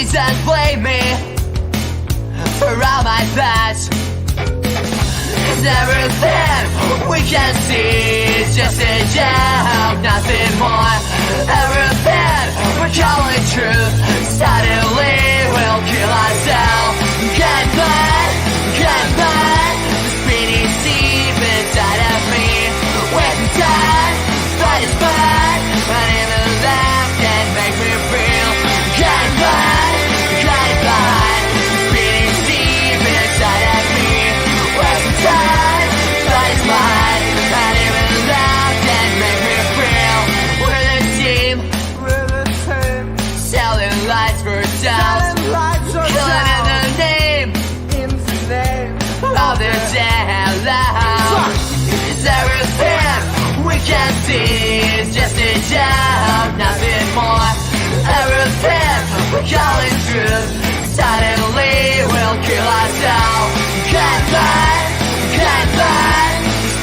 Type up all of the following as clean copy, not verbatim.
Please don't blame me for all my past. Cause everything we can see is just a joke, nothing more. Everything we're calling true, suddenly we'll kill ourselves. Can't find the spinning deep inside of me. Wasting time, but it's fun. But even that can make me feel. Can't find the spinning deep inside of me. Wasting time, but it's fun. But even that can make me feel. We're the team, selling lies for doubt, killing in the name of the damn loud. It's everything we can see is just a joke, nothing more. Everything we're calling truth, suddenly we'll kill ourselves. Can't find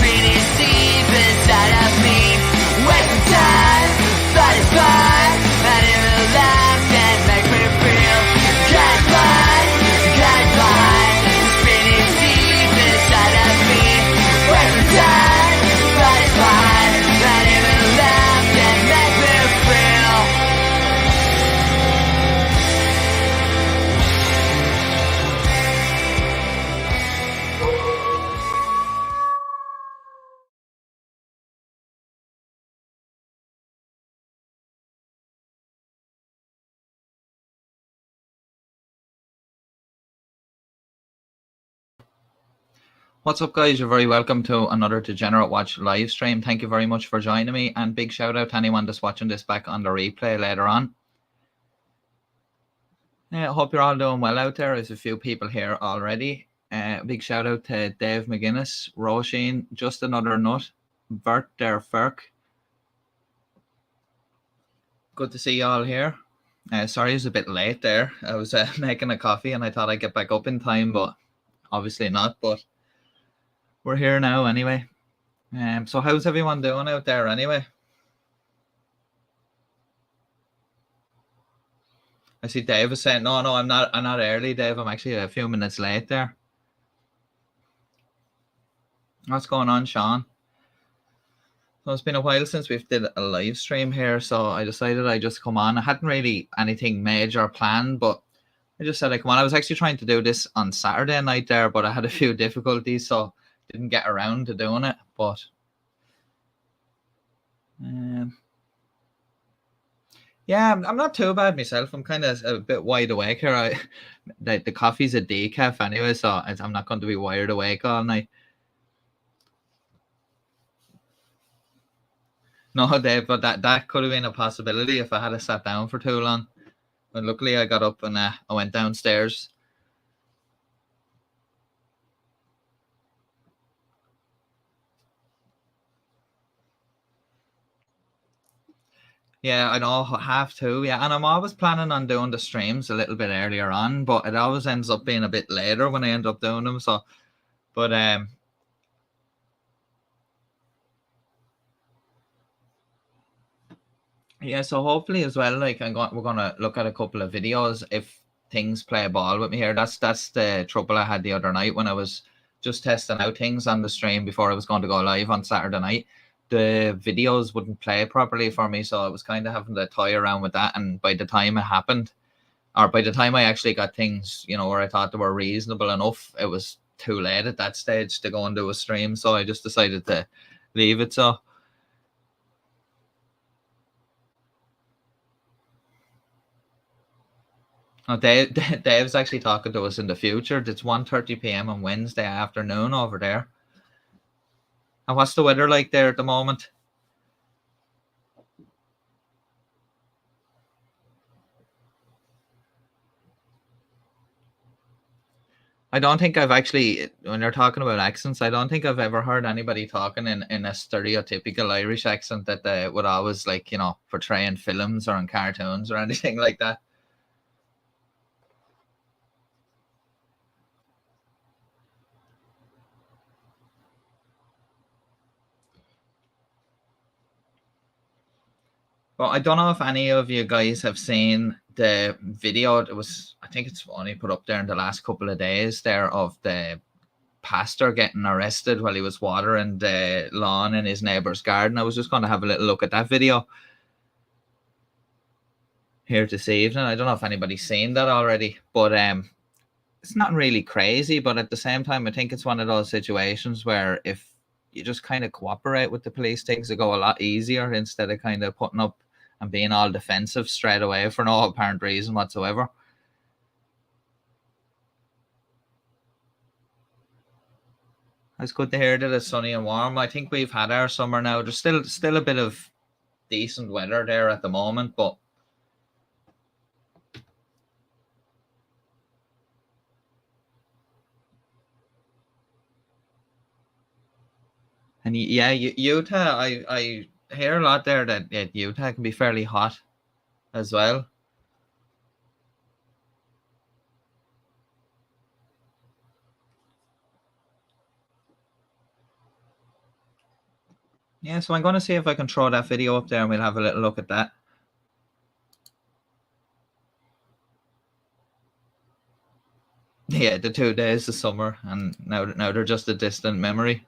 spinning deep inside of me. Wasting time, but it's fine. And even that can make me feel. Can't find spinning deep inside of me. Wasting time, but it's fine. And even that can make me feel. What's up, guys? You're very welcome to another Degenerate Watch live stream. Thank you very much for joining me, and big shout out to anyone that's watching this back on the replay later on. I hope you're all doing well out there. There's a few people here already. Big shout out to Dave McGuinness, Roisin, Just Another Nut, Bert Der Ferk. Good to see you all here. Sorry, it's a bit late there. I was making a coffee and I thought I'd get back up in time, but obviously not. But we're here now anyway. So how's everyone doing out there anyway? I see Dave is saying, no, I'm not early, Dave. I'm actually a few minutes late there. What's going on, Sean? So it's been a while since we've did a live stream here, so I decided I'd just come on. I hadn't really anything major planned, but I just said I'd come on. I was actually trying to do this on Saturday night there, but I had a few difficulties, so didn't get around to doing it. But yeah, I'm not too bad myself. I'm kind of a bit wide awake here. The coffee's a decaf anyway, so I'm not going to be wired awake all night. No, Dave, but that could have been a possibility if I had sat down for too long. But luckily I got up and I went downstairs. Yeah, I know, have to. Yeah, and I'm always planning on doing the streams a little bit earlier on, but it always ends up being a bit later when I end up doing them. So, but yeah. So hopefully as well, like we're gonna look at a couple of videos if things play ball with me here. That's the trouble I had the other night when I was just testing out things on the stream before I was going to go live on Saturday night. The videos wouldn't play properly for me, so I was kind of having to toy around with that. And by the time it happened, or by the time I actually got things, where I thought they were reasonable enough, it was too late at that stage to go and do a stream. So I just decided to leave it. So Dave's actually talking to us in the future. It's 1:30 p.m. on Wednesday afternoon over there. And what's the weather like there at the moment? I don't think I've actually, when you're talking about accents, I don't think I've ever heard anybody talking in a stereotypical Irish accent that they would always portray in films or in cartoons or anything like that. But I don't know if any of you guys have seen the video. It was, I think it's only put up there in the last couple of days there, of the pastor getting arrested while he was watering the lawn in his neighbour's garden. I was just going to have a little look at that video here this evening. I don't know if anybody's seen that already, but it's not really crazy, but at the same time, I think it's one of those situations where if you just kind of cooperate with the police, things will go a lot easier instead of kind of putting up and being all defensive straight away for no apparent reason whatsoever. It's good to hear that it's sunny and warm. I think we've had our summer now. There's still a bit of decent weather there at the moment, but and yeah, Utah, I hear a lot there that Utah can be fairly hot as well. Yeah, so I'm going to see if I can throw that video up there and we'll have a little look at that. Yeah, the 2 days of summer, and now they're just a distant memory.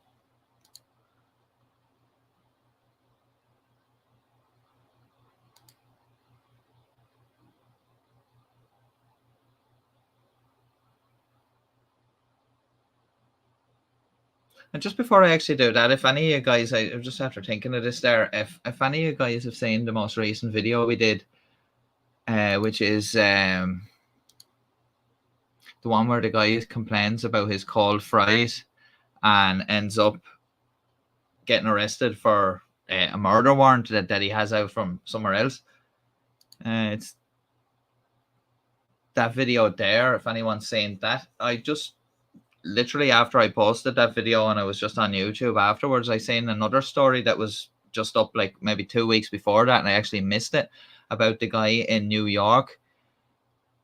And just before I actually do that, if any of you guys, I'm just after thinking of this there, if any of you guys have seen the most recent video we did, which is the one where the guy complains about his cold fries and ends up getting arrested for a murder warrant that he has out from somewhere else. It's that video there, if anyone's seen that. I just literally, after I posted that video and I was just on YouTube afterwards, I seen another story that was just up like maybe 2 weeks before that, and I actually missed it, about the guy in New York,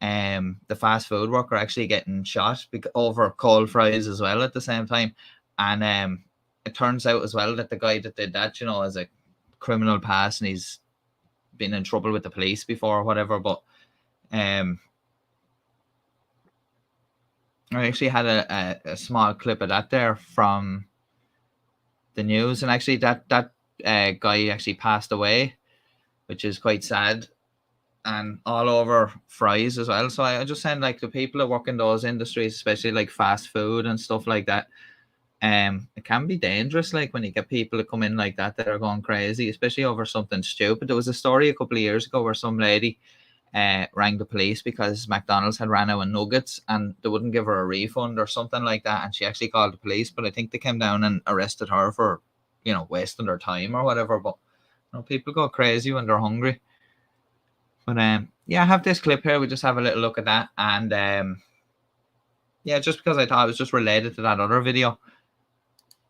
the fast food worker actually getting shot over cold fries as well at the same time. And it turns out as well that the guy that did that, you know, has a criminal past and he's been in trouble with the police before or whatever. But I actually had a small clip of that there from the news, and actually that guy actually passed away, which is quite sad, and all over fries as well. So I just saying, like, the people that work in those industries, especially like fast food and stuff like that, it can be dangerous, like when you get people that come in like that are going crazy, especially over something stupid. There was a story a couple of years ago where some lady rang the police because McDonald's had ran out of nuggets and they wouldn't give her a refund or something like that, and she actually called the police, but I think they came down and arrested her for, you know, wasting their time or whatever. But you know, people go crazy when they're hungry. But yeah, I have this clip here. We just have a little look at that, and yeah, just because I thought it was just related to that other video.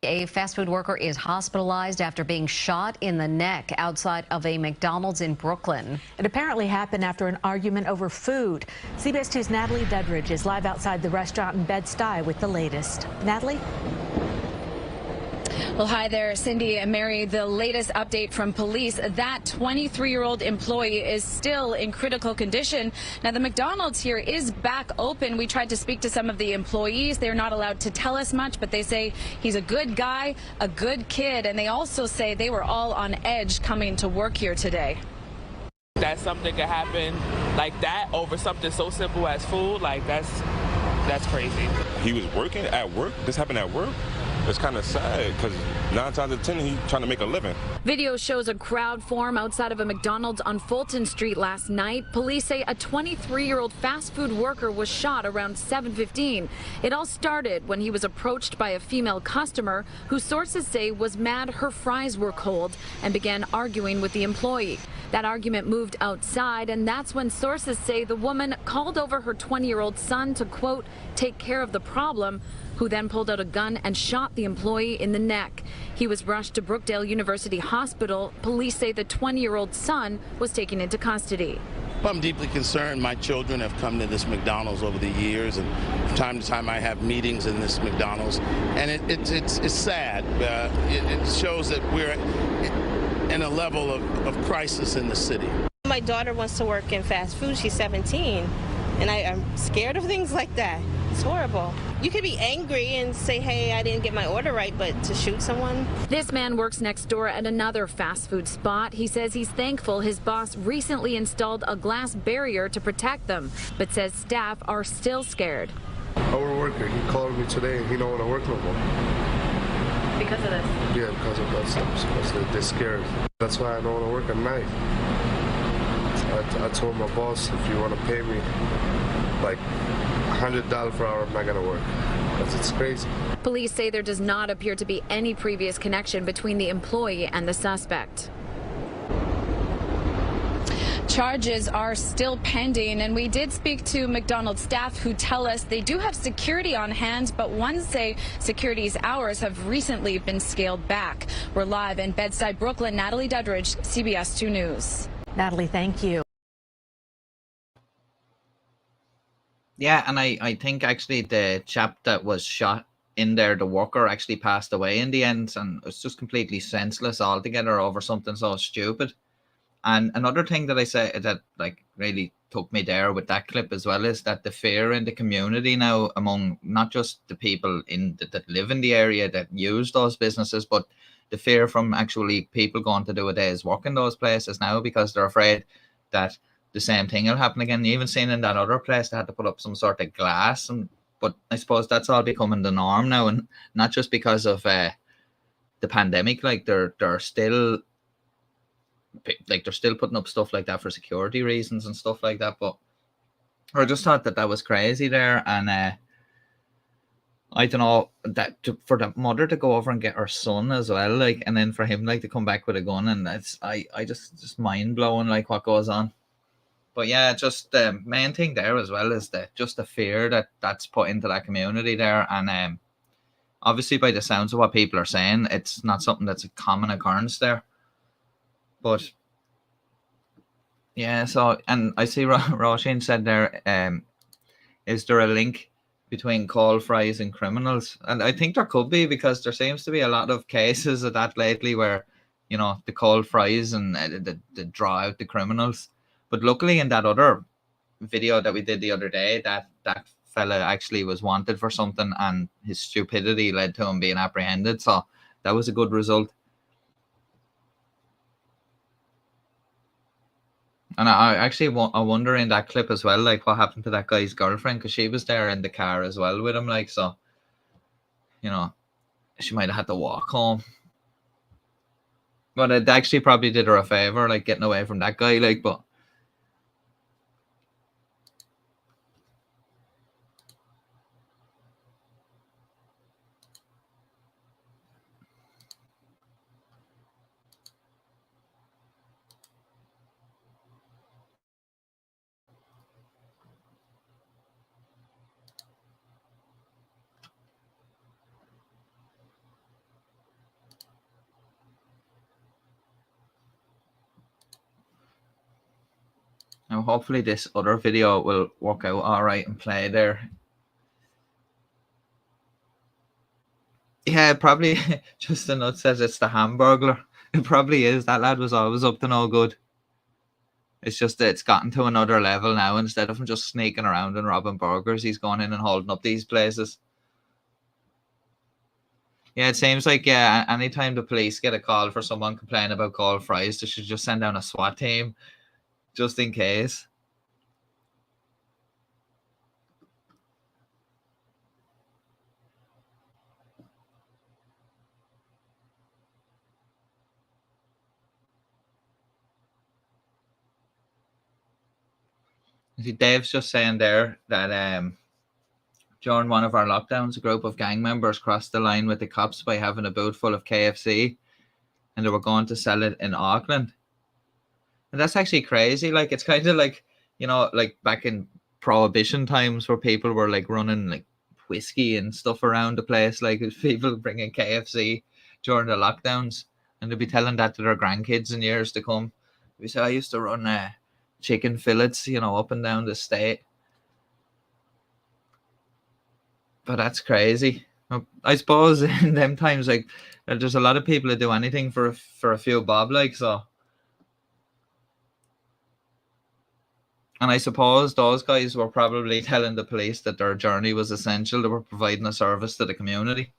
A fast food worker is hospitalized after being shot in the neck outside of a McDonald's in Brooklyn. It apparently happened after an argument over food. CBS 2's Natalie Dudridge is live outside the restaurant in Bed-Stuy with the latest. Natalie? Well, hi there, Cindy and Mary. The latest update from police, that 23-year-old employee is still in critical condition. Now, the McDonald's here is back open. We tried to speak to some of the employees. They're not allowed to tell us much, but they say he's a good guy, a good kid, and they also say they were all on edge coming to work here today. That something could happen like that over something so simple as food, like that's crazy. He was working at work. This happened at work. It's kind of sad because 9 times out of 10 he's trying to make a living. Video shows a crowd form outside of a McDonald's on Fulton Street last night. Police say a 23-year-old fast food worker was shot around 7:15. It all started when he was approached by a female customer who sources say was mad her fries were cold and began arguing with the employee. That argument moved outside, and that's when sources say the woman called over her 20-year-old son to, quote, take care of the problem, who then pulled out a gun and shot the employee in the neck. He was rushed to Brookdale University Hospital. Police say the 20-year-old son was taken into custody. Well, I'm deeply concerned. My children have come to this McDonald's over the years, and from time to time I have meetings in this McDonald's, and it's sad. It shows that and a level of crisis in the city. My daughter wants to work in fast food. She's 17, and I'm scared of things like that. It's horrible. You could be angry and say, hey, I didn't get my order right, but to shoot someone? This man works next door at another fast food spot. He says he's thankful his boss recently installed a glass barrier to protect them, but says staff are still scared. Our worker, he called me today and he don't want to work no more. Because of this? Yeah, because of that stuff. Because they're scared. That's why I don't want to work at night. I told my boss, if you want to pay me like $100 per hour, I'm not going to work. Because it's crazy. Police say there does not appear to be any previous connection between the employee and the suspect. Charges are still pending, and we did speak to McDonald's staff who tell us they do have security on hand, but one say security's hours have recently been scaled back. We're live in Bed-Stuy, Brooklyn. Natalie Dudridge, CBS 2 News. Natalie, thank you. Yeah, and I think actually the chap that was shot in there, the worker, actually passed away in the end, and it's just completely senseless altogether over something so stupid. And another thing that I say that like really took me there with that clip as well is that the fear in the community now among not just the people that live in the area that use those businesses, but the fear from actually people going to do a day's work in those places now because they're afraid that the same thing will happen again. You even seen in that other place they had to put up some sort of glass, but I suppose that's all becoming the norm now, and not just because of the pandemic. Like they're still putting up stuff like that for security reasons and stuff like that. But I just thought that was crazy there, and I don't know for the mother to go over and get her son as well, like, and then for him like to come back with a gun, and that's I just mind blowing like what goes on. But yeah, just the main thing there as well is the fear that's put into that community there, and obviously by the sounds of what people are saying, it's not something that's a common occurrence there. But yeah, so, and I see Roisin said there, is there a link between call fries and criminals? And I think there could be, because there seems to be a lot of cases of that lately where, you know, the call fries and the draw out the criminals. But luckily in that other video that we did the other day, that fella actually was wanted for something and his stupidity led to him being apprehended. So that was a good result. And I wonder in that clip as well, like what happened to that guy's girlfriend, because she was there in the car as well with him, like, so, you know, she might have had to walk home. But it actually probably did her a favor, like getting away from that guy, like, but. Now, hopefully this other video will work out all right and play there. Yeah, probably just the nut says it's the Hamburglar. It probably is. That lad was always up to no good. It's just that it's gotten to another level now. Instead of him just sneaking around and robbing burgers, he's gone in and holding up these places. Yeah, it seems like, yeah, anytime the police get a call for someone complaining about cold fries, they should just send down a SWAT team just in case. See, Dave's just saying there that during one of our lockdowns, a group of gang members crossed the line with the cops by having a boot full of KFC, and they were going to sell it in Auckland. And that's actually crazy. Like, it's kind of like, you know, like back in Prohibition times where people were like running like whiskey and stuff around the place, like people bringing KFC during the lockdowns, and they'll be telling that to their grandkids in years to come. We say, I used to run chicken fillets, you know, up and down the state. But that's crazy. I suppose in them times, like, there's a lot of people that do anything for a few bob, like, so. And I suppose those guys were probably telling the police that their journey was essential. They were providing a service to the community.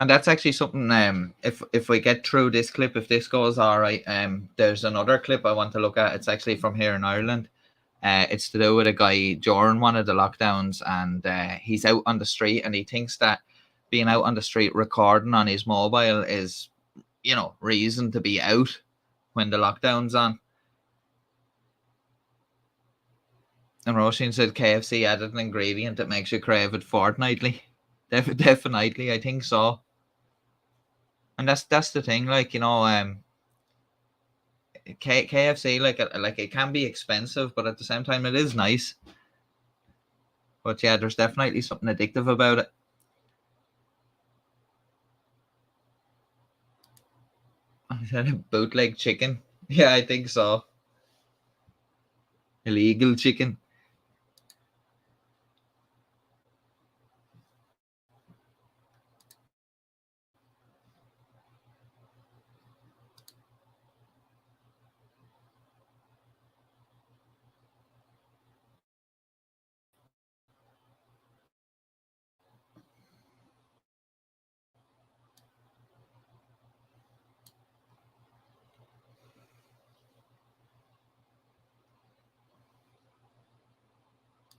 And that's actually something, if we get through this clip, if this goes all right, there's another clip I want to look at. It's actually from here in Ireland. It's to do with a guy during one of the lockdowns, and he's out on the street, and he thinks that being out on the street recording on his mobile is, reason to be out when the lockdown's on. And Roisin said KFC added an ingredient that makes you crave it fortnightly. Definitely, I think so. And that's the thing, like, KFC, like it can be expensive, but at the same time it is nice. But yeah, there's definitely something addictive about it. I said a bootleg chicken. Yeah, I think so. Illegal chicken.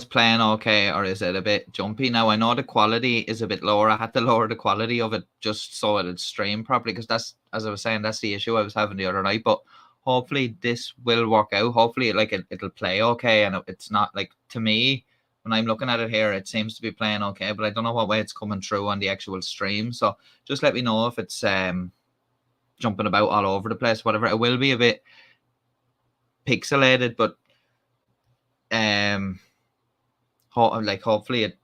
Playing okay, or is it a bit jumpy? Now I know the quality is a bit lower. I had to lower the quality of it just so it'd stream properly, because that's, as I was saying, that's the issue I was having the other night. But hopefully this will work out. Hopefully it'll play okay, and it's not, like, to me, when I'm looking at it here, it seems to be playing okay, but I don't know what way it's coming through on the actual stream. So just let me know if it's jumping about all over the place, whatever. It will be a bit pixelated, but hopefully it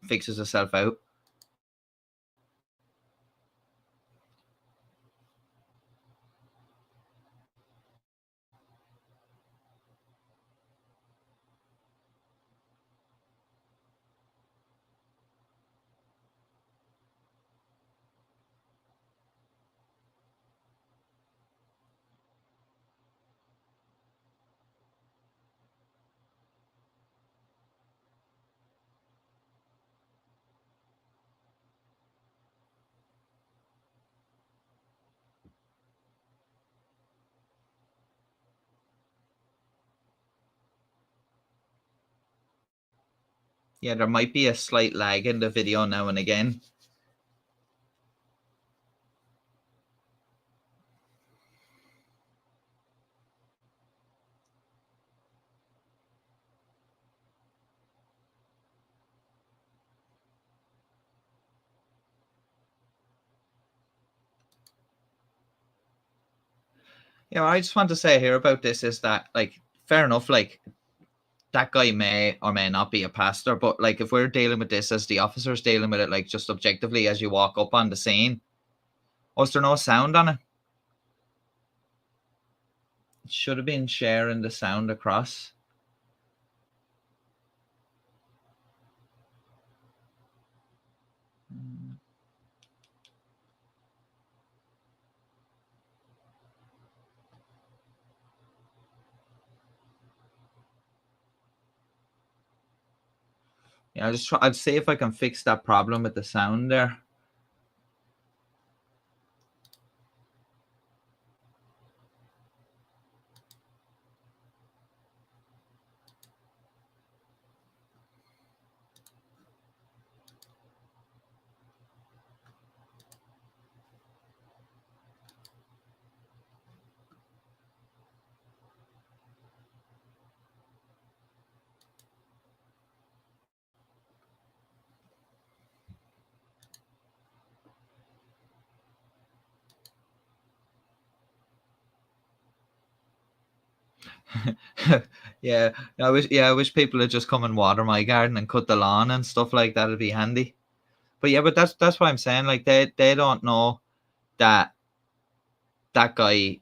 fixes itself out. Yeah, there might be a slight lag in the video now and again. Yeah, what I just want to say here about this is that, like, fair enough, like, that guy may or may not be a pastor, but, like, if we're dealing with this as the officers dealing with it, like, just objectively as you walk up on the scene, was there no sound on it? It should have been sharing the sound across. Yeah, I'd see if I can fix that problem with the sound there. Yeah, I wish people would just come and water my garden and cut the lawn and stuff like that. It'd be handy. But yeah, but that's what I'm saying. Like, they don't know that that guy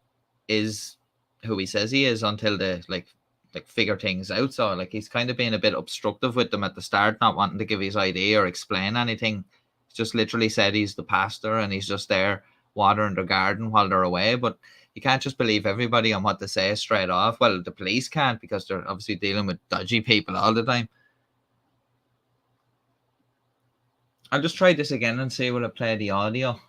is who he says he is until the, like, like figure things out. So like he's kind of being a bit obstructive with them at the start, not wanting to give his idea or explain anything. He's just literally said he's the pastor and he's just there watering the garden while they're away. But you can't just believe everybody on what they say straight off. Well, the police can't, because they're obviously dealing with dodgy people all the time. I'll just try this again and see will it play the audio.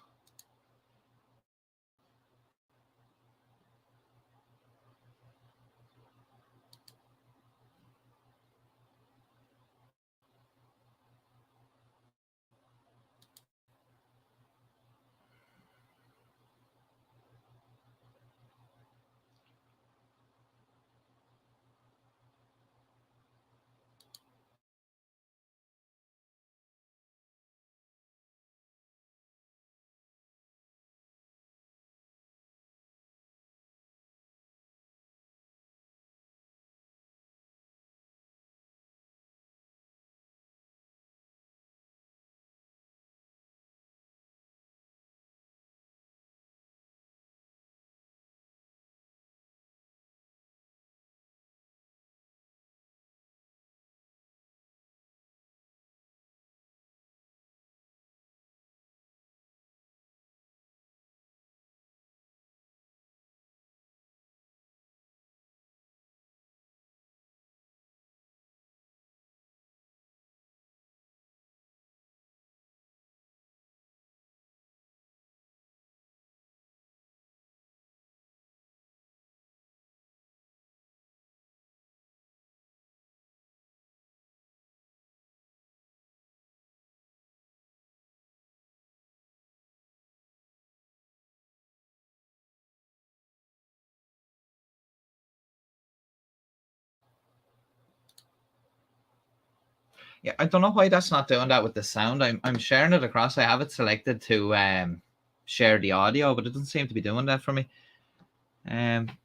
Yeah, I don't know why that's not doing that with the sound. I'm sharing it across. I have it selected to share the audio, but it doesn't seem to be doing that for me.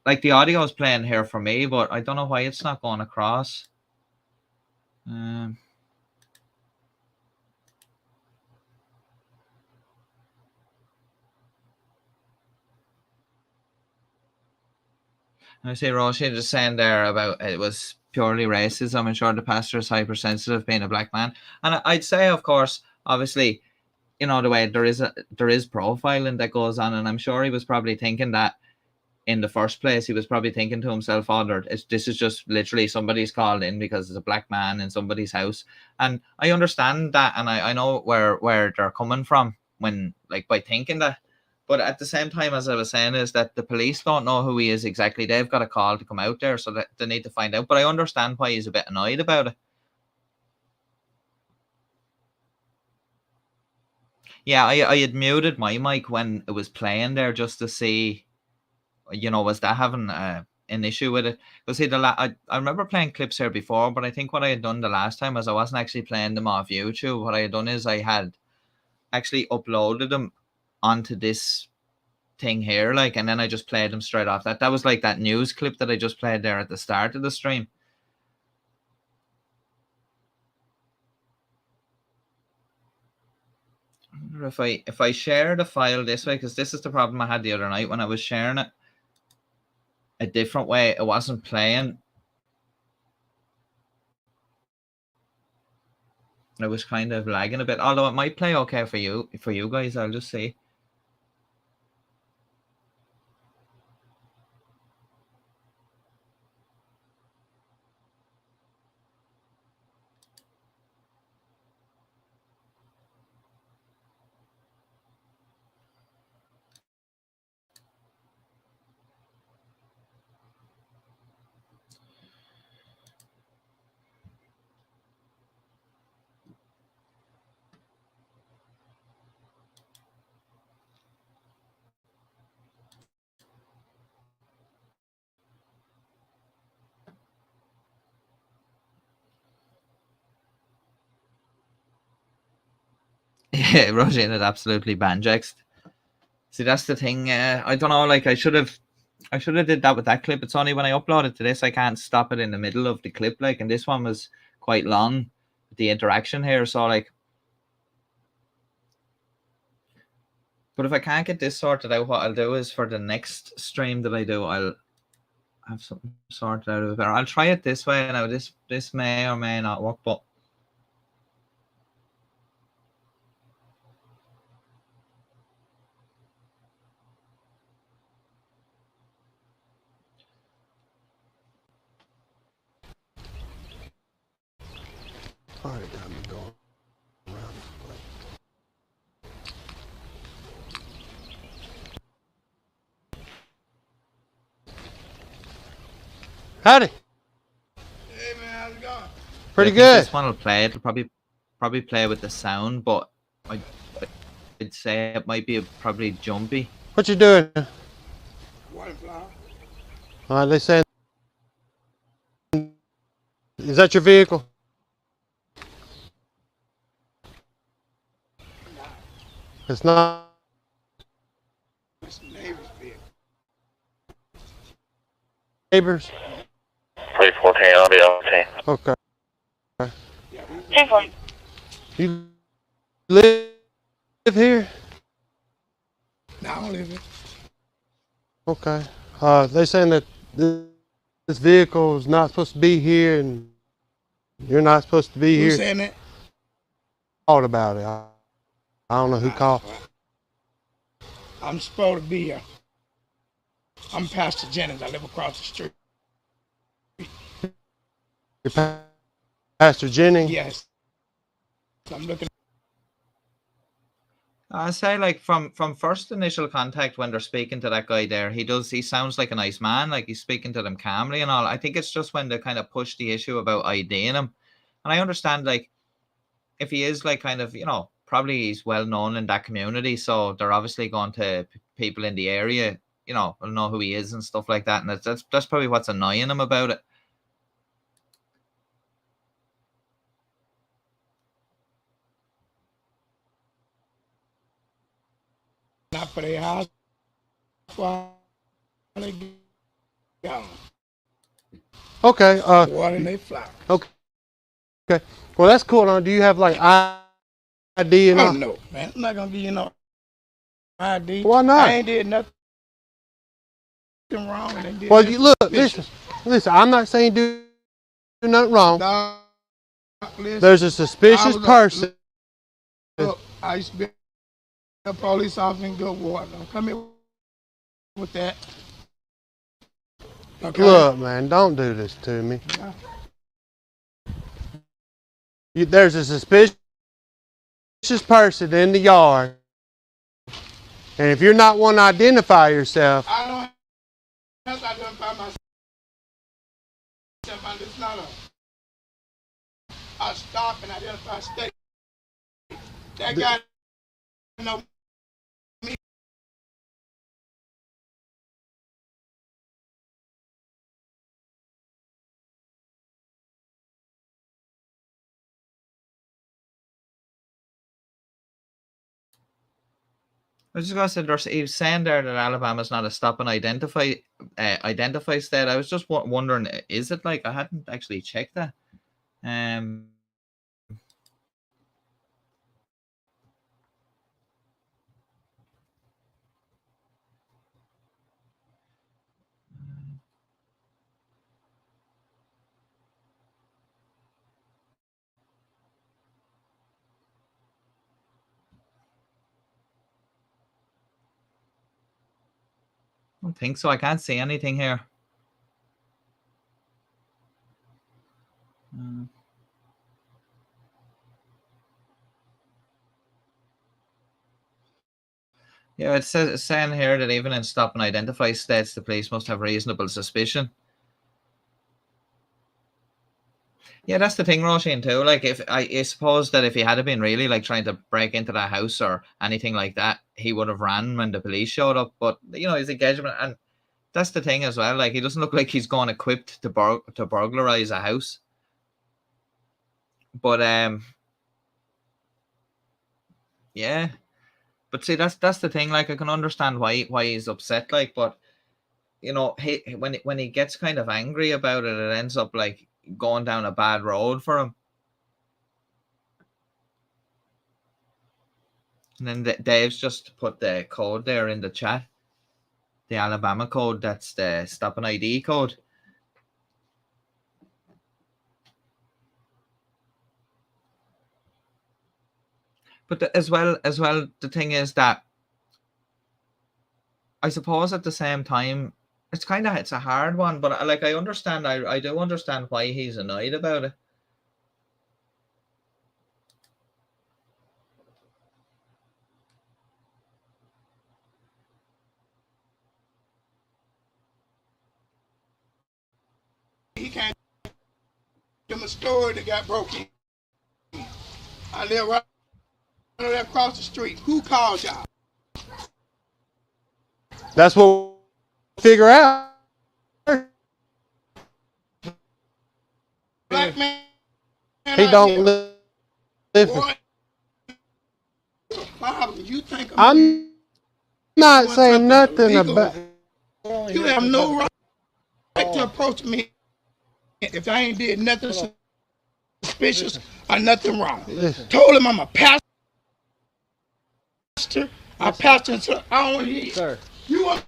Like the audio is playing here for me, but I don't know why it's not going across. I see Roshi just saying there about it was purely racism. I'm sure the pastor is hypersensitive, being a black man, and I'd say, of course, obviously, you know, the way there is profiling that goes on, and I'm sure he was probably thinking that in the first place. He was probably thinking to himself, "Oh, this is just literally somebody's called in because it's a black man in somebody's house," and I understand that, and I know where they're coming from when like by thinking that. But at the same time, as I was saying, is that the police don't know who he is exactly. They've got a call to come out there, so that they need to find out. But I understand why he's a bit annoyed about it. Yeah, I had muted my mic when it was playing there just to see, you know, was that having an issue with it? Because see, I remember playing clips here before, but I think what I had done the last time was I wasn't actually playing them off YouTube. What I had done is I had actually uploaded them onto this thing here, like, and then I just played them straight off that. That was like that news clip that I just played there at the start of the stream. I wonder if I share the file this way, because this is the problem I had the other night when I was sharing it a different way. It wasn't playing. It was kind of lagging a bit, although it might play okay for you guys. I'll just see. Yeah, Roisin had absolutely banjaxed. See, that's the thing. I don't know. Like, I should have did that with that clip. It's only when I upload it to this, I can't stop it in the middle of the clip. Like, and this one was quite long, the interaction here. So, like, but if I can't get this sorted out, what I'll do is for the next stream that I do, have something sorted out a bit better. I'll try it this way. Now this may or may not work, but already got me going around this place. Howdy. Hey man, how's it going? Pretty I think good. This one will play. It'll probably play with the sound, but I'd say it might be probably jumpy. What you doing? Water flower. All right, they saying, is that your vehicle? It's not. It's the neighbor's vehicle. Neighbors? 314, I'll be on the team. Okay. Yeah, 10-4. You live here? No, I don't live here. Okay. They saying that this vehicle is not supposed to be here and you're not supposed to be Who's here. saying that? Called about it. I don't know who called. I'm supposed to be here. I'm Pastor Jennings. I live across the street. You're Pastor Jennings? Yes. I'm looking. I say, like, from first initial contact when they're speaking to that guy there, he sounds like a nice man, like he's speaking to them calmly and all. I think it's just when they kind of push the issue about IDing him. And I understand, like, if he is, like, kind of, probably he's well known in that community, so they're obviously going to people in the area, will know who he is and stuff like that. And that's probably what's annoying him about it. Not for their house. While they gone. Okay. Water and they flower. Okay. Okay. Well, that's cool. Now, do you have like ID and all? Oh no, man. I'm not gonna give you no ID. Why not? I ain't did nothing wrong. Well, you look. Listen. I'm not saying do nothing wrong. Dog, listen, There's a suspicious person. Look, I used to be a police officer in Goodwater. Don't come here with that. Okay? Look, man, don't do this to me. Yeah. There's a suspicious person in the yard, and if you're not one to identify yourself, I don't have to identify myself. It's not a stop and identify state. That guy know me. I was just gonna say, he was saying there that Alabama's not a stop and identify state. I was just wondering, is it? Like, I hadn't actually checked that. I don't think so. I can't see anything here. Yeah, it's saying here that even in stop and identify states, the police must have reasonable suspicion. Yeah, that's the thing, Roisin, too. Like, if I suppose that if he had been really like trying to break into that house or anything like that, he would have ran when the police showed up. But his engagement, and that's the thing as well. Like, he doesn't look like he's going equipped to burglarize a house. But yeah. But see, that's the thing. Like, I can understand why he's upset. Like, but when he gets kind of angry about it, it ends up like going down a bad road for him. And then Dave's just put the code there in the chat. the Alabama code. That's the stop and ID code. But as well, the thing is that I suppose at the same time, it's a hard one. But like I understand, I do understand why he's annoyed about it. He can't give him a story that got broken. I live right across the street. Who called y'all? That's what we'll figure out. Black man. He don't listen. You think I'm not saying nothing about. You have no right to approach me if I ain't did nothing suspicious or nothing wrong. Listen. Told him I'm a pastor. I pastor until I don't hear. Sir. You want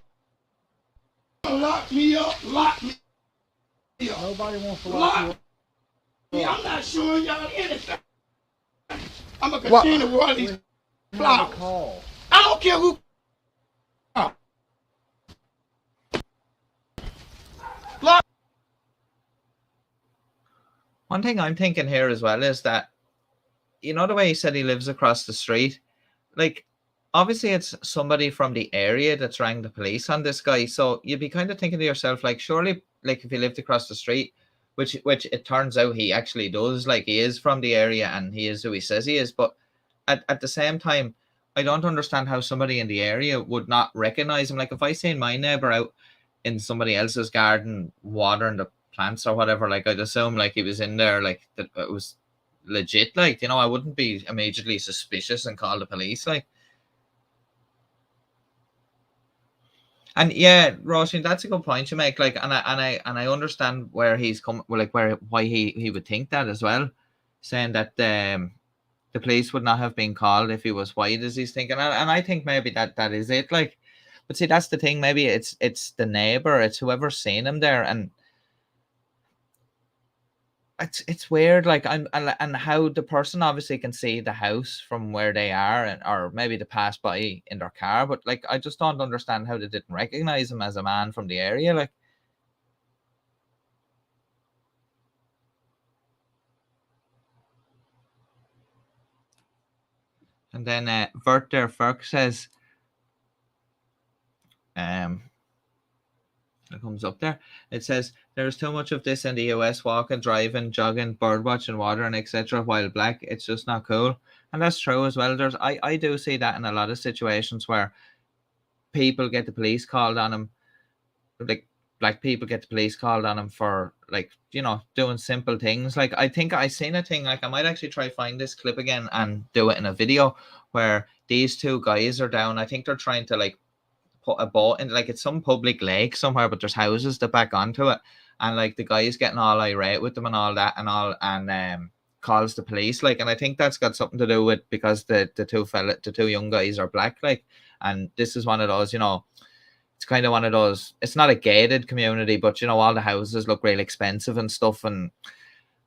to lock me up? Lock me up. Nobody wants to lock you up. Me, I'm not showing y'all anything. I'm going to continue to run these flowers. I don't care who. One thing I'm thinking here as well is that, you know, the way he said he lives across the street, like, obviously it's somebody from the area that's rang the police on this guy. So you'd be kind of thinking to yourself, like, surely, like, if he lived across the street, which it turns out he actually does, like, he is from the area and he is who he says he is. But at the same time, I don't understand how somebody in the area would not recognize him. Like, if I seen my neighbor out in somebody else's garden watering the plants or whatever, like, I'd assume, like, he was in there, like, that it was legit. Like, you know, I wouldn't be immediately suspicious and call the police, like. And yeah, Roisin, that's a good point you make. Like, and I understand where he's come, like, why he would think that as well, saying that the police would not have been called if he was white, as he's thinking. And I think maybe that is it. Like, but see, that's the thing. Maybe it's the neighbor, it's whoever's seen him there, and it's weird. Like, and how the person obviously can see the house from where they are, and or maybe they pass by in their car. But like, I just don't understand how they didn't recognize him as a man from the area. Like, and then Vert there Ferk says, it comes up there. It says there's too much of this in the US: walking, driving, jogging, bird watching, watering, etc. While black, it's just not cool. And that's true as well. I do see that in a lot of situations where people get the police called on them, like black people get the police called on them for, like, you know, doing simple things. Like, I think I seen a thing, like, I might actually try find this clip again and do it in a video, where these two guys are down. I think they're trying to, like, put a boat in, like, it's some public lake somewhere, but there's houses that back onto it, and like the guy's getting all irate with them and all that and all, and calls the police, like. And I think that's got something to do with, because the two young guys are black, like. And this is one of those, you know, it's kind of one of those, it's not a gated community, but, you know, all the houses look really expensive and stuff. And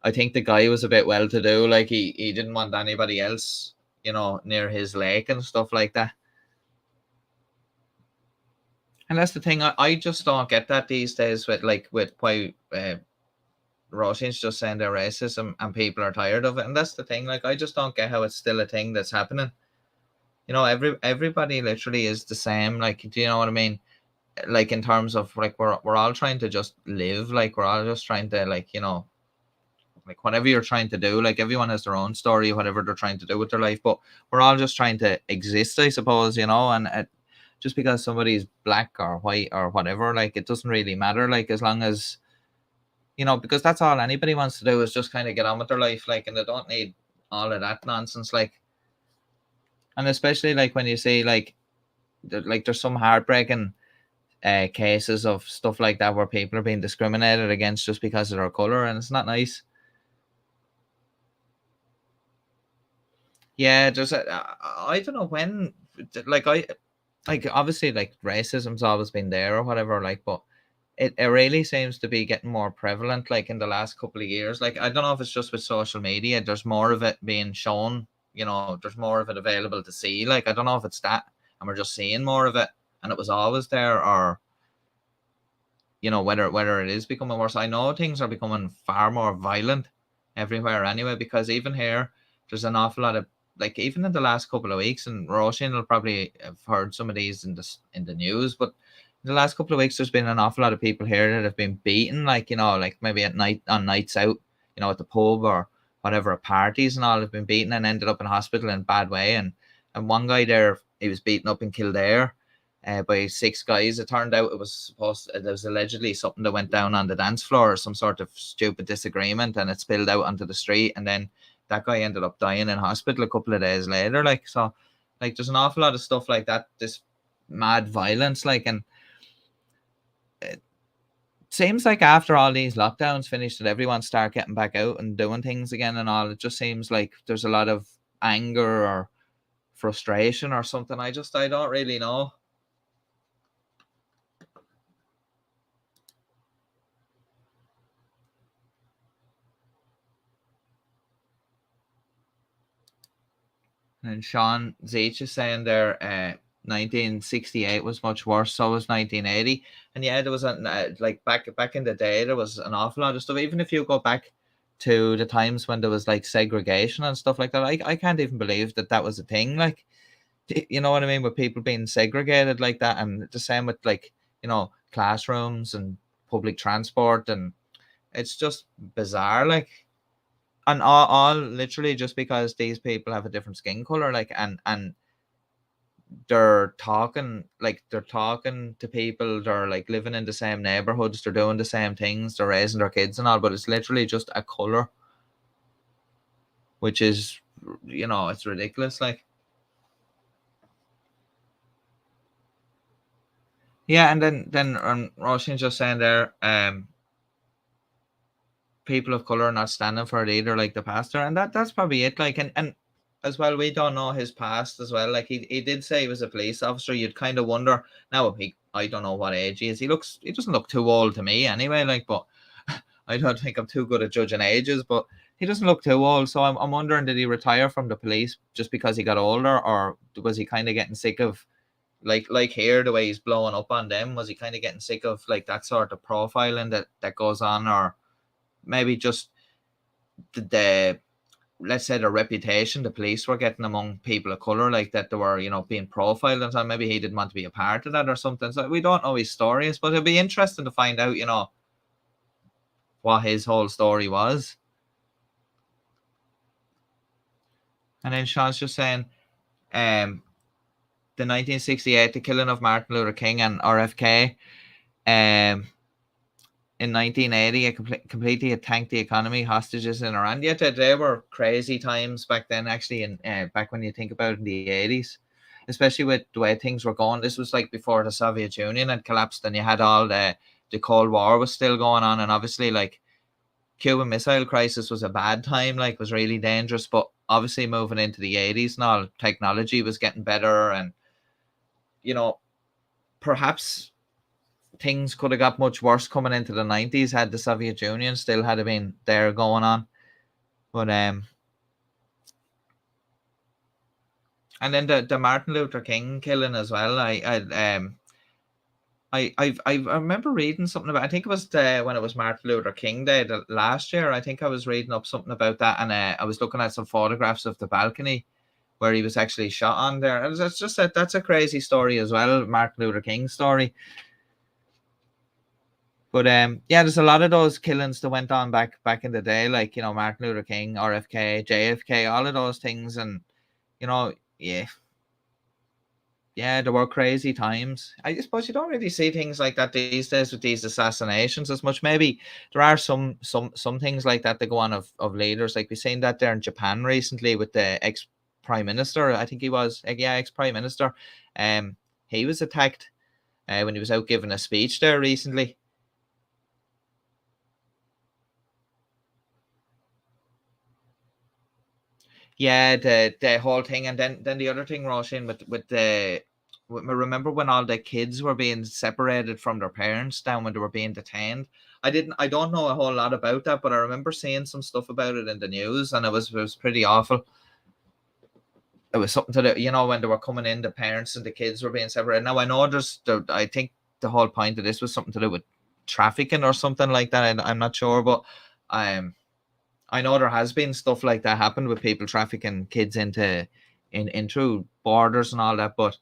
I think the guy was a bit well to do, like, he didn't want anybody else, you know, near his lake and stuff like that. And that's the thing, I just don't get that these days with why Roisin's just saying they're racist, and people are tired of it. And that's the thing, like, I just don't get how it's still a thing that's happening. You know, everybody literally is the same. Like, do you know what I mean? Like, in terms of, like, we're all trying to just live. Like, we're all just trying to, like, you know, like, whatever you're trying to do, like, everyone has their own story, whatever they're trying to do with their life. But we're all just trying to exist, I suppose, you know. And just because somebody's black or white or whatever, like, it doesn't really matter. Like, as long as, you know, because that's all anybody wants to do is just kind of get on with their life, like, and they don't need all of that nonsense, like. And especially, like, when you see, like there's some heartbreaking cases of stuff like that where people are being discriminated against just because of their color, and it's not nice. Yeah, there's I don't know when, like, like obviously like racism's always been there or whatever, like, but it really seems to be getting more prevalent like in the last couple of years. Like, I don't know if it's just with social media, there's more of it being shown, there's more of it available to see. Like, I don't know if it's that and we're just seeing more of it and it was always there, or whether it is becoming worse. I know things are becoming far more violent everywhere anyway, because even here there's an awful lot of, like, even in the last couple of weeks, and Roisin will probably have heard some of these in the news, but in the last couple of weeks there's been an awful lot of people here that have been beaten, like, like maybe at night, on nights out, at the pub or whatever, at parties and all, have been beaten and ended up in hospital in a bad way. And one guy there, he was beaten up in Kildare by 6 guys. It turned out there was allegedly something that went down on the dance floor, or some sort of stupid disagreement, and it spilled out onto the street, and then that guy ended up dying in hospital a couple of days later. Like, so, like, there's an awful lot of stuff like that, this mad violence, like, and it seems like after all these lockdowns finished that everyone start getting back out and doing things again and all. It just seems like there's a lot of anger or frustration or something. I don't really know. And Sean Zeich is saying there, 1968 was much worse. So was 1980. And yeah, there was like back in the day, there was an awful lot of stuff. Even if you go back to the times when there was like segregation and stuff like that, I can't even believe that was a thing. Like, you know what I mean, with people being segregated like that, and the same with, like, classrooms and public transport, and it's just bizarre. Like, and all literally just because these people have a different skin color, like, and they're talking to people, they're like living in the same neighborhoods, they're doing the same things, they're raising their kids and all, but it's literally just a color, which is, it's ridiculous. Like, yeah, and then Roisin's just saying there, people of color not standing for it either, like the pastor, and that's probably it. Like, and as well, we don't know his past as well. Like, he did say he was a police officer. You'd kind of wonder. Now, I don't know what age he is. He doesn't look too old to me anyway. Like, but I don't think I'm too good at judging ages, but he doesn't look too old. So I'm wondering, did he retire from the police just because he got older, or was he kind of getting sick of, like here, the way he's blowing up on them? Was he kind of getting sick of like that sort of profiling that goes on, or maybe just the let's say the reputation the police were getting among people of color, like that they were, being profiled, and so maybe he didn't want to be a part of that or something. So we don't know his stories, but it'll be interesting to find out, what his whole story was. And then Sean's just saying, the 1968, the killing of Martin Luther King and RFK, in 1980, it completely tanked the economy, hostages in Iran. Yet they were crazy times back then, actually, and back when you think about it, in the 80s, especially with the way things were going. This was like before the Soviet Union had collapsed, and you had all the Cold War was still going on, and obviously, like, Cuban Missile Crisis was a bad time, like, was really dangerous, but obviously moving into the 80s and all, technology was getting better, and, perhaps things could have got much worse coming into the 90s had the Soviet Union still had been there going on. But and then the Martin Luther King killing as well. I remember reading something about, I think it was when it was Martin Luther King Day last year. I think I was reading up something about that, and I was looking at some photographs of the balcony where he was actually shot on there. And it's just that's a crazy story as well, Martin Luther King's story. But yeah, there's a lot of those killings that went on back in the day, like, Martin Luther King, RFK, JFK, all of those things, and yeah, there were crazy times. I suppose you don't really see things like that these days with these assassinations as much. Maybe there are some things like that go on of leaders, like we've seen that there in Japan recently with the ex prime minister. I think he was, ex prime minister. He was attacked when he was out giving a speech there recently. Yeah, the whole thing, and then the other thing, Roisin, with remember when all the kids were being separated from their parents down when they were being detained. I don't know a whole lot about that, but I remember seeing some stuff about it in the news, and it was pretty awful. It was something to do, when they were coming in, the parents and the kids were being separated. Now I know I think the whole point of this was something to do with trafficking or something like that. I'm not sure, but I know there has been stuff like that happened with people trafficking kids into through borders and all that, but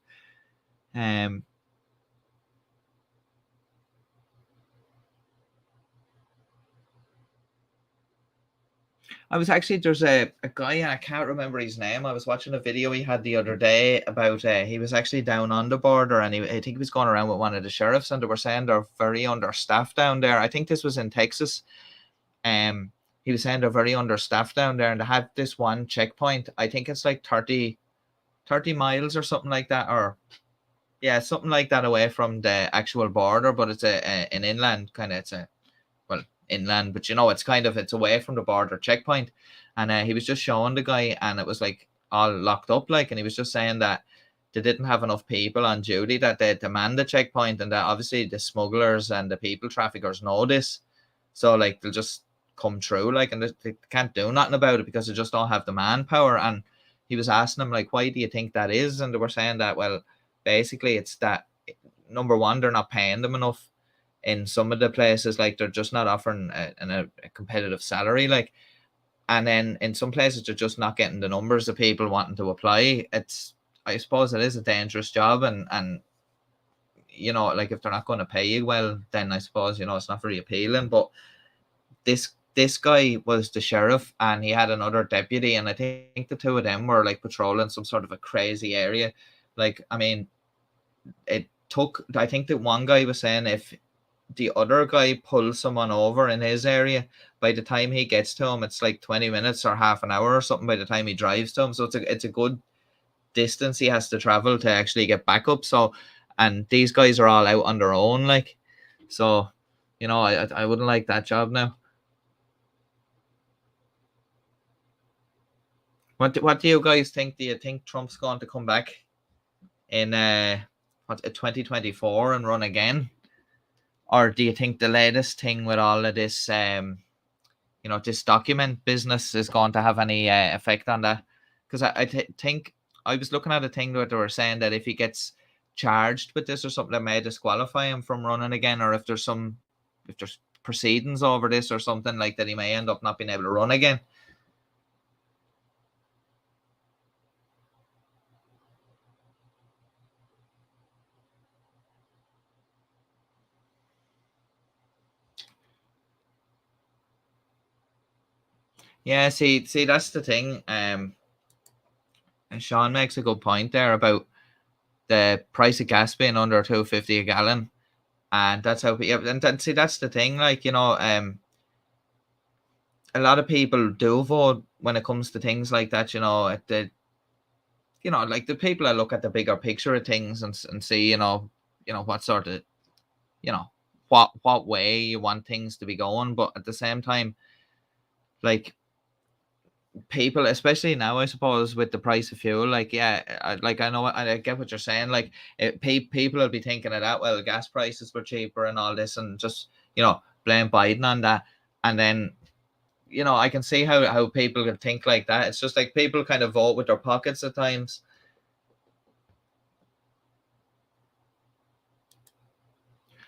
I was actually, there's a guy, and I can't remember his name. I was watching a video he had the other day about he was actually down on the border, and I think he was going around with one of the sheriffs, and they were saying they're very understaffed down there. I think this was in Texas. He was saying they're very understaffed down there, and they had this one checkpoint. I think it's like 30 miles or something like that, or yeah, something like that away from the actual border, but it's an inland kind of, inland, but it's away from the border checkpoint. And he was just showing the guy, and it was like all locked up, like, and he was just saying that they didn't have enough people on duty, that they demand the checkpoint, and that obviously the smugglers and the people traffickers know this, so like they'll just come through, like, and they can't do nothing about it because they just don't have the manpower. And he was asking them, like, why do you think that is? And they were saying that, well, basically it's that, number one, they're not paying them enough in some of the places, like they're just not offering a competitive salary, like, and then in some places they're just not getting the numbers of people wanting to apply. I suppose it is a dangerous job, and like, if they're not going to pay you well, then I suppose it's not very appealing. But this guy was the sheriff, and he had another deputy, and I think the two of them were like patrolling some sort of a crazy area. Like, I mean, I think that one guy was saying if the other guy pulls someone over in his area, by the time he gets to him, it's like 20 minutes or half an hour or something by the time he drives to him. So it's a good distance he has to travel to actually get back up. So, and these guys are all out on their own, like, so I wouldn't like that job now. What do you guys think? Do you think Trump's going to come back in 2024 and run again? Or do you think the latest thing with all of this, this document business is going to have any effect on that? Because I think I was looking at a thing that they were saying that if he gets charged with this or something, that may disqualify him from running again, or if there's proceedings over this or something like that, he may end up not being able to run again. Yeah, see, that's the thing. And Sean makes a good point there about the price of gas being under $2.50 a gallon, and that's how. Yeah, and see, that's the thing. Like, a lot of people do vote when it comes to things like that. Like the people that look at the bigger picture of things and see, what sort of, what way you want things to be going, but at the same time, like, people, especially now, I suppose, with the price of fuel, like, yeah, I know, I get what you're saying, like, people will be thinking of that, well, gas prices were cheaper and all this, and just blame Biden on that. And then I can see how people can think like that. It's just like people kind of vote with their pockets at times.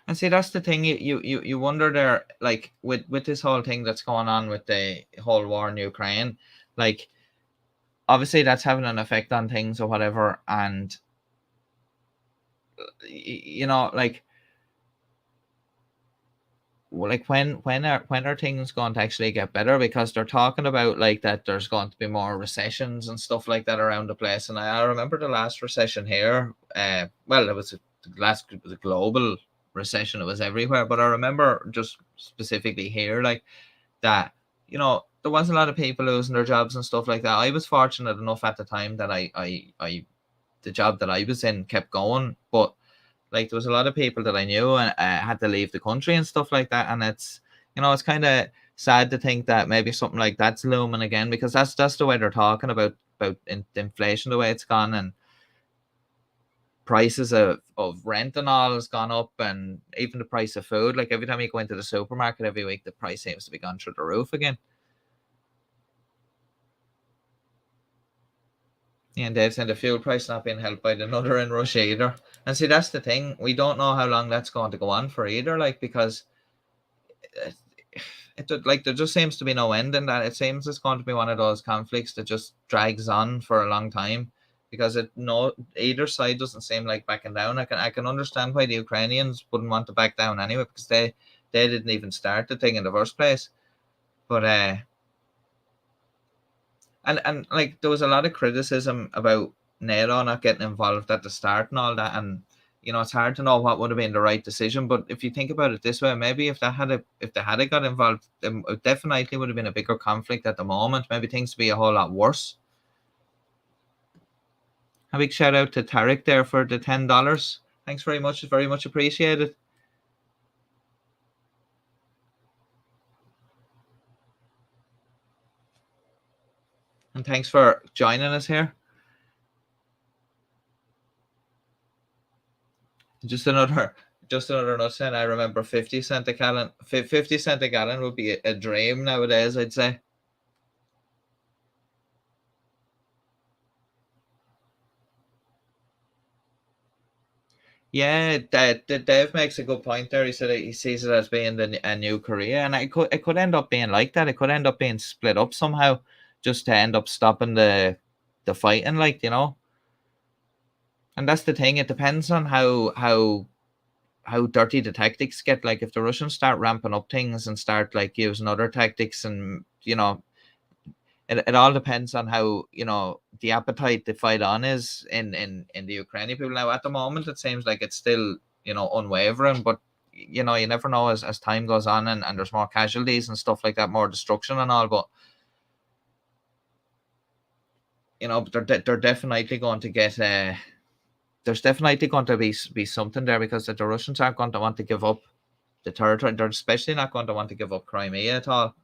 And see, that's the thing. You wonder there, like, with this whole thing that's going on with the whole war in Ukraine, like, obviously that's having an effect on things or whatever. And like when are things going to actually get better? Because they're talking about, like, that there's going to be more recessions and stuff like that around the place. And I remember the last recession here. Well, it was a global recession, it was everywhere, but I remember just specifically here, like, that there was a lot of people losing their jobs and stuff like that. I was fortunate enough at the time that the job that I was in kept going, but like, there was a lot of people that I knew and had to leave the country and stuff like that. And it's it's kind of sad to think that maybe something like that's looming again, because that's the way they're talking about inflation, the way it's gone. And prices of rent and all has gone up, and even the price of food. Like every time you go into the supermarket every week, the price seems to be gone through the roof again. Yeah, and Dave said the fuel price not being helped by the nutter in Russia either. And see, that's the thing. We don't know how long that's going to go on for either. Like, because like there just seems to be no end in that. It seems it's going to be one of those conflicts that just drags on for a long time, because either side doesn't seem like backing down. I can understand why the Ukrainians wouldn't want to back down anyway, because they didn't even start the thing in the first place. But and like there was a lot of criticism about NATO not getting involved at the start and all that, and it's hard to know what would have been the right decision. But if you think about it this way, maybe if they had got involved, it definitely would have been a bigger conflict at the moment. Maybe things would be a whole lot worse. A big shout out to Tarek there for the $10. Thanks very much. It's very much appreciated. And thanks for joining us here. Just another nutshell. I remember 50 cent a gallon. 50 cent a gallon would be a dream nowadays, I'd say. Yeah, Dave makes a good point there. He said he sees it as being a new Korea, and it could end up being like that. It could end up being split up somehow, just to end up stopping the fighting, like, And that's the thing. It depends on how dirty the tactics get. Like if the Russians start ramping up things and start like using other tactics, and it all depends on how the appetite to fight on is in the Ukrainian people. Now at the moment it seems like it's still unwavering, but you never know as time goes on and there's more casualties and stuff like that, more destruction and all. But they're definitely going to get there's definitely going to be something there, because the Russians aren't going to want to give up the territory. They're especially not going to want to give up Crimea at all.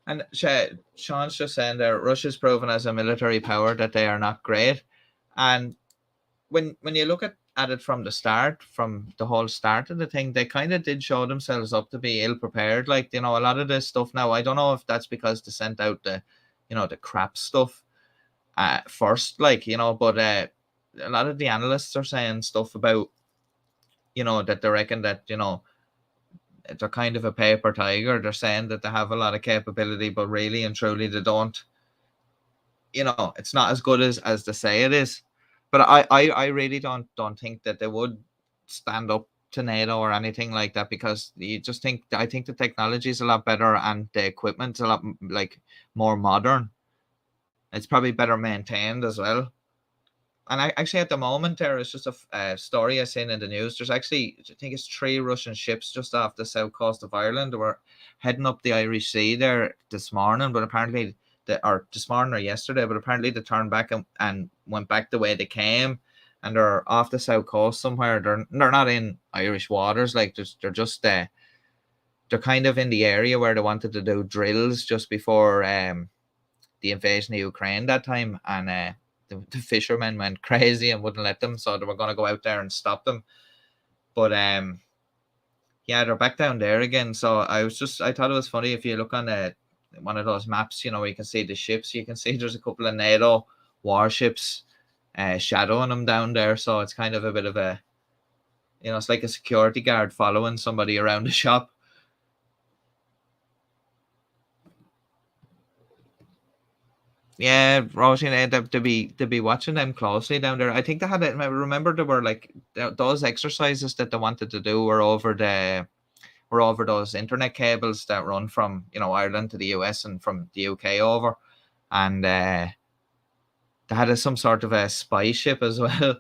And Sean's just saying there, Russia's proven as a military power that they are not great. And when you look at it from the start, from the whole start of the thing, they kind of did show themselves up to be ill prepared. Like, a lot of this stuff now, I don't know if that's because they sent out the crap stuff first, like, but a lot of the analysts are saying stuff about, that they reckon that, they're kind of a paper tiger. They're saying that they have a lot of capability, but really and truly they don't. It's not as good as they say it is. But I really don't think that they would stand up to NATO or anything like that, because I think the technology is a lot better and the equipment's a lot like more modern. It's probably better maintained as well. And actually at the moment there is just a story I seen in the news. There's actually, I think it's 3 Russian ships just off the south coast of Ireland. They were heading up the Irish Sea there this morning, but apparently this morning or yesterday, but apparently they turned back and went back the way they came, and they're off the south coast somewhere. They're not in Irish waters, like they're just they're kind of in the area where they wanted to do drills just before the invasion of Ukraine that time, and the fishermen went crazy and wouldn't let them, so they were going to go out there and stop them. But yeah, they're back down there again. So I thought it was funny, if you look on one of those maps, where you can see the ships, you can see there's a couple of NATO warships shadowing them down there. So it's kind of a bit of a, it's like a security guard following somebody around the shop. Yeah, Roisin, to be watching them closely down there. I think they had it. Remember, there were like those exercises that they wanted to do were over those internet cables that run from Ireland to the US and from the UK over, and they had some sort of a spy ship as well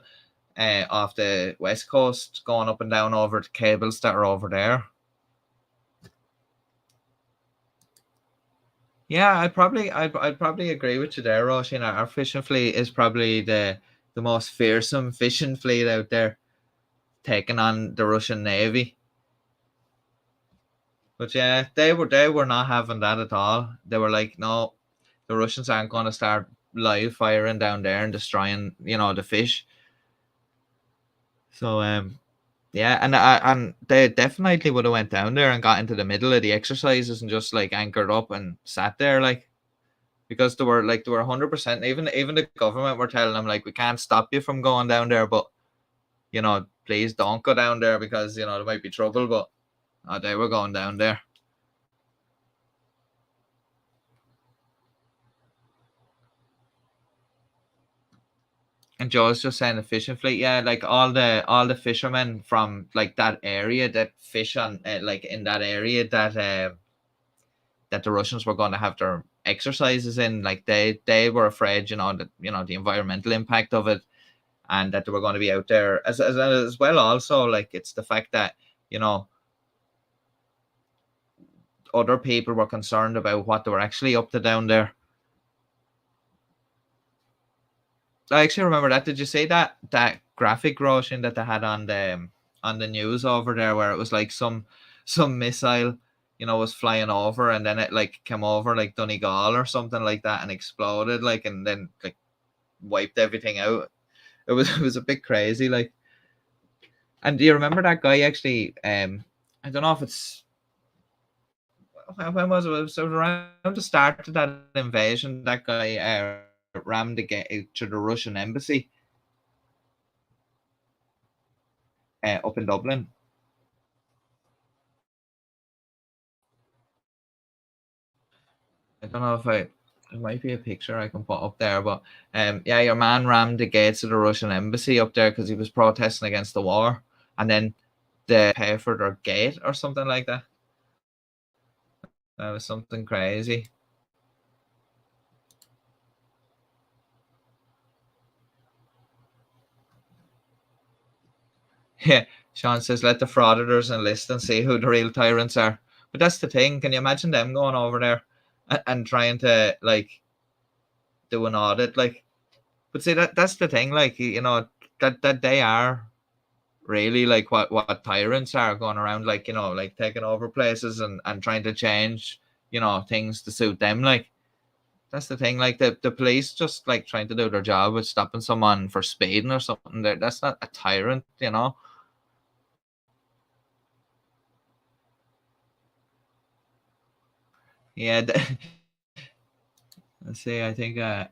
off the west coast going up and down over the cables that are over there. Yeah, I'd probably agree with you there, Rosh. Our fishing fleet is probably the most fearsome fishing fleet out there, taking on the Russian Navy. But yeah, they were not having that at all. They were like, no, the Russians aren't going to start live firing down there and destroying, the fish. So yeah, and they definitely would have went down there and got into the middle of the exercises and just like anchored up and sat there, like, because they were 100%. Even the government were telling them, like, we can't stop you from going down there, but please don't go down there because there might be trouble. But they were going down there. And Joe's just saying the fishing fleet, yeah, like all the fishermen from like that area that fish on like in that area that the Russians were going to have their exercises in, like they were afraid, that the environmental impact of it, and that they were going to be out there as well. Also, like, it's the fact that other people were concerned about what they were actually up to down there. I actually remember that. Did you see that graphic, Roshan, that they had on the news over there, where it was like some missile, was flying over, and then it like came over like Donegal or something like that and exploded, like, and then like wiped everything out. It was a bit crazy, like. And do you remember that guy actually? I don't know if it's when was it? It was around the start of that invasion. That guy rammed the gate to the Russian embassy up in Dublin. I don't know if there might be a picture I can put up there, but yeah, your man rammed the gates of the Russian embassy up there because he was protesting against the war, and then they pay for their gate or something like that. That was something crazy. Yeah, Sean says, let the frauditors enlist and see who the real tyrants are. But that's the thing. Can you imagine them going over there and trying to, like, do an audit? Like, but see, that's the thing. Like, that they are really like what tyrants are, going around, like, like taking over places and trying to change, things to suit them. Like, that's the thing. Like, the police just like trying to do their job with stopping someone for speeding or something. That's not a tyrant, Yeah. Let's see. I think. Yeah,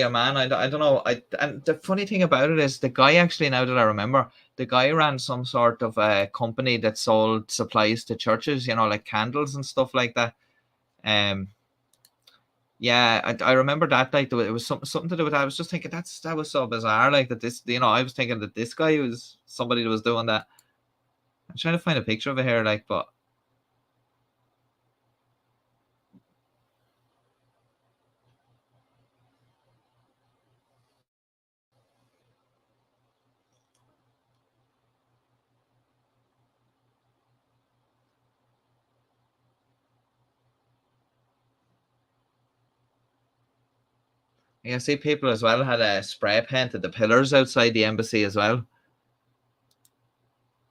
man. I don't know. And the funny thing about it is the guy actually, now that I remember, the guy ran some sort of a company that sold supplies to churches, like candles and stuff like that. Yeah, I remember that. Like, it was something to do with that. I was just thinking that was so bizarre. Like, that this, I was thinking that this guy was somebody that was doing that. I'm trying to find a picture of it here, like, but. Yeah, see, people as well had a spray painted the pillars outside the embassy as well.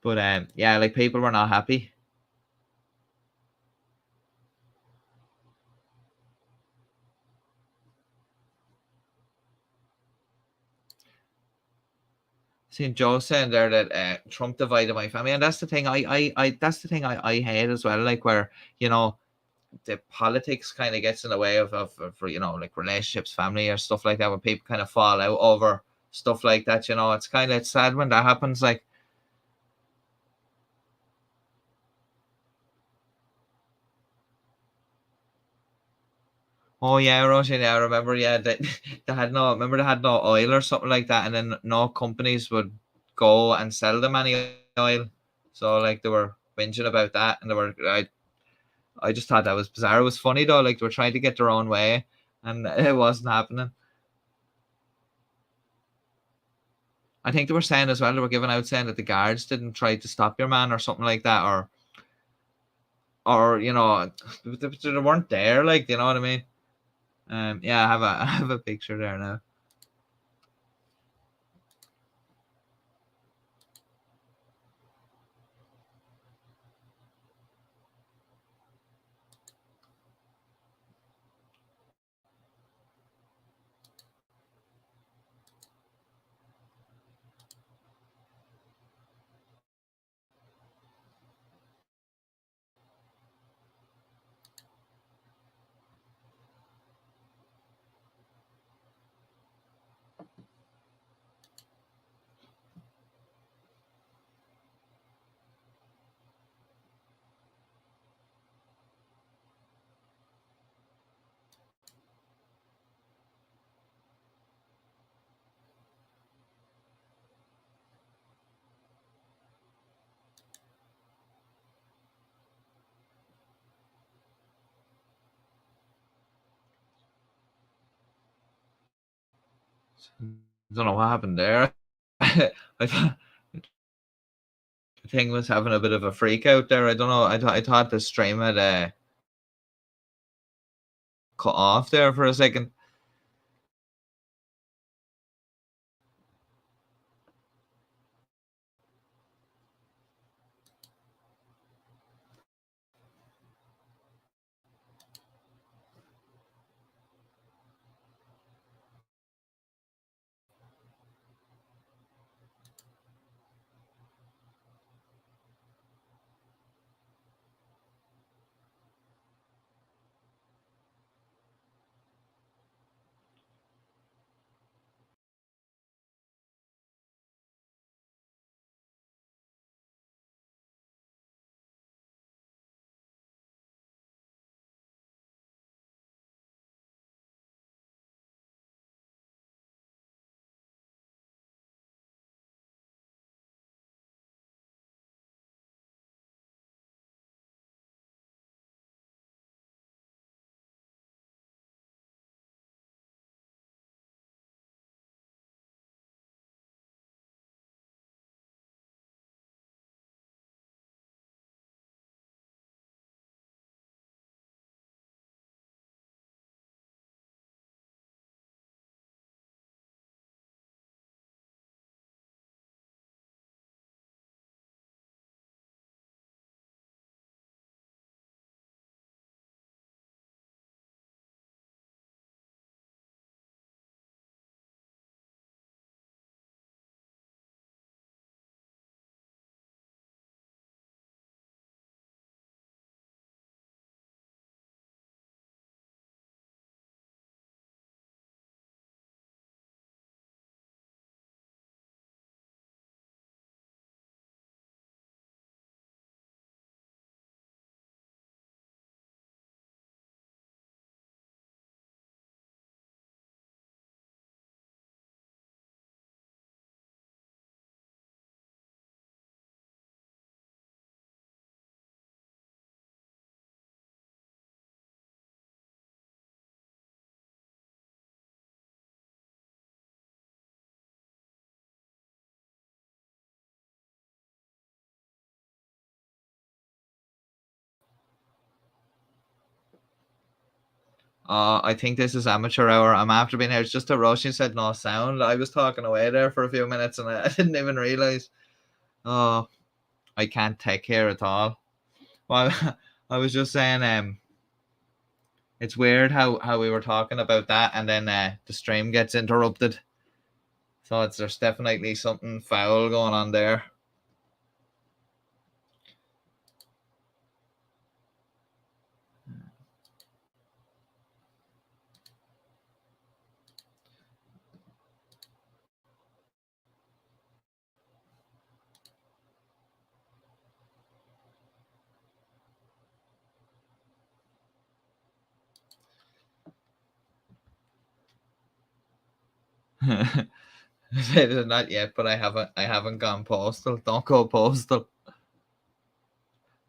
But yeah, like, people were not happy. See, Joe saying there that Trump divided my family, and that's the thing. That's the thing I hate as well. Like, where the politics kind of gets in the way of like relationships, family, or stuff like that, when people kind of fall out over stuff like that. It's sad when that happens. Like, oh yeah, Rosie, yeah, I remember. Yeah, they had no oil or something like that, and then no companies would go and sell them any oil. So, like, they were whinging about that, and I just thought that was bizarre. It was funny though, like, they were trying to get their own way, and it wasn't happening. I think they were saying as well, they were giving out saying that the guards didn't try to stop your man or something like that, or they weren't there, like, you know what I mean? Yeah, I have a picture there now. Don't know what happened there. I thought the thing was having a bit of a freak out there. I don't know. I thought the stream had cut off there for a second. I think this is amateur hour. I'm after being here. It's just a rush. You said no sound. I was talking away there for a few minutes and I didn't even realize. Oh, I can't take here at all. Well, I was just saying, it's weird how we were talking about that and then the stream gets interrupted. So there's definitely something foul going on there. Not yet, but I haven't gone postal. Don't go postal.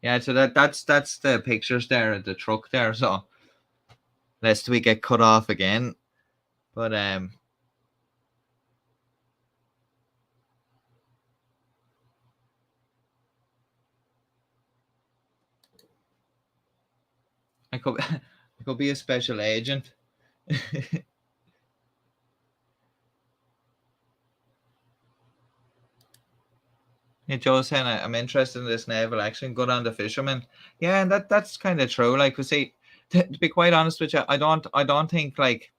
Yeah, so that's the pictures there of the truck there. So lest we get cut off again. But I could I could be a special agent. Hey, Joe saying I'm interested in this naval action. Good on the fishermen. Yeah, and that's kind of true. Like we see, to be quite honest with you, I don't think like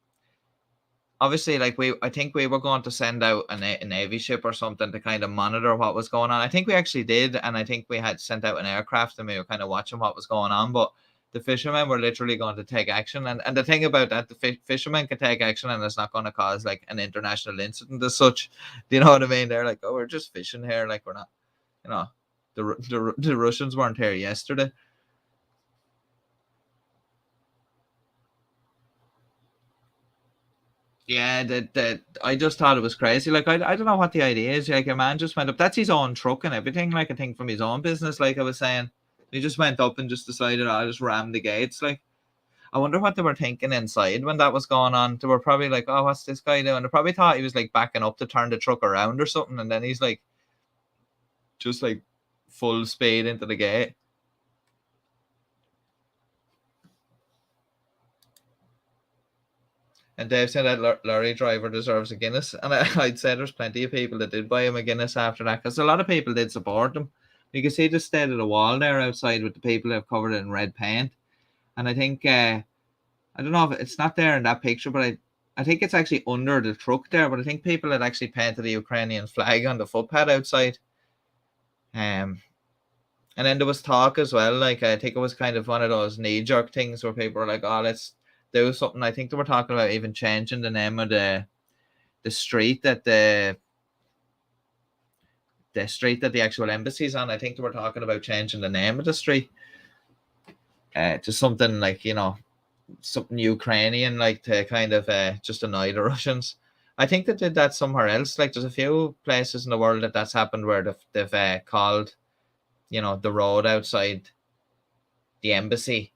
obviously like I think we were going to send out a navy ship or something to kind of monitor what was going on. I think we actually did, and I think we had sent out an aircraft and we were kind of watching what was going on. But the fishermen were literally going to take action, and the thing about that, the fishermen can take action, and it's not going to cause like an international incident as such. Do you know what I mean? They're like, oh, we're just fishing here, like we're not, you know, the Russians weren't here yesterday. Yeah, that I just thought it was crazy. Like I don't know what the idea is. Like a man just went up. That's his own truck and everything. Like I think from his own business. Like I was saying, he just went up and just decided I'll just ram the gates. Like I wonder what they were thinking inside when that was going on. They were probably like, "Oh, what's this guy doing?" They probably thought he was like backing up to turn the truck around or something, and then he's like, just like full speed into the gate. And Dave said that lorry driver deserves a Guinness. And I'd say there's plenty of people that did buy him a Guinness after that because a lot of people did support him. You can see the state of the wall there outside with the people that have covered it in red paint. And I think, I don't know if it's not there in that picture, but I think it's actually under the truck there. But I think people had actually painted the Ukrainian flag on the footpad outside. And then there was talk as well. Like, I think it was kind of one of those knee jerk things where people were like, oh, let's do something. I think they were talking about even changing the name of the street that the street that the actual embassy's on. I think they were talking about changing the name of the street to something like, you know, something Ukrainian, like to kind of just annoy the Russians. I think they did that somewhere else. Like there's a few places in the world that's happened where they've called, you know, the road outside the embassy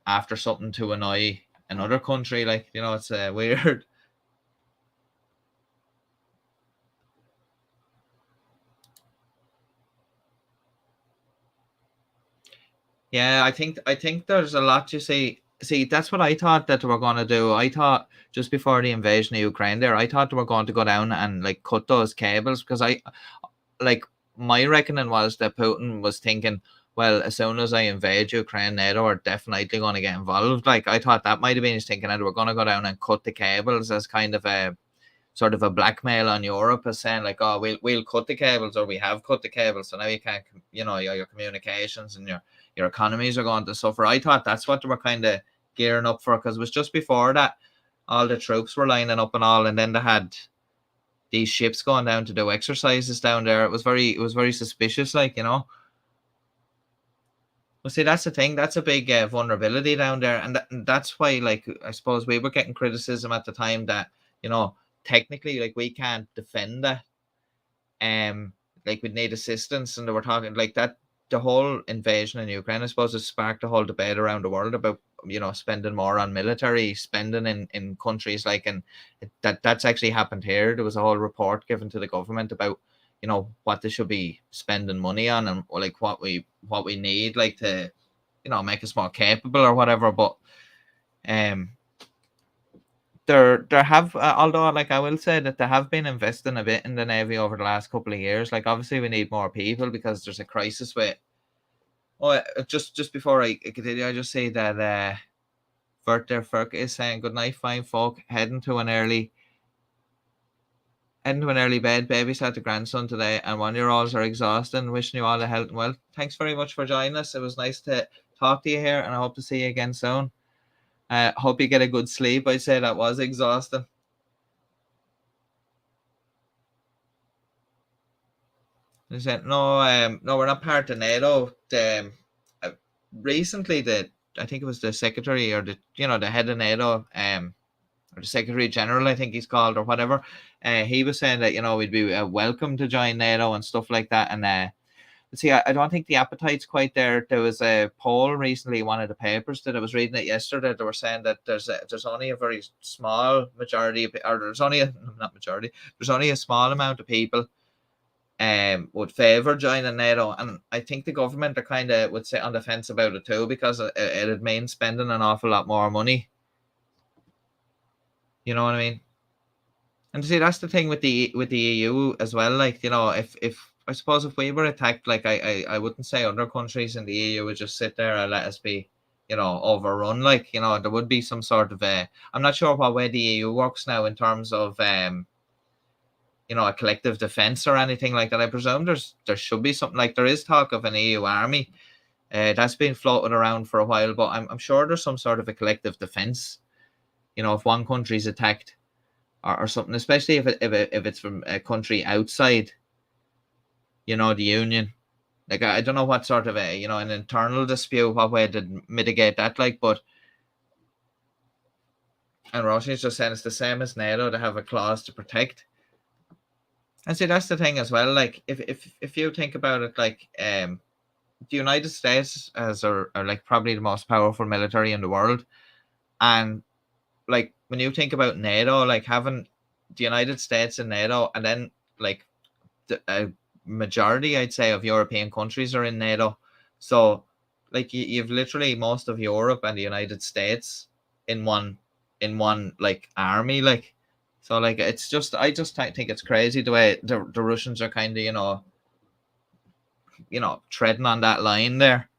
after something to annoy another country. Like, you know, it's weird. Yeah, I think there's a lot to see. See, that's what I thought that they were going to do. I thought just before the invasion of Ukraine there, I thought they were going to go down and like cut those cables because like my reckoning was that Putin was thinking, well, as soon as I invade Ukraine, NATO are definitely going to get involved. Like I thought that might have been his thinking, and we're going to go down and cut the cables as kind of a sort of a blackmail on Europe, as saying like, oh, we'll cut the cables, or we have cut the cables, so now you can't, you know, your communications and your economies are going to suffer. I thought that's what they were kind of gearing up for, because it was just before that all the troops were lining up and all, and then they had these ships going down to do exercises down there. It was very suspicious, like, you know. Well, see, that's the thing. That's a big vulnerability down there, and that's why, like, I suppose we were getting criticism at the time that, you know, technically, like, we can't defend that. Like, we'd need assistance, and they were talking like that. The whole invasion in Ukraine, I suppose, has sparked a whole debate around the world about, you know, spending more on military spending in countries like, and that's actually happened here. There was a whole report given to the government about, you know, what they should be spending money on, and like what we need, like, to, you know, make us more capable or whatever. But there have although, like, I will say that they have been investing a bit in the Navy over the last couple of years. Like, obviously we need more people because there's a crisis with just before I continue, I just say that Vert there Ferk is saying good night, fine folk, heading to an early bed. Babysat the grandson today, and 1-year-olds are exhausting. Wishing you all the health and wealth. Thanks very much for joining us. It was nice to talk to you here, and I hope to see you again soon. Hope you get a good sleep. I'd say that was exhausting. They said no, no, we're not part of NATO. Recently, I think it was the secretary, or the, you know, the head of NATO, or the Secretary General, I think he's called, or whatever. He was saying that, you know, we'd be welcome to join NATO and stuff like that. And see, I don't think the appetite's quite there. There was a poll recently, one of the papers that I was reading it yesterday. They were saying that there's only a very small majority, or there's only a small amount of people would favour joining NATO, and I think the government are kind of would sit on the fence about it too, because it'd mean spending an awful lot more money You know what I mean? And see, that's the thing with the EU as well. Like, you know, if I suppose if we were attacked, like I wouldn't say other countries in the EU would just sit there and let us be, you know, overrun. Like, you know, there would be some sort of I'm not sure what way the EU works now in terms of you know, a collective defense or anything like that. I presume there should be something, like there is talk of an EU army. That's been floated around for a while, but I'm sure there's some sort of a collective defense. You know, if one country's attacked or something, especially if it's from a country outside, you know, the union. Like I don't know what sort of a, you know, an internal dispute, what way to mitigate that, like, but and Russia's just saying it's the same as NATO to have a clause to protect. And see, that's the thing as well. Like, if you think about it, like, the United States are like probably the most powerful military in the world, and like when you think about NATO, like having the United States in NATO, and then like a majority, I'd say, of European countries are in NATO, so like you've literally most of Europe and the United States in one like army, like. So like it's just I just think it's crazy the way the Russians are kind of you know treading on that line there.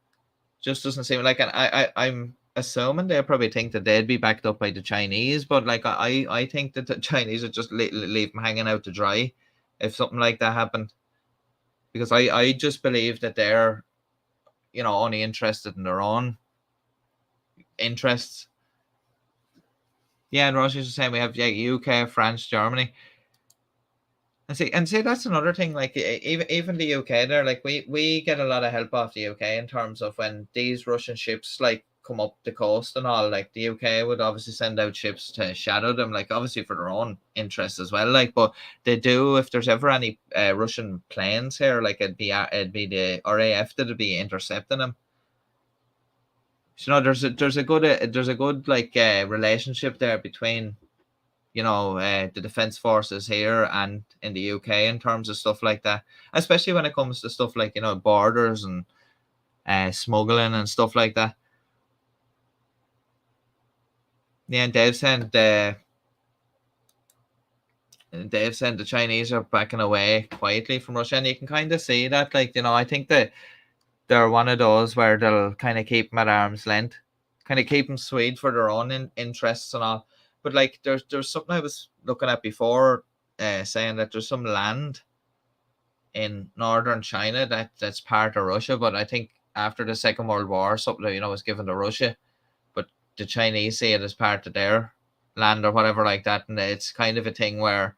Just doesn't seem like, and I'm assuming they probably think that they'd be backed up by the Chinese, but like I think that the Chinese would just leave them hanging out to dry if something like that happened, because I just believe that they're, you know, only interested in their own interests. Yeah, and Russia's the same. We have UK, France, Germany. And see that's another thing. Like even the UK, there, like we get a lot of help off the UK in terms of when these Russian ships like come up the coast and all. Like the UK would obviously send out ships to shadow them, like obviously for their own interests as well. Like, but they do if there's ever any Russian planes here, like it'd be the RAF that'd be intercepting them. So, you know, there's a good like relationship there between, you know, the defense forces here and in the UK in terms of stuff like that, especially when it comes to stuff like, you know, borders and smuggling and stuff like that. Yeah, and Dave said the Chinese are backing away quietly from Russia, and you can kind of see that. Like, you know, I think that they're one of those where they'll kind of keep them at arm's length, kind of keep them sweet for their own interests and all. But like, there's something I was looking at before, saying that there's some land in northern China that's part of Russia, but I think after the Second World War, something, you know, was given to Russia, but the Chinese see it as part of their land or whatever like that, and it's kind of a thing where,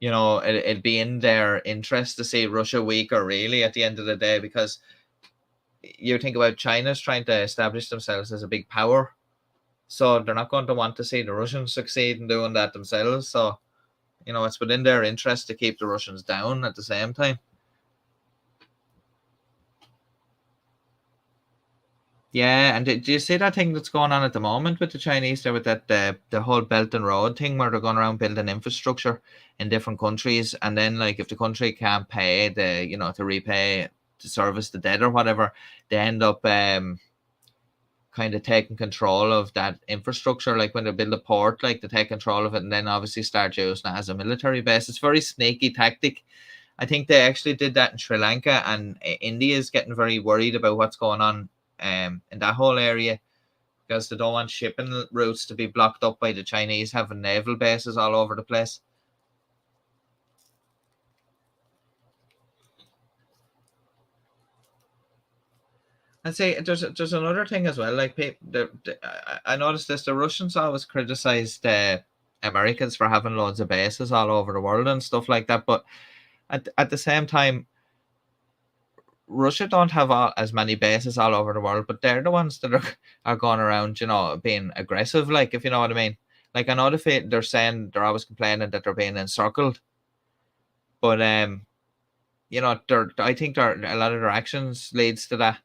you know, it'd be in their interest to see Russia weaker, really, at the end of the day, because you think about China's trying to establish themselves as a big power, so they're not going to want to see the Russians succeed in doing that themselves. So, you know, it's within their interest to keep the Russians down at the same time. Yeah, and do you see that thing that's going on at the moment with the Chinese there, with that the whole Belt and Road thing, where they're going around building infrastructure in different countries, and then like if the country can't pay the, you know, to repay to service the debt or whatever, they end up kind of taking control of that infrastructure. Like when they build a port, like they take control of it, and then obviously start using it as a military base. It's a very sneaky tactic. I think they actually did that in Sri Lanka, and India is getting very worried about what's going on in that whole area, because they don't want shipping routes to be blocked up by the Chinese having naval bases all over the place. And say there's another thing as well. Like I noticed this: the Russians always criticized Americans for having loads of bases all over the world and stuff like that, but at the same time, Russia don't have as many bases all over the world, but they're the ones that are going around, you know, being aggressive. Like, if you know what I mean. Like, I know they're saying they're always complaining that they're being encircled, but you know, I think a lot of their actions leads to that.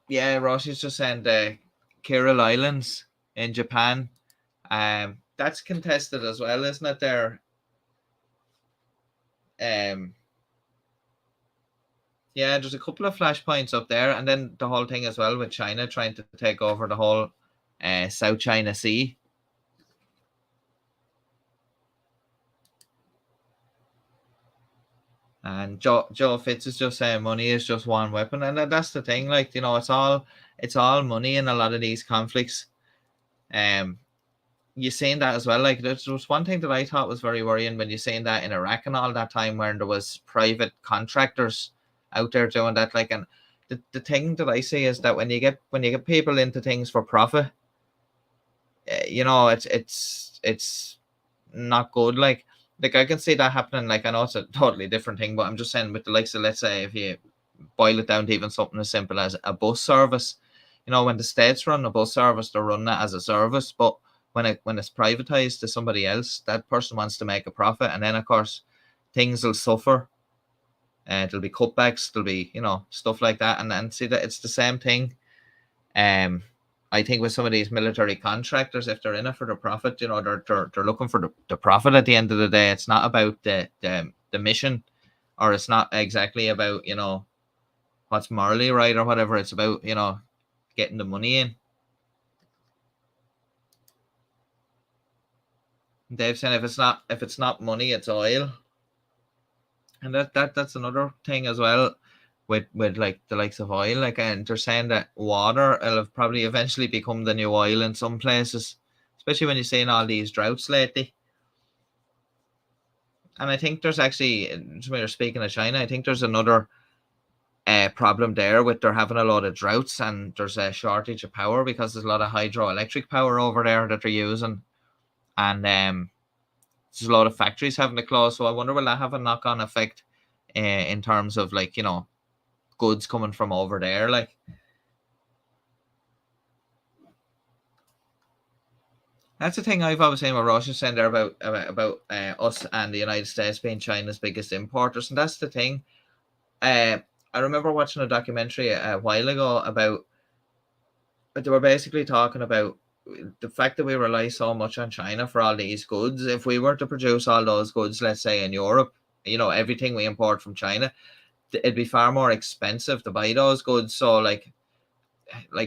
Yeah, Russia's just saying the Kuril Islands in Japan. That's contested as well, isn't it? There. Yeah, there's a couple of flashpoints up there, and then the whole thing as well with China trying to take over the whole South China Sea. And Joe Fitz is just saying money is just one weapon, and that's the thing. Like, you know, it's all money in a lot of these conflicts. You're saying that as well. Like, there was one thing that I thought was very worrying when you're saying that in Iraq and all that time, when there was private contractors out there doing that. Like, and the thing that I see is that when you get people into things for profit, you know, it's not good. Like I can see that happening. Like, I know it's a totally different thing, but I'm just saying with the likes of, let's say, if you boil it down to even something as simple as a bus service, you know, when the states run a bus service, they're running it as a service, but when it's privatized to somebody else, that person wants to make a profit, and then of course things will suffer. There'll be cutbacks, there'll be, you know, stuff like that, and see that it's the same thing. I think with some of these military contractors, if they're in it for the profit, you know, they're looking for the profit at the end of the day. It's not about the mission, or it's not exactly about, you know, what's morally right or whatever. It's about, you know, getting the money in. Dave saying if it's not money, it's oil. And that's another thing as well with like the likes of oil. Like, and they're saying that water will have probably eventually become the new oil in some places, especially when you're seeing all these droughts lately. And I think there's actually, when you're speaking of China, I think there's another problem there with they're having a lot of droughts, and there's a shortage of power because there's a lot of hydroelectric power over there that they're using, and there's a lot of factories having to close. So I wonder, will that have a knock-on effect in terms of, like, you know, goods coming from over there? Like, that's the thing I've always saying what Ross is saying there about us and the United States being China's biggest importers, and that's the thing. I remember watching a documentary a while ago about, they were basically talking about the fact that we rely so much on China for all these goods. If we were to produce all those goods, let's say in Europe, you know, everything we import from China, it'd be far more expensive to buy those goods. So like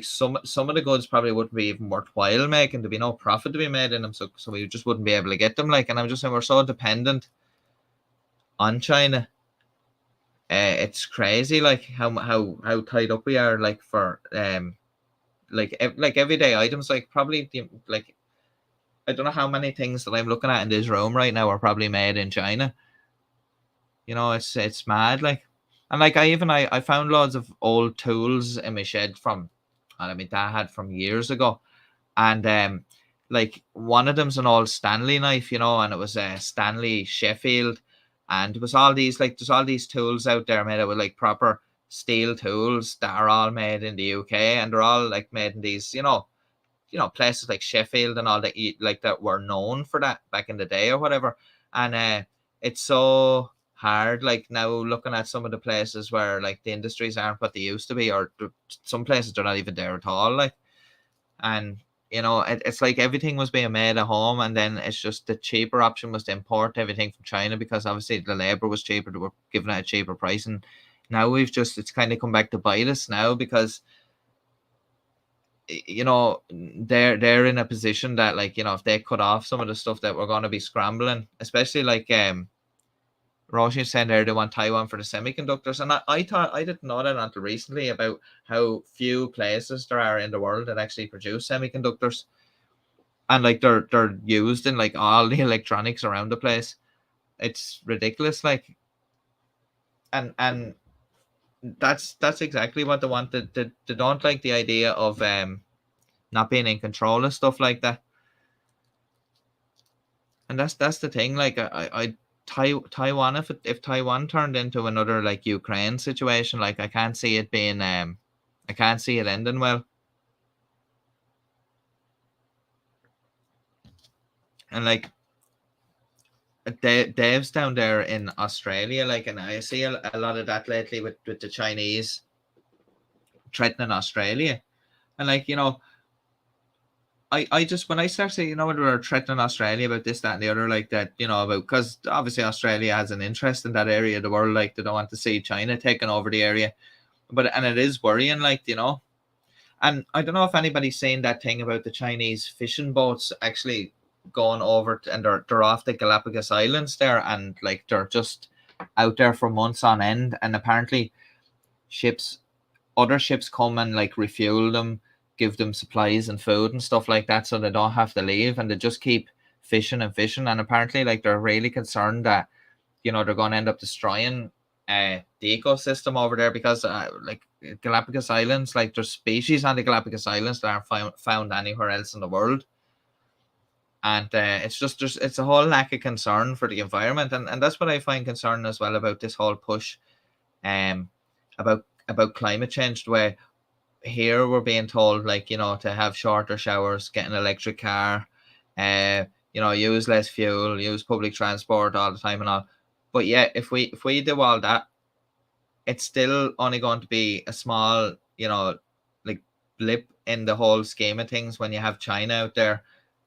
some of the goods probably wouldn't be even worthwhile making. There'd be no profit to be made in them, so we just wouldn't be able to get them. Like, and I'm just saying, we're so dependent on China. It's crazy, like how tied up we are, like, for like everyday items. Like, probably like, I don't know how many things that I'm looking at in this room right now are probably made in China. You know, it's mad. Like, and like I found loads of old tools in my shed from, I mean, dad had from years ago, and like one of them's an old Stanley knife, you know, and it was a Stanley Sheffield, and it was all these, like, there's all these tools out there made out with like proper steel tools that are all made in the UK, and they're all like made in these, you know, places like Sheffield and all that, like, that were known for that back in the day or whatever. And it's so hard, like, now looking at some of the places where, like, the industries aren't what they used to be, or some places they're not even there at all. Like, and you know, it's like everything was being made at home, and then it's just the cheaper option was to import everything from China, because obviously the labor was cheaper, they were giving it a cheaper price. And now it's kind of come back to bite us now, because, you know, they're in a position that, like, you know, if they cut off some of the stuff that we're going to be scrambling, especially like Roshi saying there they want Taiwan for the semiconductors. And I thought, I didn't know that until recently, about how few places there are in the world that actually produce semiconductors, and like they're used in like all the electronics around the place. It's ridiculous. Like, and that's exactly what they want. They don't like the idea of not being in control of stuff like that. And that's the thing. Like, Taiwan, if Taiwan turned into another like Ukraine situation, like, I can't see it being I can't see it ending well. And like, Dave's down there in Australia, like, and I see a lot of that lately with the Chinese threatening Australia. And like, you know, I just, when I start saying, when we were threatening Australia about this, that, and the other, like that, about, because obviously Australia has an interest in that area of the world, like they don't want to see China taking over the area, and it is worrying, like, and I don't know if anybody's saying that thing about the Chinese fishing boats actually going over and they're off the Galapagos Islands there, and like they're just out there for months on end, and apparently other ships come and like refuel them, give them supplies and food and stuff like that, so they don't have to leave, and they just keep fishing and fishing. And apparently, like, they're really concerned that they're going to end up destroying the ecosystem over there, because like Galapagos Islands, like there's species on the Galapagos Islands that aren't found anywhere else in the world. And it's just it's a whole lack of concern for the environment, and that's what I find concerning as well about this whole push about climate change, where here we're being told, like, to have shorter showers, get an electric car, use less fuel, use public transport all the time and all. But yeah, if we do all that, it's still only going to be a small, like blip in the whole scheme of things when you have China out there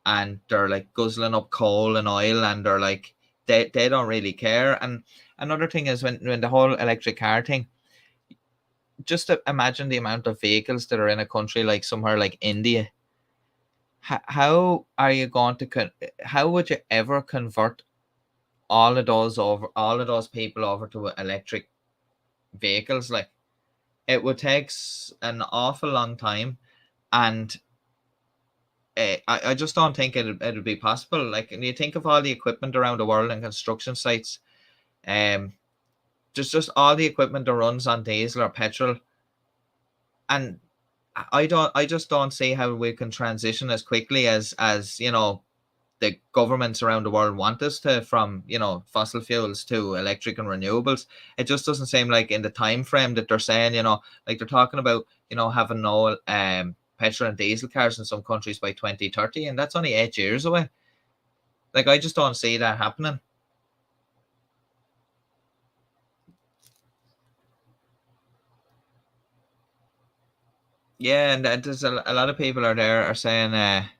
and they're like guzzling up coal and oil, and they're like, they don't really care. And another thing is when the whole electric car thing, just to imagine the amount of vehicles that are in a country like somewhere like India. How are you going to how would you ever convert all of those people over to electric vehicles? Like, it would take an awful long time, and I just don't think it'd be possible. Like, and you think of all the equipment around the world and construction sites, just all the equipment that runs on diesel or petrol, and I just don't see how we can transition as quickly as the governments around the world want us to, from fossil fuels to electric and renewables. It just doesn't seem like in the time frame that they're saying, like they're talking about having no petrol and diesel cars in some countries by 2030, and that's only 8 years away. Like, I just don't see that happening. Yeah, and there's a lot of people are saying that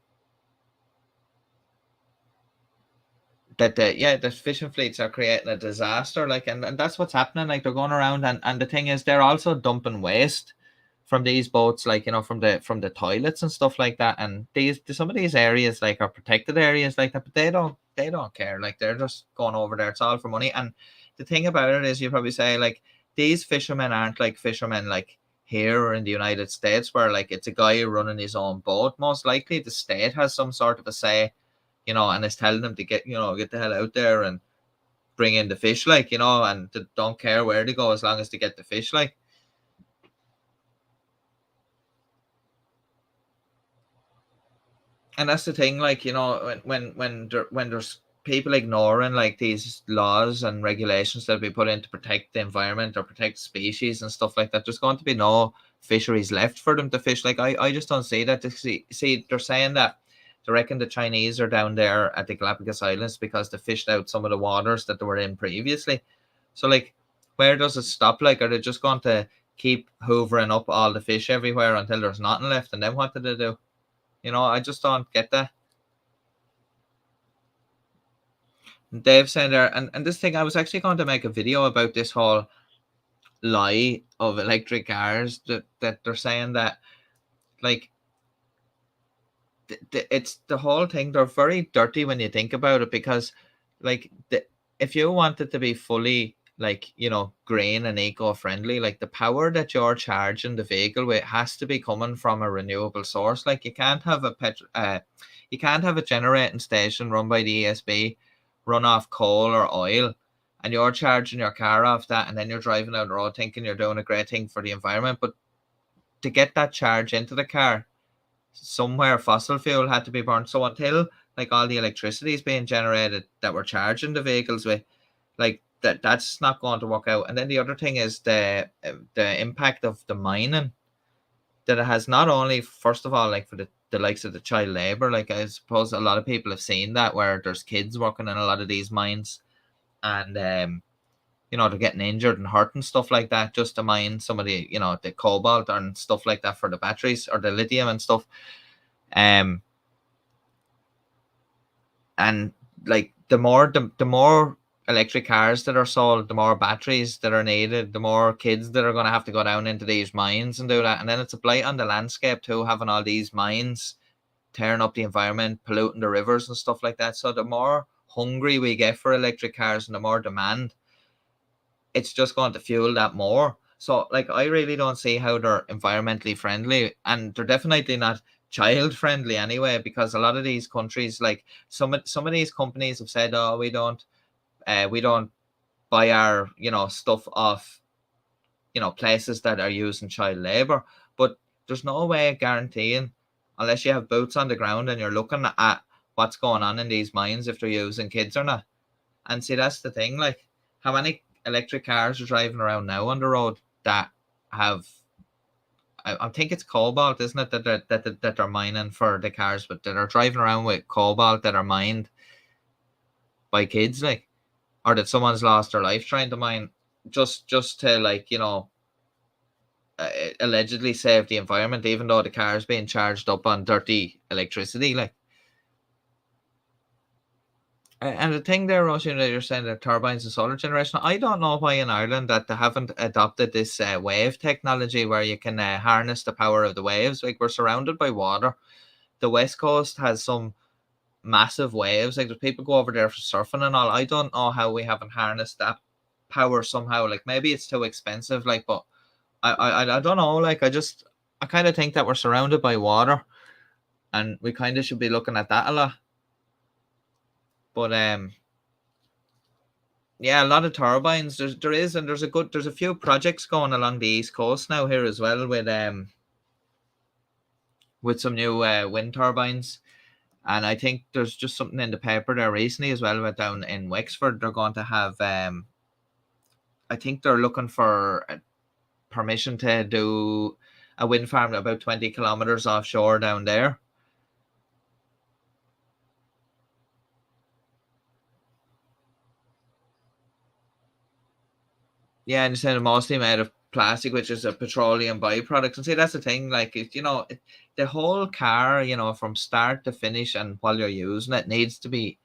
the fishing fleets are creating a disaster, like, and that's what's happening. Like, they're going around, and the thing is, they're also dumping waste from these boats, like, from the toilets and stuff like that. And some of these areas, like, are protected areas like that, but they don't care. Like, they're just going over there. It's all for money. And the thing about it is, you probably say, like, these fishermen aren't like fishermen like here or in the United States, where like it's a guy running his own boat. Most likely the state has some sort of a say, and is telling them to get the hell out there and bring in the fish, like, and they don't care where they go as long as they get the fish, like. And that's the thing, like, when there's people ignoring like these laws and regulations that we put in to protect the environment or protect species and stuff like that, there's going to be no fisheries left for them to fish. Like, I just don't see that. See, they're saying that they reckon the Chinese are down there at the Galapagos Islands because they fished out some of the waters that they were in previously. So, like, where does it stop? Like, are they just going to keep hoovering up all the fish everywhere until there's nothing left? And then what do they do? I just don't get that. Dave saying there, and this thing, I was actually going to make a video about this whole lie of electric cars that they're saying that, like, it's the whole thing. They're very dirty when you think about it, because, like, if you want it to be fully, like, green and eco-friendly, like, the power that you're charging the vehicle with has to be coming from a renewable source. Like, you can't have a generating station run by the ESB run off coal or oil, and you're charging your car off that, and then you're driving down the road thinking you're doing a great thing for the environment. But to get that charge into the car, somewhere fossil fuel had to be burned. So until, like, all the electricity is being generated that we're charging the vehicles with, like, that's not going to work out. And then the other thing is the impact of the mining that it has, not only, first of all, like, for the likes of the child labor. Like, I suppose a lot of people have seen that, where there's kids working in a lot of these mines, and they're getting injured and hurt and stuff like that, just to mine some of the the cobalt and stuff like that for the batteries or the lithium and stuff. and like the more electric cars that are sold, the more batteries that are needed, the more kids that are going to have to go down into these mines and do that. And then it's a blight on the landscape too, having all these mines tearing up the environment, polluting the rivers and stuff like that. So the more hungry we get for electric cars and the more demand, it's just going to fuel that more. So like I really don't see how they're environmentally friendly, and they're definitely not child friendly anyway, because a lot of these countries, like some of these companies have said, oh, we don't buy our stuff off places that are using child labor. But there's no way of guaranteeing, unless you have boots on the ground and you're looking at what's going on in these mines, if they're using kids or not. And see, that's the thing, like how many electric cars are driving around now on the road that have I think it's cobalt, isn't it, that they're mining for the cars, but that are driving around with cobalt that are mined by kids, like, or that someone's lost their life trying to mine just to, like, allegedly save the environment, even though the car is being charged up on dirty electricity, like. And the thing there, Roisin, that you're saying that turbines and solar generation, I don't know why in Ireland that they haven't adopted this wave technology where you can harness the power of the waves. Like, we're surrounded by water. The West Coast has some massive waves. Like, there's people go over there for surfing and all. I don't know how we haven't harnessed that power somehow. Like, maybe it's too expensive. Like, but I don't know. Like, I kind of think that we're surrounded by water, and we kind of should be looking at that a lot. But yeah, a lot of turbines. There's a few projects going along the east coast now here as well with some new wind turbines. And I think there's just something in the paper there recently as well about down in Wexford. They're going to have I think they're looking for permission to do a wind farm about 20 kilometers offshore down there. Yeah, and you said mostly made of plastic, which is a petroleum byproduct. And see, that's the thing. Like, the whole car, from start to finish, and while you're using it, needs to be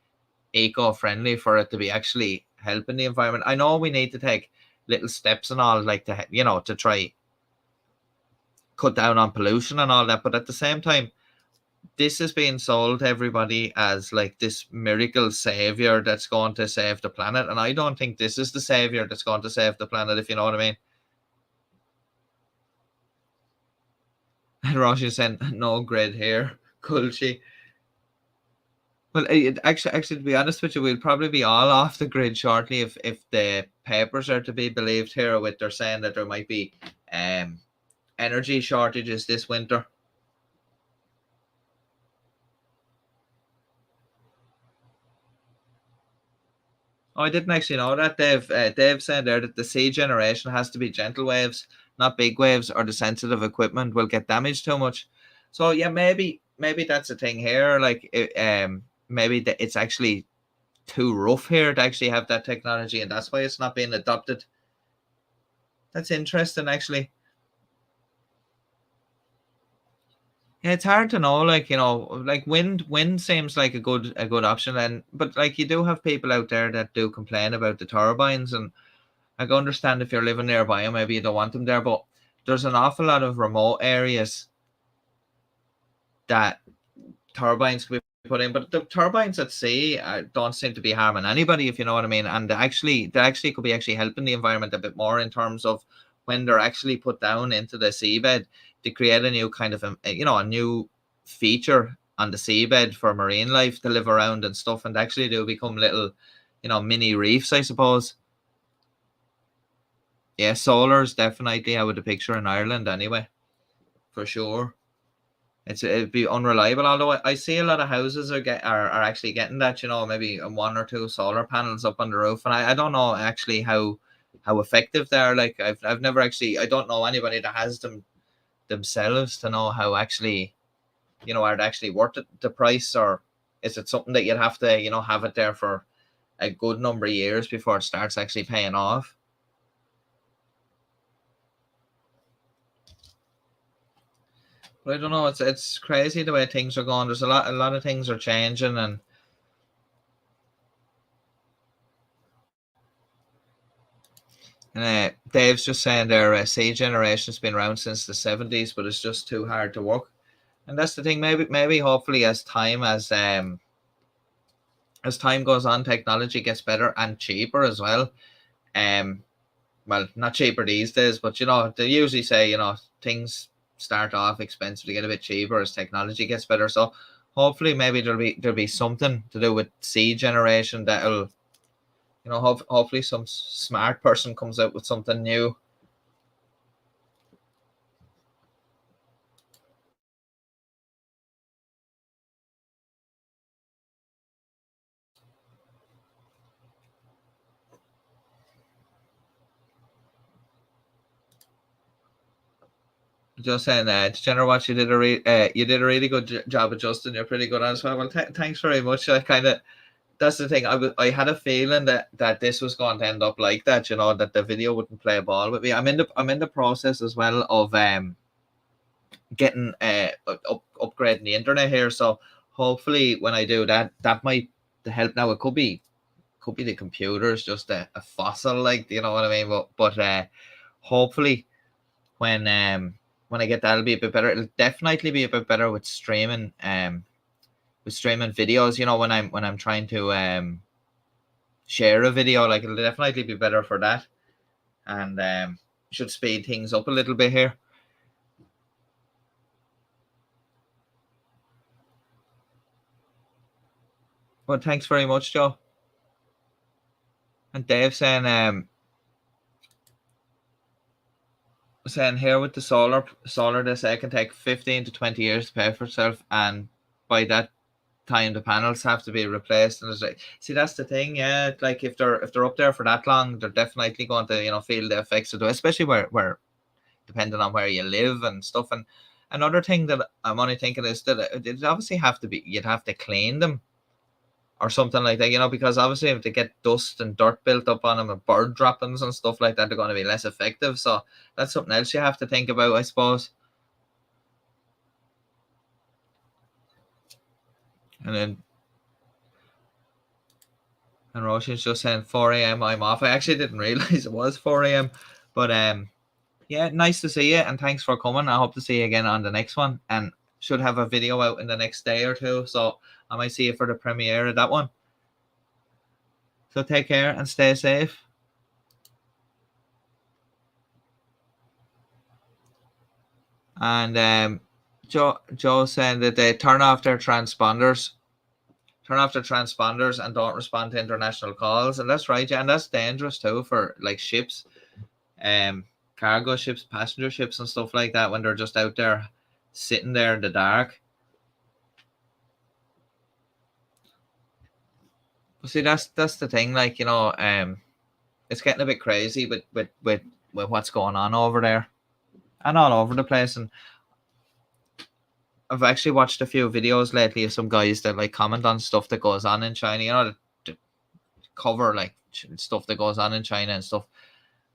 eco-friendly for it to be actually helping the environment. I know we need to take little steps and all, like to try cut down on pollution and all that. But at the same time, this is being sold to everybody as like this miracle savior that's going to save the planet, and I don't think this is the savior that's going to save the planet, if you know what I mean. And Roshi saying no grid here, Kulchi. Well, actually, to be honest with you, we'll probably be all off the grid shortly if the papers are to be believed here. With they're saying that there might be energy shortages this winter. Oh, I didn't actually know that, Dave. Dave said there that the sea generation has to be gentle waves, not big waves, or the sensitive equipment will get damaged too much. So yeah, maybe that's a thing here. Like, maybe it's actually too rough here to actually have that technology, and that's why it's not being adopted. That's interesting, actually. Yeah, it's hard to know, like, like wind seems like a good option, but like you do have people out there that do complain about the turbines, and I can understand if you're living nearby and maybe you don't want them there, but there's an awful lot of remote areas that turbines could be put in, but the turbines at sea don't seem to be harming anybody, if you know what I mean, and they actually could be actually helping the environment a bit more in terms of when they're actually put down into the seabed to create a new kind of a new feature on the seabed for marine life to live around and stuff, and actually do become little mini reefs, I suppose. Yeah, solar's definitely out of the picture in Ireland anyway, for sure. It'd be unreliable. Although I see a lot of houses are actually getting that, maybe one or two solar panels up on the roof, and I don't know actually how effective they are. Like, I've never actually, I don't know anybody that has them themselves to know how actually, are they actually worth the price, or is it something that you'd have to have it there for a good number of years before it starts actually paying off. But I don't know. It's crazy the way things are going. There's a lot of things are changing, and Dave's just saying their C generation's been around since the 70s, but it's just too hard to work. And that's the thing. Maybe hopefully as time goes on, technology gets better and cheaper as well. Well, not cheaper these days, but they usually say things start off expensive to get a bit cheaper as technology gets better. So hopefully maybe there'll be something to do with C generation that'll hopefully some smart person comes out with something new. Just saying, Degenerate, what you did a really good job adjusting. You're pretty good on as well. Well, thanks very much. That's the thing. I had a feeling that this was going to end up like that. That the video wouldn't play ball with me. I'm in the process as well of getting upgrading the internet here. So hopefully when I do that, that might help. Now it could be the computer's just a fossil, like, you know what I mean. But hopefully when I get that, it'll be a bit better. It'll definitely be a bit better with streaming videos. When I'm trying to share a video, like, it'll definitely be better for that, and should speed things up a little bit here. Well, thanks very much, Joe. And Dave saying here with the solar they say it can take 15 to 20 years to pay for itself, and by that time the panels have to be replaced. And it's like, see, that's the thing. Yeah, like if they're up there for that long, they're definitely going to feel the effects of it, especially where depending on where you live and stuff. And another thing that I'm only thinking is that it obviously you'd have to clean them or something like that, because obviously if they get dust and dirt built up on them and bird droppings and stuff like that, they're going to be less effective. So that's something else you have to think about, I suppose. And Roshan's just saying 4 a.m. I'm off. I actually didn't realize it was 4 a.m. But yeah, nice to see you, and thanks for coming. I hope to see you again on the next one, and should have a video out in the next day or two. So I might see you for the premiere of that one. So take care and stay safe. And Joe saying that they turn off their transponders and don't respond to international calls. And that's right, yeah, and that's dangerous too for like ships, cargo ships, passenger ships and stuff like that, when they're just out there sitting there in the dark. But see, that's the thing, like, it's getting a bit crazy with what's going on over there and all over the place. And I've actually watched a few videos lately of some guys that like comment on stuff that goes on in China, to cover like stuff that goes on in China and stuff.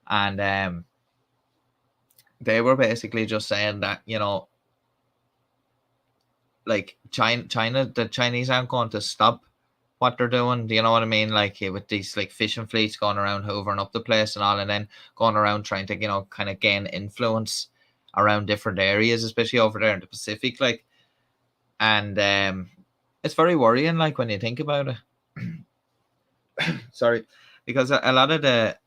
And they were basically just saying that, like China, the Chinese aren't going to stop what they're doing. Do you know what I mean? Like with these like fishing fleets going around hoovering up the place and all, and then going around trying to kind of gain influence around different areas, especially over there in the Pacific, like. And it's very worrying, like, when you think about it. Sorry, because a lot of the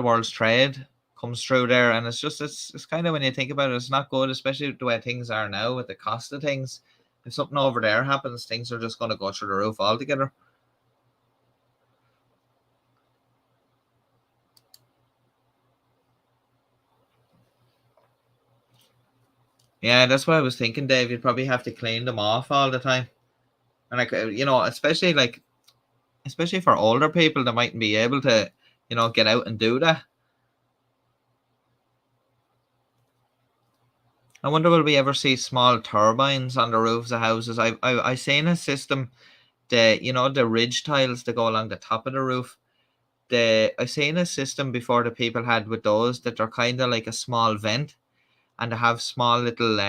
world's trade comes through there, and it's kind of, when you think about it, it's not good, especially the way things are now with the cost of things. If something over there happens, things are just going to go through the roof altogether. Yeah, that's what I was thinking, Dave. You'd probably have to clean them off all the time. And like, especially for older people that mightn't be able to, get out and do that. I wonder, will we ever see small turbines on the roofs of houses? I seen a system, the ridge tiles that go along the top of the roof. I seen a system before the people had with those, that they're kind of like a small vent, and they have small little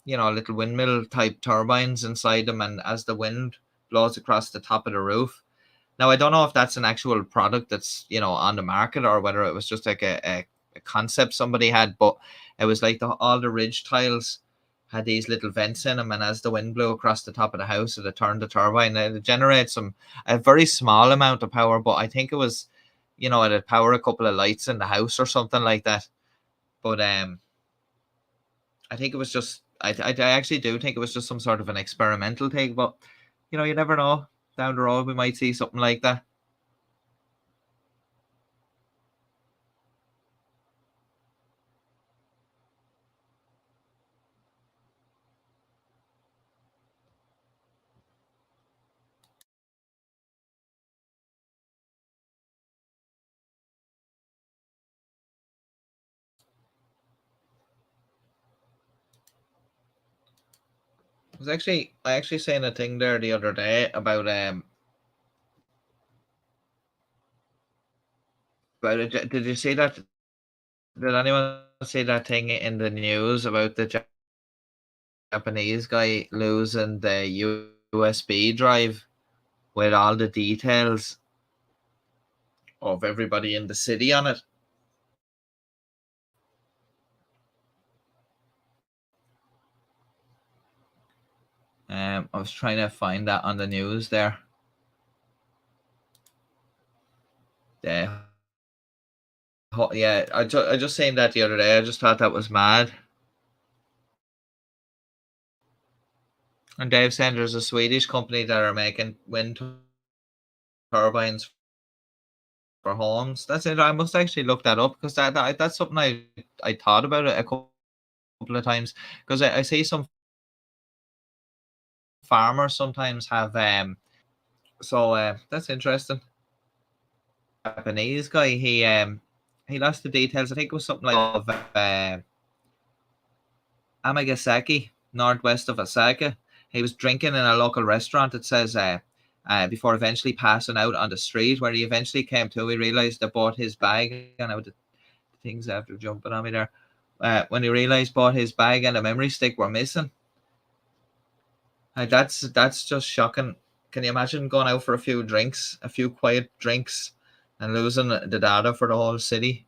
little windmill type turbines inside them, and as the wind blows across the top of the roof, Now I don't know if that's an actual product that's, you know, on the market, or whether it was just like a concept somebody had, but it was like all the ridge tiles had these little vents in them, and as the wind blew across the top of the house, it turned the turbine. It generates a very small amount of power, but I think it was, you know, it'd power a couple of lights in the house or something like that. But I think it was just, I actually do think it was just some sort of an experimental thing. But you know, you never know. Down the road, we might see something like that. I actually saying a thing there the other day about it. Did you see that? Did anyone see that thing in the news about the Japanese guy losing the USB drive with all the details of everybody in the city on it? I was trying to find that on the news there. Yeah, yeah. I just seen that the other day. I just thought that was mad. And Dave saying there's a Swedish company that are making wind turbines for homes. That's it. I must actually look that up, because that's something I thought about it a couple of times, because I see some farmers sometimes have so that's interesting. Japanese guy, he lost the details. I think it was something like of Amagasaki, northwest of Osaka. He was drinking in a local restaurant, it says, before eventually passing out on the street. Where he eventually came to, he realized they bought his bag, and the things after jumping on me there. When he realized bought his bag and a memory stick were missing. That's just shocking. Can you imagine going out for a few drinks, a few quiet drinks, and losing the data for the whole city?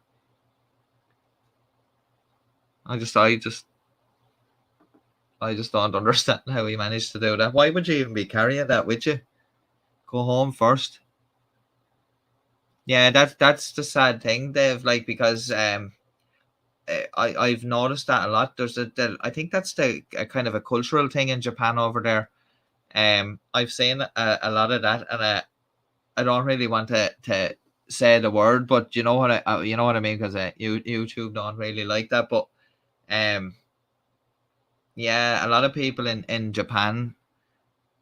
I just don't understand how he managed to do that. Why would you even be carrying that with you? Go home first. Yeah, that's the sad thing, Dave. Like, because I've noticed that a lot. I think that's a kind of a cultural thing in Japan over there. I've seen a lot of that, and I don't really want to say the word, but you know what you know what I mean, because YouTube don't really like that. But um, yeah, a lot of people in Japan,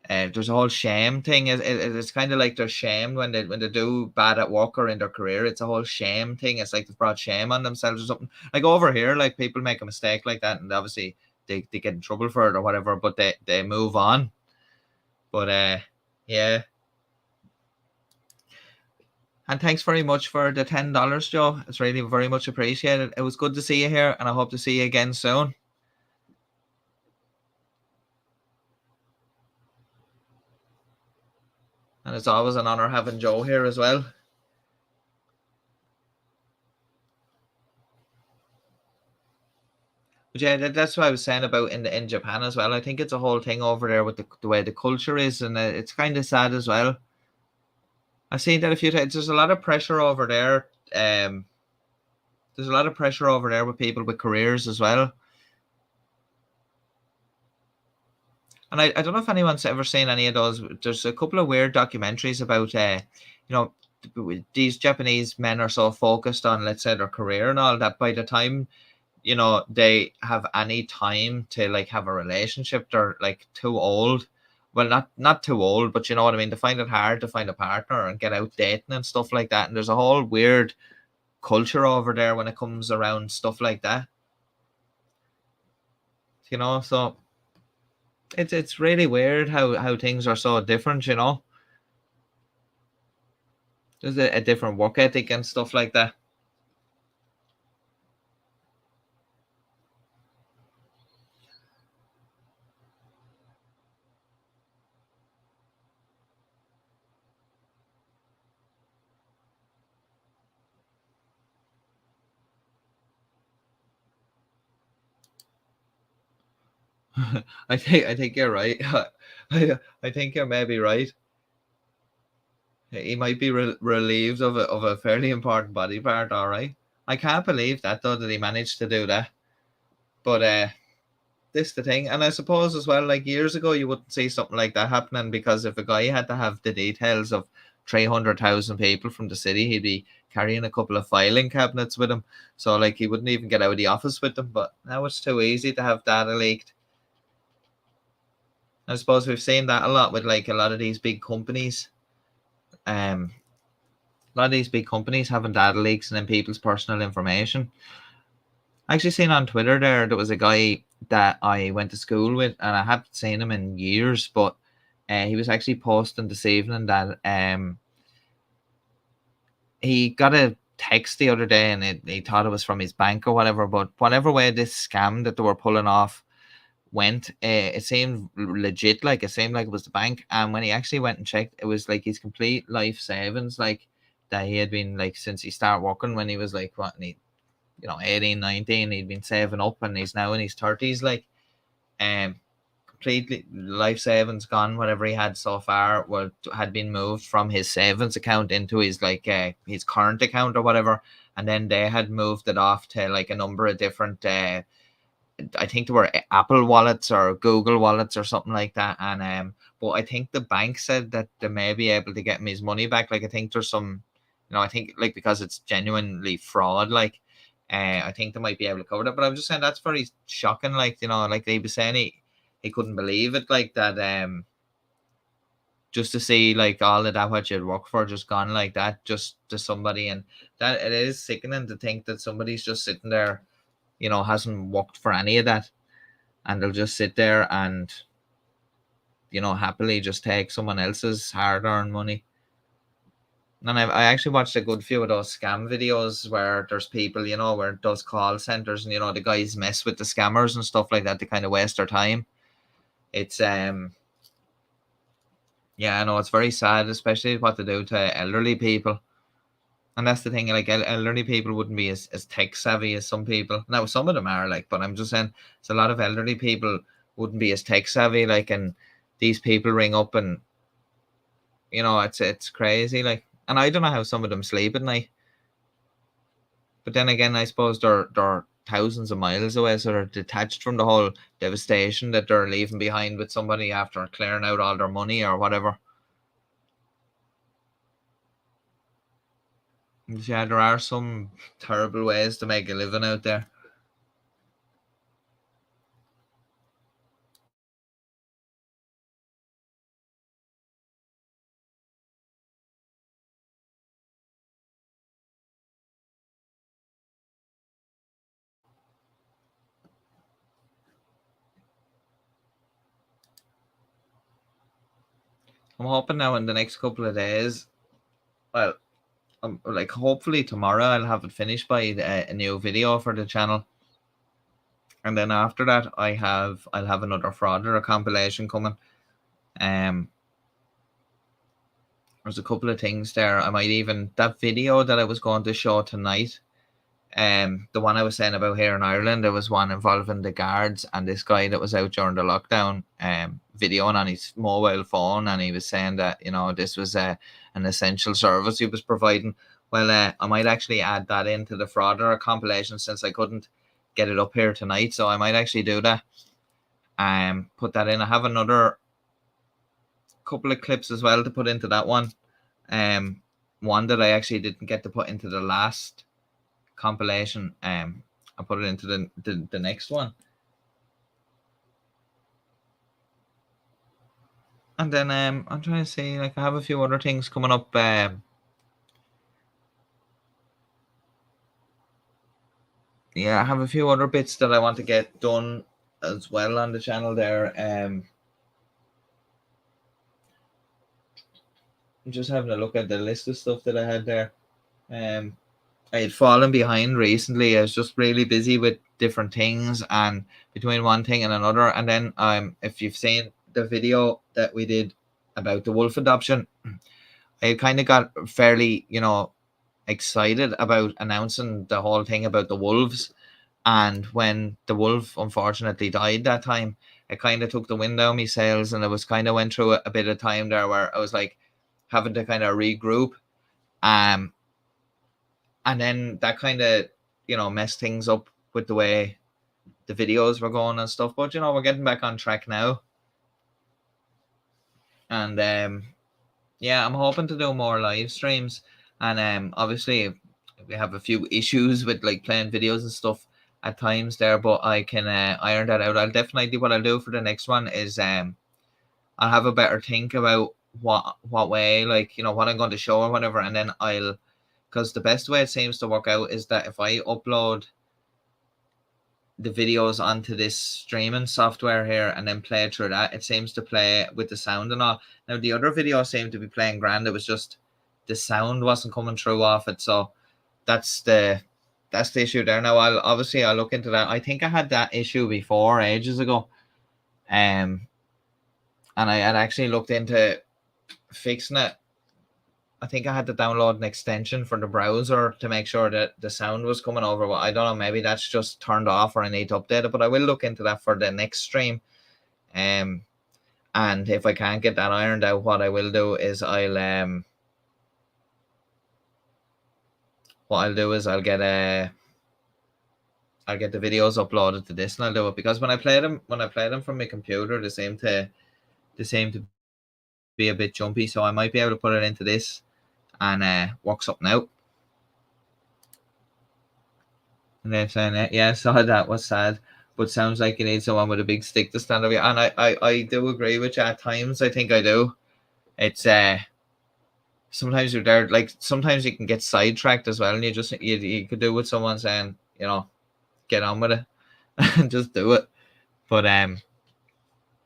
there's a whole shame thing. It's kind of like they're shamed when they do bad at work or in their career. It's a whole shame thing. It's like they've brought shame on themselves or something. Like over here, like people make a mistake like that, and obviously they get in trouble for it or whatever, but they move on. But yeah. And thanks very much for the $10, Joe. It's really very much appreciated. It was good to see you here, and I hope to see you again soon. And it's always an honor having Joe here as well. But yeah, that's what I was saying about in Japan as well. I think it's a whole thing over there with the way the culture is, and it's kind of sad as well. I've seen that a few times. There's a lot of pressure over there. There's a lot of pressure over there with people with careers as well. And I don't know if anyone's ever seen any of those. There's a couple of weird documentaries about, you know, these Japanese men are so focused on, let's say, their career and all that, by the time, you know, they have any time to like have a relationship, they're like too old. Well, not too old, but you know what I mean. They find it hard to find a partner and get out dating and stuff like that. And there's a whole weird culture over there when it comes around stuff like that. You know, so it's really weird how things are so different. You know, there's a different work ethic and stuff like that. I think you're right. I think you're maybe right. He might be relieved of a fairly important body part. All right. I can't believe that though that he managed to do that. But this the thing, and I suppose as well, like years ago, you wouldn't see something like that happening because if a guy had to have the details of 300,000 people from the city, he'd be carrying a couple of filing cabinets with him. So like he wouldn't even get out of the office with them. But now it's too easy to have data leaked. I suppose we've seen that a lot with like a lot of these big companies. A lot of these big companies having data leaks and then people's personal information. I actually seen on Twitter there was a guy that I went to school with, and I haven't seen him in years, but he was actually posting this evening that he got a text the other day, and he thought it was from his bank or whatever. But whatever way this scam that they were pulling off went, it seemed legit. Like it seemed like it was the bank, and when he actually went and checked, it was like his complete life savings, like that he had been like since he started working when he was like what, 18, 19, he'd been saving up, and he's now in his 30s, like completely life savings gone. Whatever he had so far had been moved from his savings account into his like his current account or whatever, and then they had moved it off to like a number of different I think there were Apple wallets or Google wallets or something like that. And but I think the bank said that they may be able to get him his money back. Like I think there's some, I think like because it's genuinely fraud, like I think they might be able to cover that. But I'm just saying that's very shocking. Like, like they were saying he couldn't believe it, like that just to see like all of that what you'd work for just gone like that, just to somebody. And that it is sickening to think that somebody's just sitting there, hasn't worked for any of that, and they'll just sit there and happily just take someone else's hard-earned money. And I actually watched a good few of those scam videos where there's people, where those call centers, and the guys mess with the scammers and stuff like that to kind of waste their time. It's yeah, I know it's very sad, especially what they do to elderly people. And that's the thing, like elderly people wouldn't be as tech savvy as some people. Now, some of them are, like, but I'm just saying, it's a lot of elderly people wouldn't be as tech savvy, like, and these people ring up and, it's crazy, like, and I don't know how some of them sleep at night. But then again, I suppose they're thousands of miles away, so they're detached from the whole devastation that they're leaving behind with somebody after clearing out all their money or whatever. Yeah, there are some terrible ways to make a living out there. I'm hoping now in the next couple of days, well, like hopefully tomorrow I'll have it finished by a new video for the channel. And then after that, I'll have another frauder compilation coming. There's a couple of things there. I might even, that video that I was going to show tonight, the one I was saying about here in Ireland, there was one involving the guards and this guy that was out during the lockdown, videoing on his mobile phone, and he was saying that this was an essential service he was providing. Well, I might actually add that into the frauder compilation since I couldn't get it up here tonight, so I might actually do that. Put that in. I have another couple of clips as well to put into that one. One that I actually didn't get to put into the last compilation. I'll put it into the next one. And then I'm trying to see, like, I have a few other things coming up. Yeah, I have a few other bits that I want to get done as well on the channel there. I'm just having a look at the list of stuff that I had there. I had fallen behind recently. I was just really busy with different things and between one thing and another. And then if you've seen the video that we did about the wolf adoption, I kind of got fairly, excited about announcing the whole thing about the wolves. And when the wolf unfortunately died that time, it kind of took the wind out of my sails, and it was kind of went through a bit of time there where I was like having to kind of regroup. And then that kind of, messed things up with the way the videos were going and stuff. But, we're getting back on track now. And, yeah, I'm hoping to do more live streams. And obviously, we have a few issues with, like, playing videos and stuff at times there, but I can iron that out. I'll definitely do what I'll do for the next one is I'll have a better think about what way, like, what I'm going to show or whatever, and then because the best way it seems to work out is that if I upload the videos onto this streaming software here and then play through that, it seems to play with the sound and all. Now the other video seemed to be playing grand, it was just the sound wasn't coming through off it, so that's the issue there. Now I'll look into that. I think I had that issue before ages ago, and I had actually looked into fixing it. I think I had to download an extension for the browser to make sure that the sound was coming over. Well, I don't know, maybe that's just turned off or I need to update it, but I will look into that for the next stream. And if I can't get that ironed out, what I will do is I'll get the videos uploaded to this, and I'll do it because when I play them from my computer, they seem to be a bit jumpy, so I might be able to put it into this and work something out. And they're saying that, yeah, saw that was sad, but sounds like you need someone with a big stick to stand over you. And I do agree with you at times. I think I do. It's sometimes you're there, like sometimes you can get sidetracked as well, and you could do what someone's saying, get on with it and just do it. But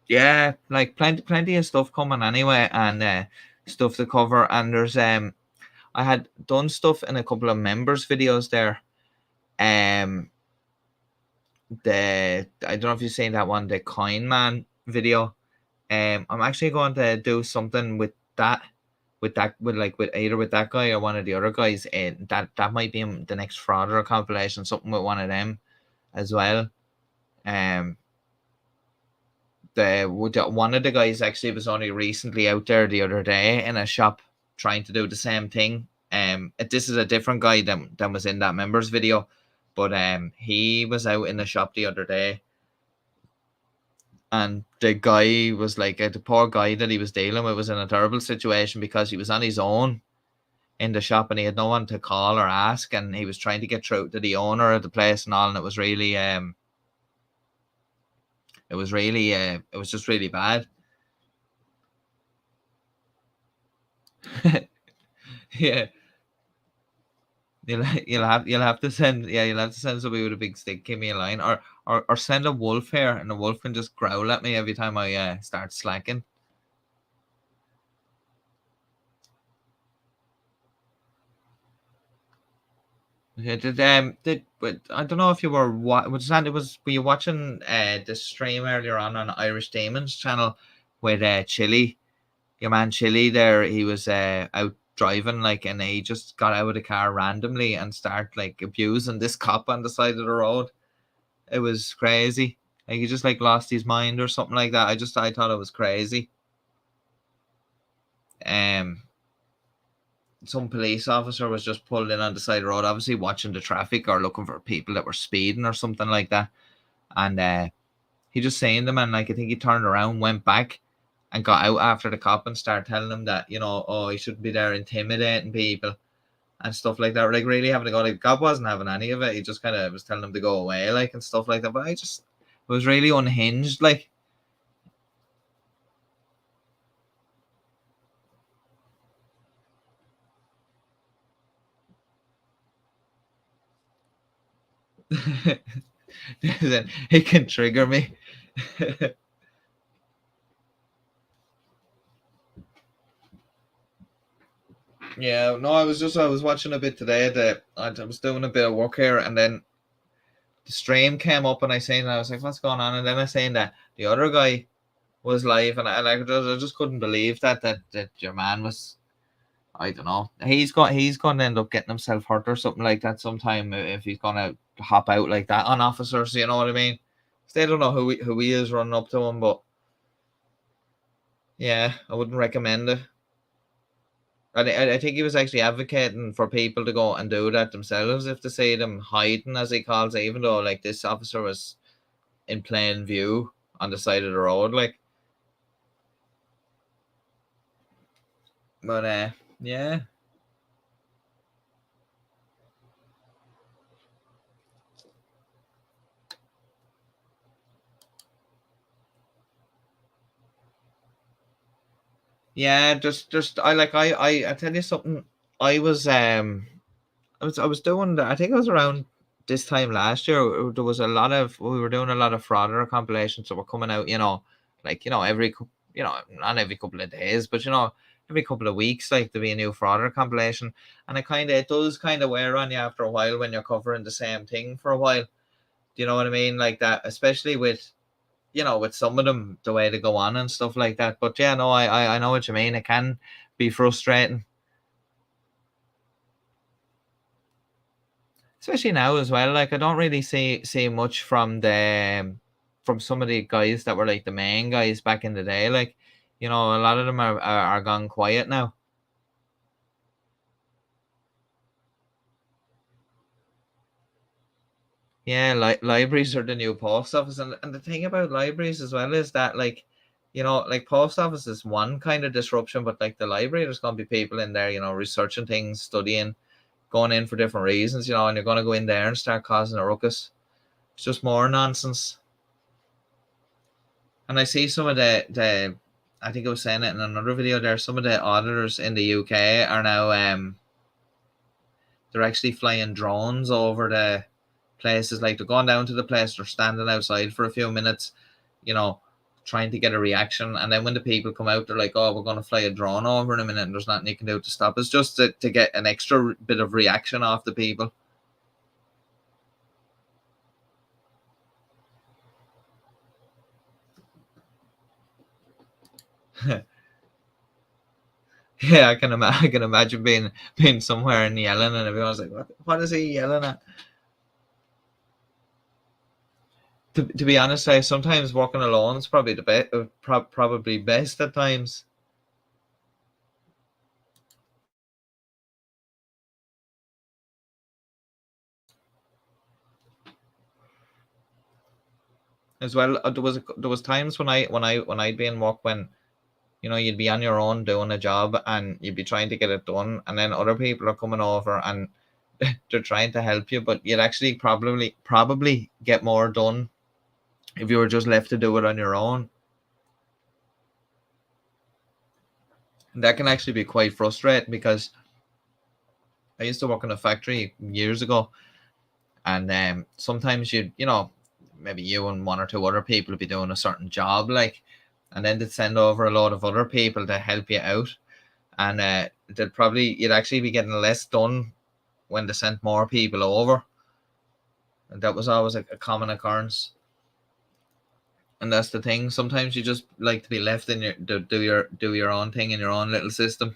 yeah, like plenty of stuff coming anyway, and stuff to cover. And there's I had done stuff in a couple of members videos there. I don't know if you've seen that one, the Coin Man video. I'm actually going to do something with either with that guy or one of the other guys. That might be the next Frauder compilation, something with one of them as well. One of the guys actually was only recently out there the other day in a shop trying to do the same thing. This is a different guy than was in that members video, but he was out in the shop the other day, and the guy was like, the poor guy that he was dealing with was in a terrible situation because he was on his own in the shop and he had no one to call or ask, and he was trying to get through to the owner of the place and all, and it was really it was just really bad. Yeah, you'll have to send somebody with a big stick. Give me a line, or send a wolf here, and the wolf can just growl at me every time I start slacking. Yeah, but I don't know if you were were you watching the stream earlier on Irish Demon's channel with Chili, your man Chili there. He was out driving, like, and he just got out of the car randomly and started like abusing this cop on the side of the road. It was crazy. Like he just like lost his mind or something like that. I thought it was crazy. Some police officer was just pulled in on the side of the road, obviously watching the traffic or looking for people that were speeding or something like that. And he just seen them, and like I think he turned around, went back, and got out after the cop and started telling him that, he shouldn't be there intimidating people and stuff like that. Like really having to go. Like the cop wasn't having any of it. He just kind of was telling him to go away, like, and stuff like that. But it was really unhinged, like. It can trigger me. Yeah, no, I was watching a bit today that I was doing a bit of work here, and then the stream came up, and I was like, what's going on? And then I seen that the other guy was live, and I just couldn't believe that your man was, I don't know, he's going to end up getting himself hurt or something like that sometime if he's going to hop out like that on officers. You know what I mean? They don't know who he is running up to him, but yeah, I wouldn't recommend it. I think he was actually advocating for people to go and do that themselves if they see them hiding, as he calls it, even though like this officer was in plain view on the side of the road, like. But yeah. Yeah, just I tell you something. I was I was doing I think it was around this time last year. There was we were doing a lot of frauder compilations that were coming out, like not every couple of days, but every couple of weeks, like there'd be a new frauder compilation, and it does kind of wear on you after a while when you're covering the same thing for a while. Do you know what I mean? Like that, especially with with some of them, the way they go on and stuff like that. But yeah, no, I know what you mean. It can be frustrating, especially now as well. Like I don't really see much from some of the guys that were like the main guys back in the day. Like a lot of them are gone quiet now. Yeah, libraries are the new post office, and the thing about libraries as well is that like like post office is one kind of disruption, but like the library, there's gonna be people in there, researching things, studying, going in for different reasons, and you're gonna go in there and start causing a ruckus. It's just more nonsense. And I see some of the I think I was saying it in another video there, some of the auditors in the UK are now they're actually flying drones over the places. Like they're going down to the place, they're standing outside for a few minutes, trying to get a reaction, and then when the people come out, they're like, oh, we're going to fly a drone over in a minute, and there's nothing you can do to stop us, just to get an extra bit of reaction off the people. Yeah, I can imagine being somewhere and yelling, and everyone's like, what is he yelling at? To be honest, I sometimes walking alone is probably the best, probably best at times. As well, there was times when I'd be in work when you'd be on your own doing a job and you'd be trying to get it done, and then other people are coming over and they're trying to help you, but you'd actually probably get more done if you were just left to do it on your own. And that can actually be quite frustrating, because I used to work in a factory years ago, and sometimes maybe you and one or two other people would be doing a certain job, like, and then they'd send over a load of other people to help you out, and you'd actually be getting less done when they sent more people over, and that was always a common occurrence. And that's the thing. Sometimes you just like to be left in do your own thing in your own little system.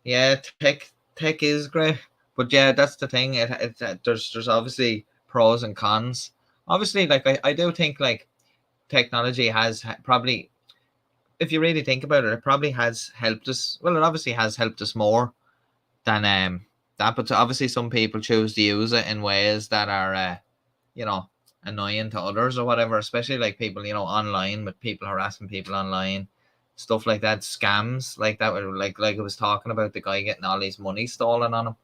Yeah, tech is great, but yeah, that's the thing. There's obviously pros and cons. Obviously, like I do think like technology has probably, if you really think about it, it probably has helped us. Well, it obviously has helped us more than that, but obviously some people choose to use it in ways that are annoying to others or whatever, especially like people online, with people harassing people online, stuff like that, scams like that, like I was talking about, the guy getting all his money stolen on him.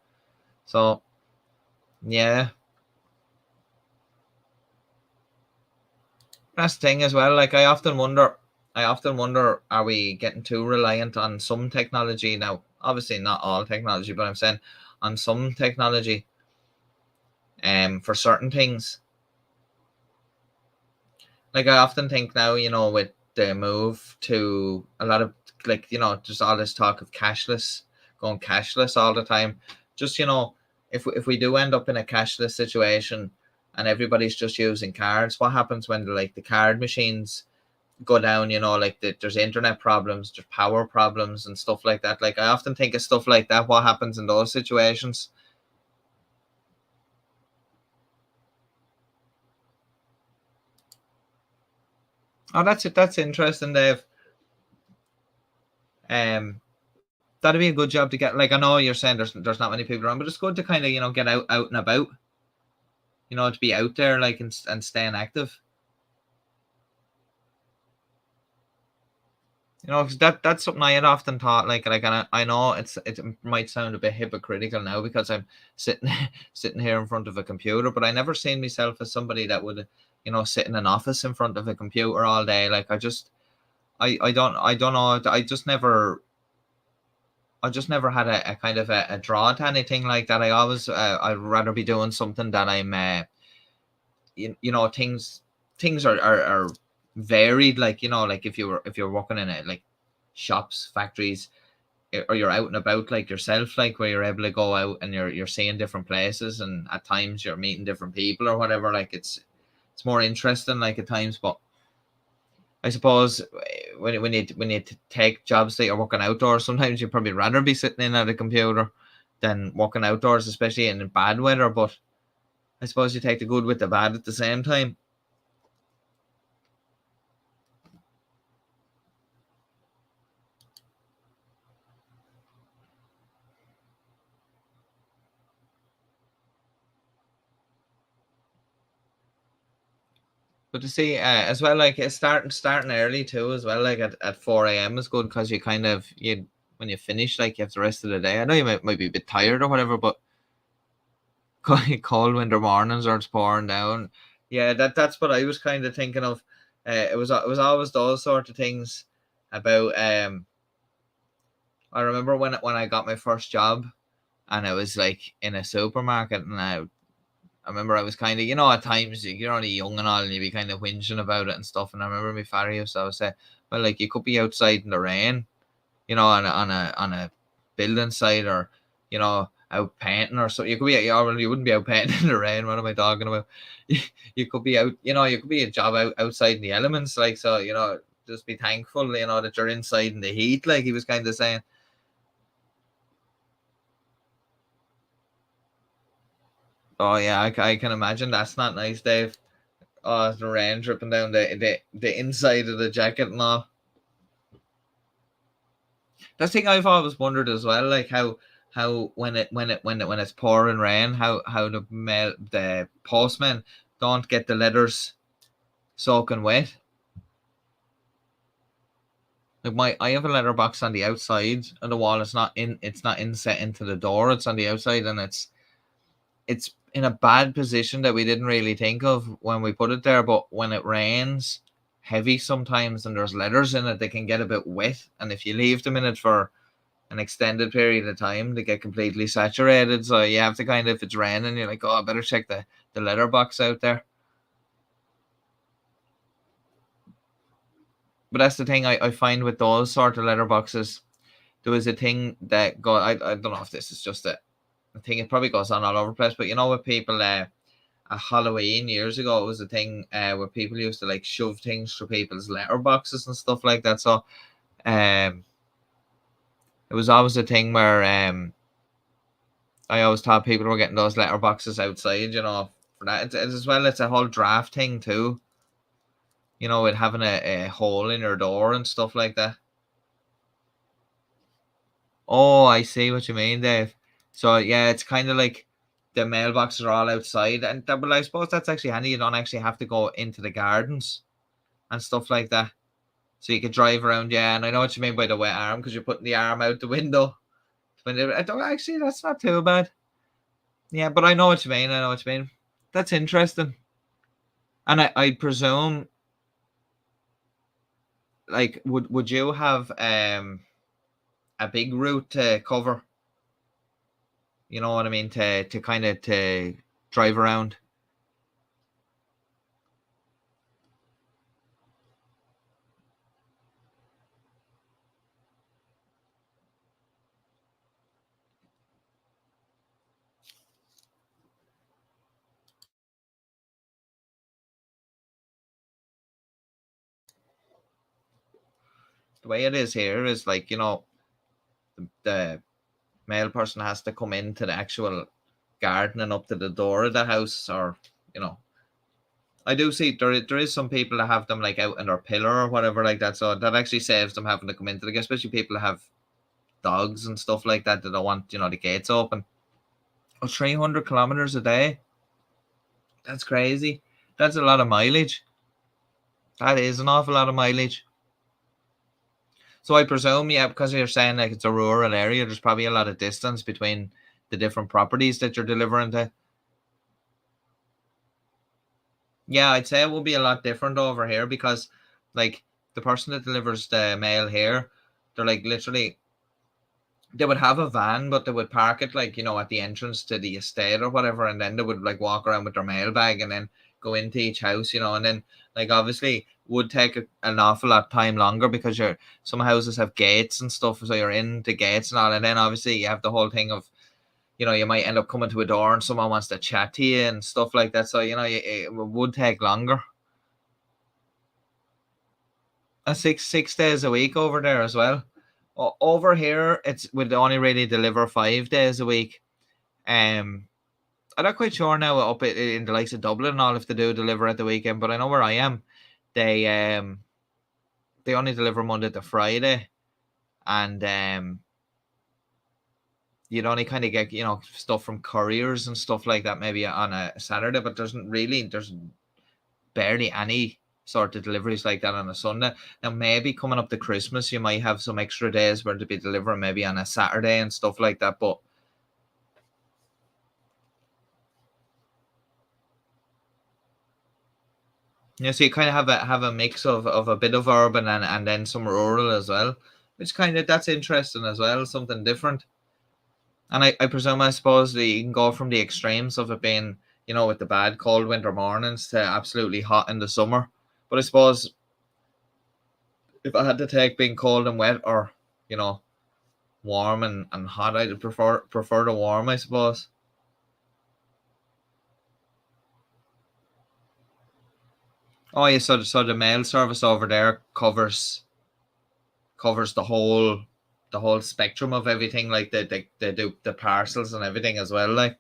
So yeah, that's the thing as well. Like I often wonder, are we getting too reliant on some technology now? Obviously not all technology, but I'm saying on some technology for certain things. Like I often think now, with the move to a lot of, like, just all this talk of going cashless all the time. Just, if we do end up in a cashless situation and everybody's just using cards, what happens when the card machines go down, you know, like there's internet problems, there's power problems and stuff like that. Like I often think of stuff like that, what happens in those situations. Oh, that's it. That's interesting, Dave. That'd be a good job to get. Like I know you're saying there's not many people around, but it's good to kind of, you know, get out and about. You know, to be out there, like, and staying active. You know, 'cause that's something I had often thought. Like, and I know it might sound a bit hypocritical now because I'm sitting sitting here in front of a computer, but I never seen myself as somebody that would, you know, sit in an office in front of a computer all day. Like, I don't know. I just never had a kind of a draw to anything like that. I always I'd rather be doing something that I'm you know, things are varied. Like, you know, like if you're working in like shops, factories, or you're out and about like yourself, like where you're able to go out and you're seeing different places, and at times you're meeting different people or whatever. Like it's more interesting, like, at times. But I suppose when you take jobs that you're working outdoors, sometimes you'd probably rather be sitting in at a computer than working outdoors, especially in bad weather. But I suppose you take the good with the bad at the same time. But to see as well, like it's starting early too, as well. Like at 4 a.m. is good because you kind of when you finish, like you have the rest of the day. I know you might be a bit tired or whatever, but cold winter mornings or it's pouring down. Yeah, that's what I was kind of thinking of. It was always those sort of things about. I remember when I got my first job, and I was like in a supermarket, and I remember I was kind of, you know, at times you're only young and all, and you be kind of whinging about it and stuff. And I remember my father used to always say, "Well, like you could be outside in the rain, you know, on a building site, or you know, out painting or so. You could be, you wouldn't be out painting in the rain. What am I talking about? You could be out, you know, you could be a job outside in the elements, like, so, you know, just be thankful, you know, that you're inside in the heat." Like he was kind of saying. Oh yeah, I can imagine that's not nice, Dave. Oh, the rain dripping down the inside of the jacket and all. That's the thing I've always wondered as well, like how when it's pouring rain, how the postmen don't get the letters soaking wet. Like I have a letterbox on the outside of the wall. It's not inset into the door. It's on the outside, and it's in a bad position that we didn't really think of when we put it there. But when it rains heavy sometimes and there's letters in it, they can get a bit wet. And if you leave them in it for an extended period of time, they get completely saturated. So you have to kind of, if it's raining, you're like, oh, I better check the letterbox out there. But that's the thing I find with those sort of letterboxes. There was a thing that I don't know if this is just a thing, it probably goes on all over the place, but you know, with people at Halloween years ago, it was a thing where people used to like shove things through people's letterboxes and stuff like that. So it was always a thing where I always thought people were getting those letterboxes outside, you know, for that. It's as well, it's a whole draft thing too, you know, with having a hole in your door and stuff like that. Oh, I see what you mean, Dave. So yeah, it's kind of like the mailboxes are all outside, and that, but I suppose that's actually handy. You don't actually have to go into the gardens and stuff like that. So you could drive around, yeah. And I know what you mean by the wet arm, because you're putting the arm out the window. I don't actually. That's not too bad. Yeah, but I know what you mean. I know what you mean. That's interesting. And I presume, like, would you have a big route to cover? You know what I mean? To kind of to drive around. the way it is here is like, you know, the male person has to come into the actual garden and up to the door of the house, or, you know, I do see there is some people that have them like out in their pillar or whatever like that, so that actually saves them having to come into the, especially people that have dogs and stuff like that that don't want, you know, the gates open. Oh, 300 kilometers a day. That's crazy. That's a lot of mileage. That is an awful lot of mileage. So I presume, yeah, because you're saying like it's a rural area, there's probably a lot of distance between the different properties that you're delivering to. Yeah, I'd say it will be a lot different over here because, like, the person that delivers the mail here, they're like literally, they would have a van, but they would park it like, you know, at the entrance to the estate or whatever, and then they would like walk around with their mail bag and then go into each house, you know, and then like obviously would take an awful lot of time longer because some houses have gates and stuff, so you're in the gates and all, and then obviously you have the whole thing of, you know, you might end up coming to a door and someone wants to chat to you and stuff like that. So, you know, it would take longer. And six days a week over there as well. Over here, it's would only really deliver 5 days a week. I'm not quite sure now up in the likes of Dublin and all if they do deliver at the weekend, but I know where I am, they only deliver Monday to Friday, and you'd only kind of get, you know, stuff from couriers and stuff like that maybe on a Saturday, but there's barely any sort of deliveries like that on a Sunday. Now maybe coming up to Christmas you might have some extra days where to be delivering maybe on a Saturday and stuff like that, but yeah, so you kind of have a mix of a bit of urban and then some rural as well, which kind of, that's interesting as well, something different. And I presume, I suppose, that you can go from the extremes of it being, you know, with the bad cold winter mornings to absolutely hot in the summer. But I suppose if I had to take being cold and wet or, you know, warm and hot, I'd prefer the warm, I suppose. Oh yeah, so the mail service over there covers the whole spectrum of everything, like they do the parcels and everything as well, like.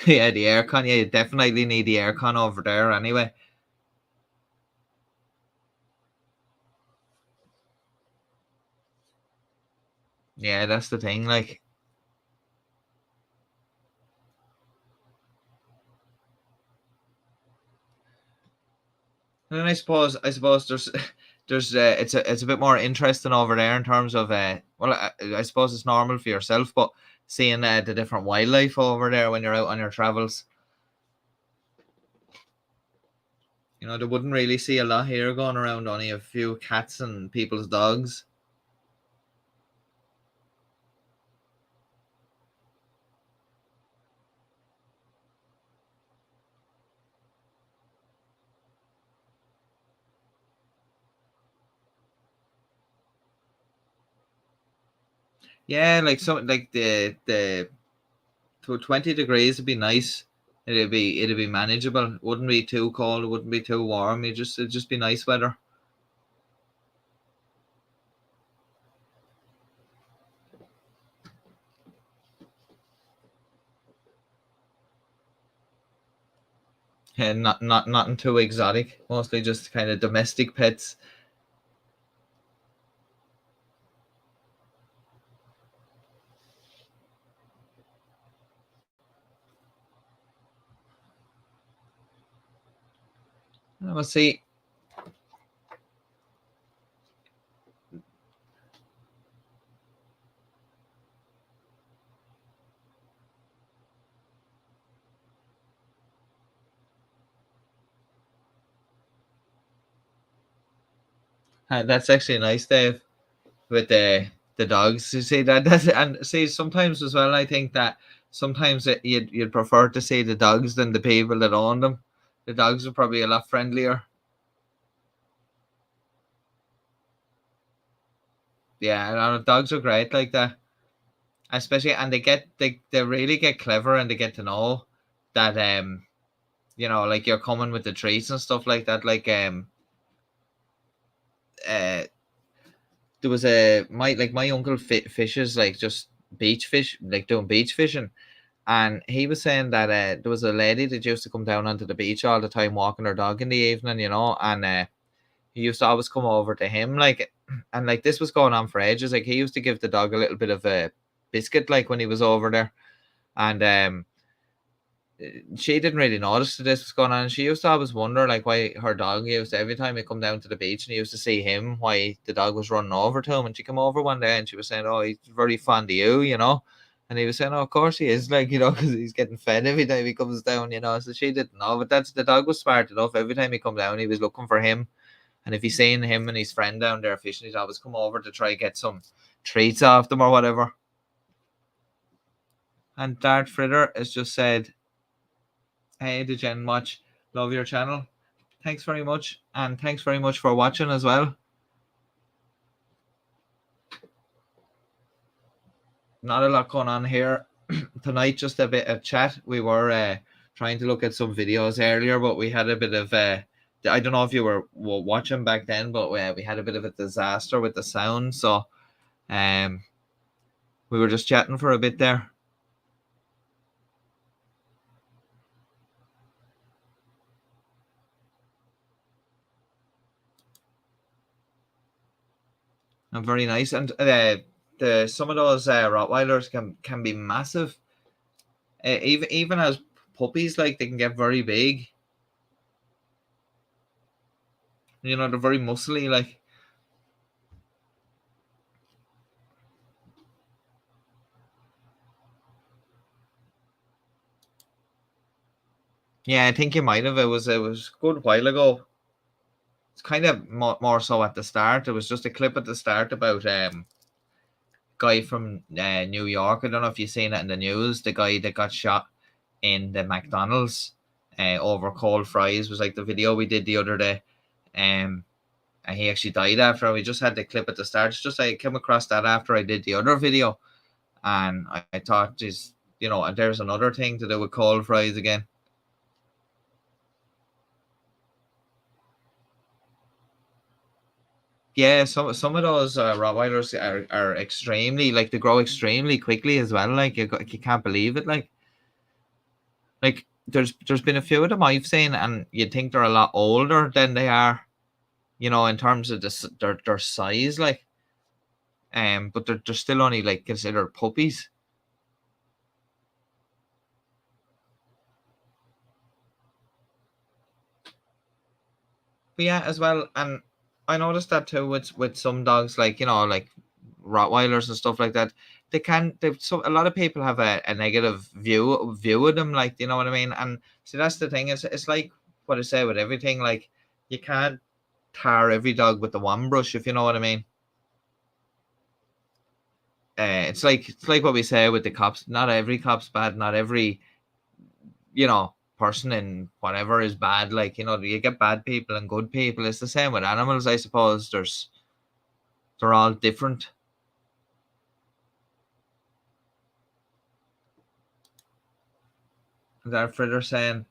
Yeah, the aircon. Yeah, you definitely need the aircon over there anyway. Yeah, that's the thing, like. And then I suppose there's it's a bit more interesting over there in terms of well, I suppose it's normal for yourself, but seeing the different wildlife over there when you're out on your travels. You know, they wouldn't really see a lot here going around, only a few cats and people's dogs. Yeah, like some like the to 20 degrees would be nice. It'd be manageable. It wouldn't be too cold, it wouldn't be too warm. It'd just be nice weather. And nothing too exotic. Mostly just kind of domestic pets. We'll see. That's actually nice, Dave, with the dogs. You see that's, and see sometimes as well. I think that sometimes you'd prefer to see the dogs than the people that own them. The dogs are probably a lot friendlier. Yeah, dogs are great like that, especially, and they really get clever and they get to know that you know, like you're coming with the treats and stuff like that. Like there was my uncle fishes like just beach fish, like doing beach fishing, and he was saying that there was a lady that used to come down onto the beach all the time walking her dog in the evening, and he used to always come over to him, like, and like this was going on for ages. Like he used to give the dog a little bit of a biscuit, like when he was over there, and she didn't really notice that this was going on. She used to always wonder, like, why her dog used to, every time he come down to the beach and he used to see him, why the dog was running over to him. And she came over one day and she was saying, "Oh, he's very fond of you." And he was saying, "Oh, of course he is, like, because he's getting fed every time he comes down." So she didn't know, but the dog was smart enough. Every time he come down, he was looking for him. And if he's seen him and his friend down there fishing, he'd always come over to try to get some treats off them or whatever. And Dart Fritter has just said, "Hey, Degen Watch, love your channel. Thanks very much. And thanks very much for watching as well." Not a lot going on here tonight, just a bit of chat. We were trying to look at some videos earlier, but we had a bit of I don't know if you were watching back then, but we had a bit of a disaster with the sound, so we were just chatting for a bit there. And very nice, and some of those Rottweilers can be massive. Even as puppies, like they can get very big. They're very muscly, like. Yeah, I think you might have. It was a good while ago. It's kind of more so at the start. It was just a clip at the start about guy from New York. I don't know if you've seen it in the news. The guy that got shot in the McDonald's over cold fries was like the video we did the other day. And he actually died after. We just had the clip at the start. It's just I came across that after I did the other video, and I thought, there's another thing to do with cold fries again. Yeah, some of those Rottweilers are extremely, like, they grow extremely quickly as well. Like you can't believe it. Like there's been a few of them I've seen, and you'd think they're a lot older than they are, in terms of their size, like, but they're still only like considered puppies. But yeah, as well, and I noticed that too with some dogs, like like Rottweilers and stuff like that. A lot of people have a negative view of them, like, you know what I mean. And see, that's the thing. It's like what I say with everything. Like, you can't tar every dog with the one brush, if you know what I mean. It's like what we say with the cops. Not every cop's bad. Not every person in whatever is bad. Like, you get bad people and good people. It's the same with animals, I suppose. They're all different. That Fritter saying,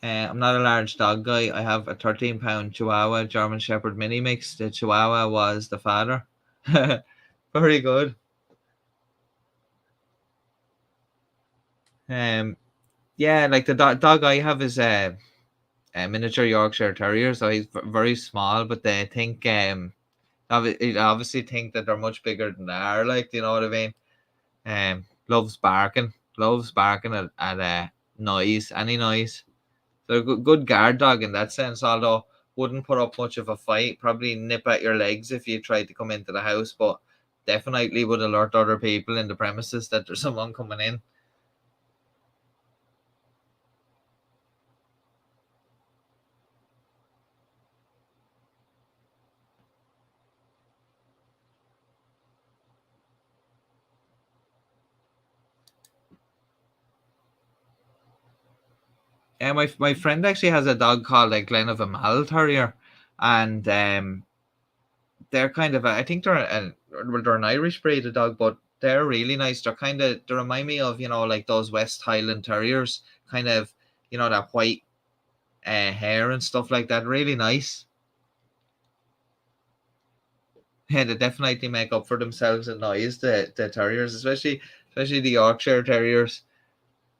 "I'm not a large dog guy. I have a 13-pound Chihuahua German Shepherd mini mix. The Chihuahua was the father." Very good. Yeah, like the dog I have is a miniature Yorkshire Terrier, so he's very small. But they think obviously think that they're much bigger than they are. Like, you know what I mean? Loves barking at noise, any noise. So a good guard dog in that sense, although wouldn't put up much of a fight, probably nip at your legs if you tried to come into the house, but definitely would alert other people in the premises that there's someone coming in. Yeah, my friend actually has a dog called a Glen of a Mal Terrier, and they're kind of I think they're an Irish breed of dog, but they're really nice. They remind me of like those West Highland Terriers, kind of that white hair and stuff like that. Really nice. Yeah, they definitely make up for themselves in noise. The terriers, especially the Yorkshire terriers.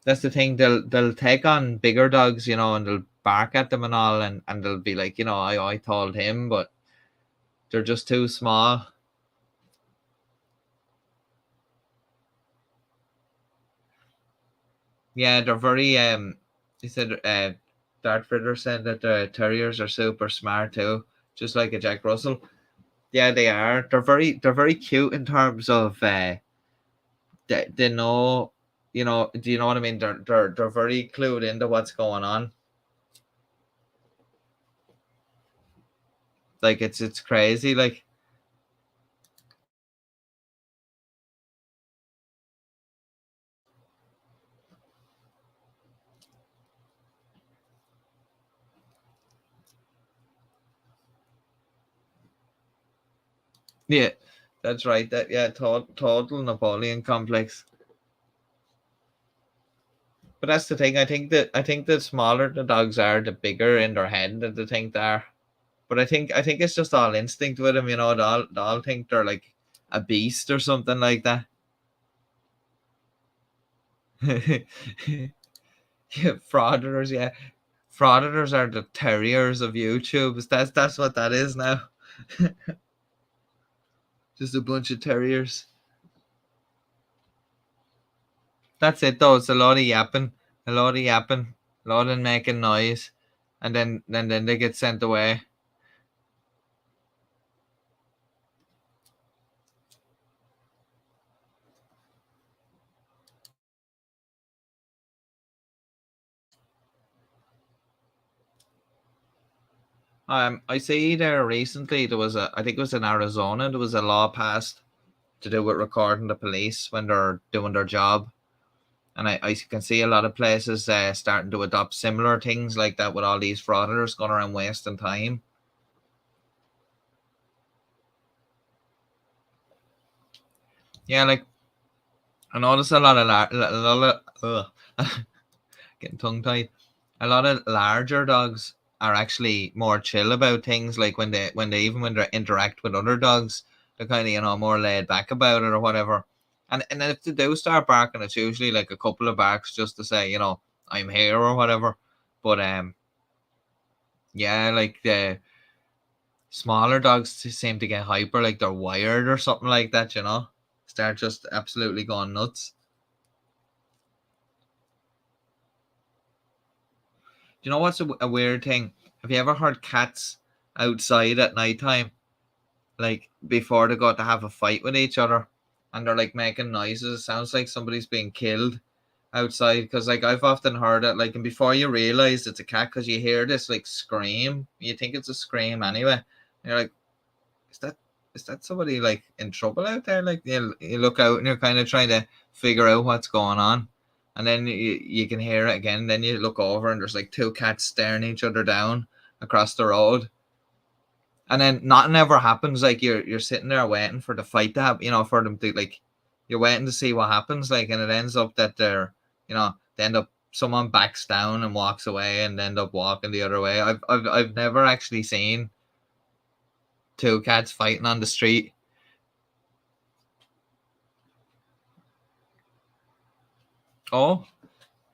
That's the thing. They'll take on bigger dogs, you know, and they'll bark at them and all, and they'll be like, you know, I told him, but they're just too small. Yeah, they're very he said Darth Vader said that the terriers are super smart too, just like a Jack Russell. Yeah, they are. They're very cute in terms of they know, you know, do you know what I mean? They're very clued into what's going on. Like it's crazy. Like yeah, that's right. That yeah, total Napoleon complex. But that's the thing. I think the smaller the dogs are, the bigger in their head that they think they are. But I think it's just all instinct with them, you know. They all think they're like a beast or something like that. Yeah, frauditors, yeah. Frauditors are the terriers of YouTube. That's what that is now. Just a bunch of terriers. That's it though. It's a lot of yapping, a lot of making noise, and then they get sent away. I see there recently I think it was in Arizona, there was a law passed to do with recording the police when they're doing their job. And I can see a lot of places starting to adopt similar things like that with all these frauditors going around wasting time. Yeah, like I notice a lot of getting tongue tied. A lot of larger dogs are actually more chill about things. Like when they interact with other dogs, they're kind of, you know, more laid back about it or whatever. And if they do start barking, it's usually like a couple of barks just to say, you know, I'm here or whatever. But yeah, like the smaller dogs seem to get hyper, like they're wired or something like that. You know, start just absolutely going nuts. Do you know what's a weird thing? Have you ever heard cats outside at nighttime, like before they go to have a fight with each other, and they're like making noises? It sounds like somebody's being killed outside. Because like I've often heard it, like, and before you realize it's a cat, because you hear this like scream, you think it's a scream anyway. And you're like, is that somebody like in trouble out there? Like you look out and you're kind of trying to figure out what's going on, and then you can hear it again. Then you look over and there's like two cats staring each other down across the road, and then nothing ever happens. Like you're sitting there waiting for the fight to happen, you know, for them to like, you're waiting to see what happens. Like, and it ends up that you know, they end up, someone backs down and walks away and end up walking the other way. I've never actually seen two cats fighting on the street. Oh,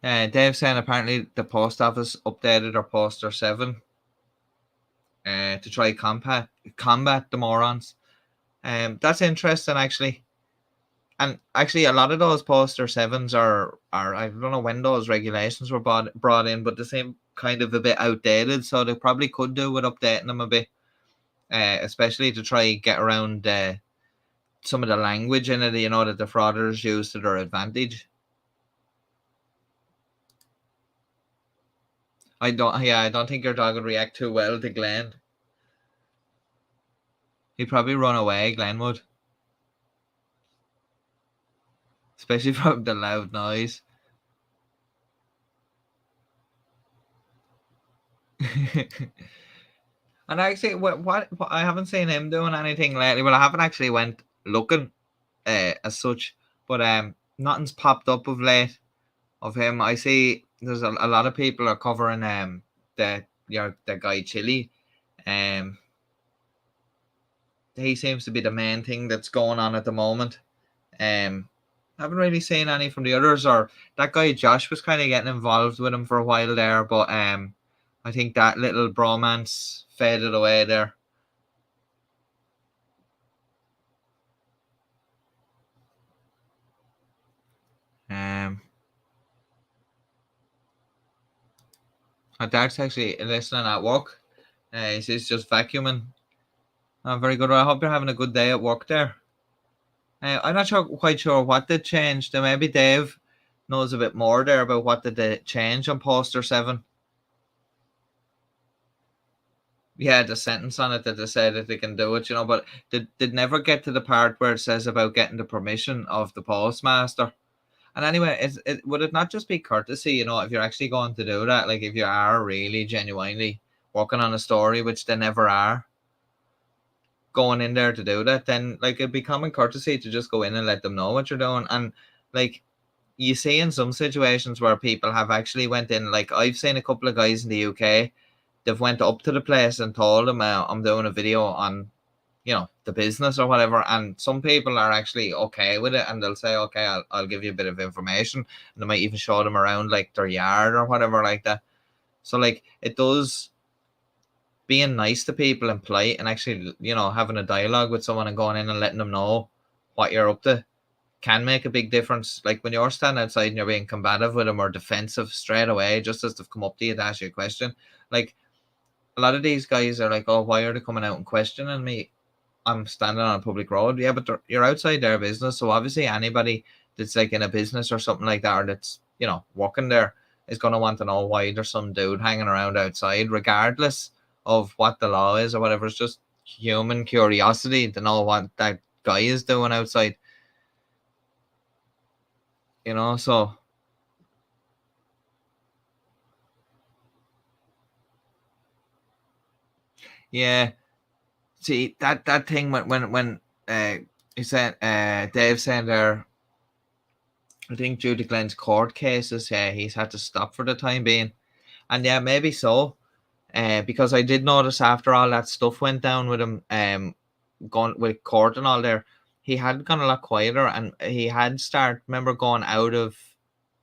Dave saying apparently the post office updated their poster 7 to try combat the morons. That's interesting actually. And actually, a lot of those poster 7s are I don't know when those regulations were brought in, but they seem kind of a bit outdated. So they probably could do with updating them a bit, especially to try get around some of the language in it, you know, that the frauders use to their advantage. I don't think your dog would react too well to Glenn. He'd probably run away, Glenn would. Especially from the loud noise. And actually, what I haven't seen him doing anything lately. Well, I haven't actually went looking as such, but nothing's popped up of late of him. I see there's a lot of people are covering the guy Chili, um he seems to be the main thing that's going on at the moment. Haven't really seen any from the others, or that guy Josh was kind of getting involved with him for a while there, but I think that little bromance faded away there. My dad's actually listening at work. He's just vacuuming. Very good. I hope you're having a good day at work there. I'm not quite sure what they changed. Maybe Dave knows a bit more there about what did they change on poster 7. Yeah, the sentence on it that they say that they can do it, but did never get to the part where it says about getting the permission of the postmaster. And anyway, would it not just be courtesy, if you're actually going to do that, like if you are really genuinely working on a story, which they never are, going in there to do that, then like it'd be common courtesy to just go in and let them know what you're doing. And like you see in some situations where people have actually went in, like I've seen a couple of guys in the UK, they've went up to the place and told them I'm doing a video on the business or whatever, and some people are actually okay with it, and they'll say, okay, I'll give you a bit of information, and they might even show them around like their yard or whatever like that. So like it does, being nice to people and polite and actually having a dialogue with someone and going in and letting them know what you're up to can make a big difference. Like when you're standing outside and you're being combative with them or defensive straight away, just as they've come up to you to ask you a question, like a lot of these guys are like, oh, why are they coming out and questioning me? I'm standing on a public road. Yeah, but you're outside their business, so obviously anybody that's like in a business or something like that, or that's working there, is going to want to know why there's some dude hanging around outside, regardless of what the law is or whatever. It's just human curiosity to know what that guy is doing outside. So yeah. See that thing when he said Dave saying there, I think due to Glenn's court cases, he's had to stop for the time being. And yeah, maybe so. Because I did notice after all that stuff went down with him, gone with court and all there, he had gone a lot quieter, and he had remember going out of,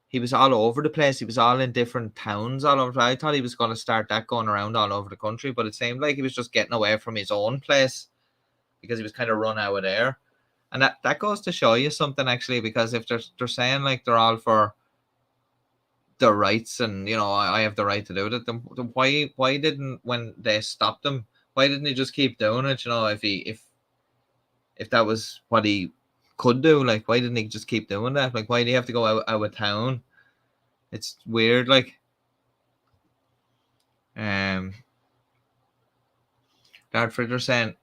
he was all over the place. He was all in different towns all over. I thought he was going to start that going around all over the country, but it seemed like he was just getting away from his own place because he was kind of run out of there. And that goes to show you something, actually, because if they're saying like they're all for their rights and I have the right to do that, then why didn't, when they stopped him, why didn't he just keep doing it? If that was what he could do, like why didn't he just keep doing that? Like why do you have to go out of town? It's weird. Like Dad Fritter saying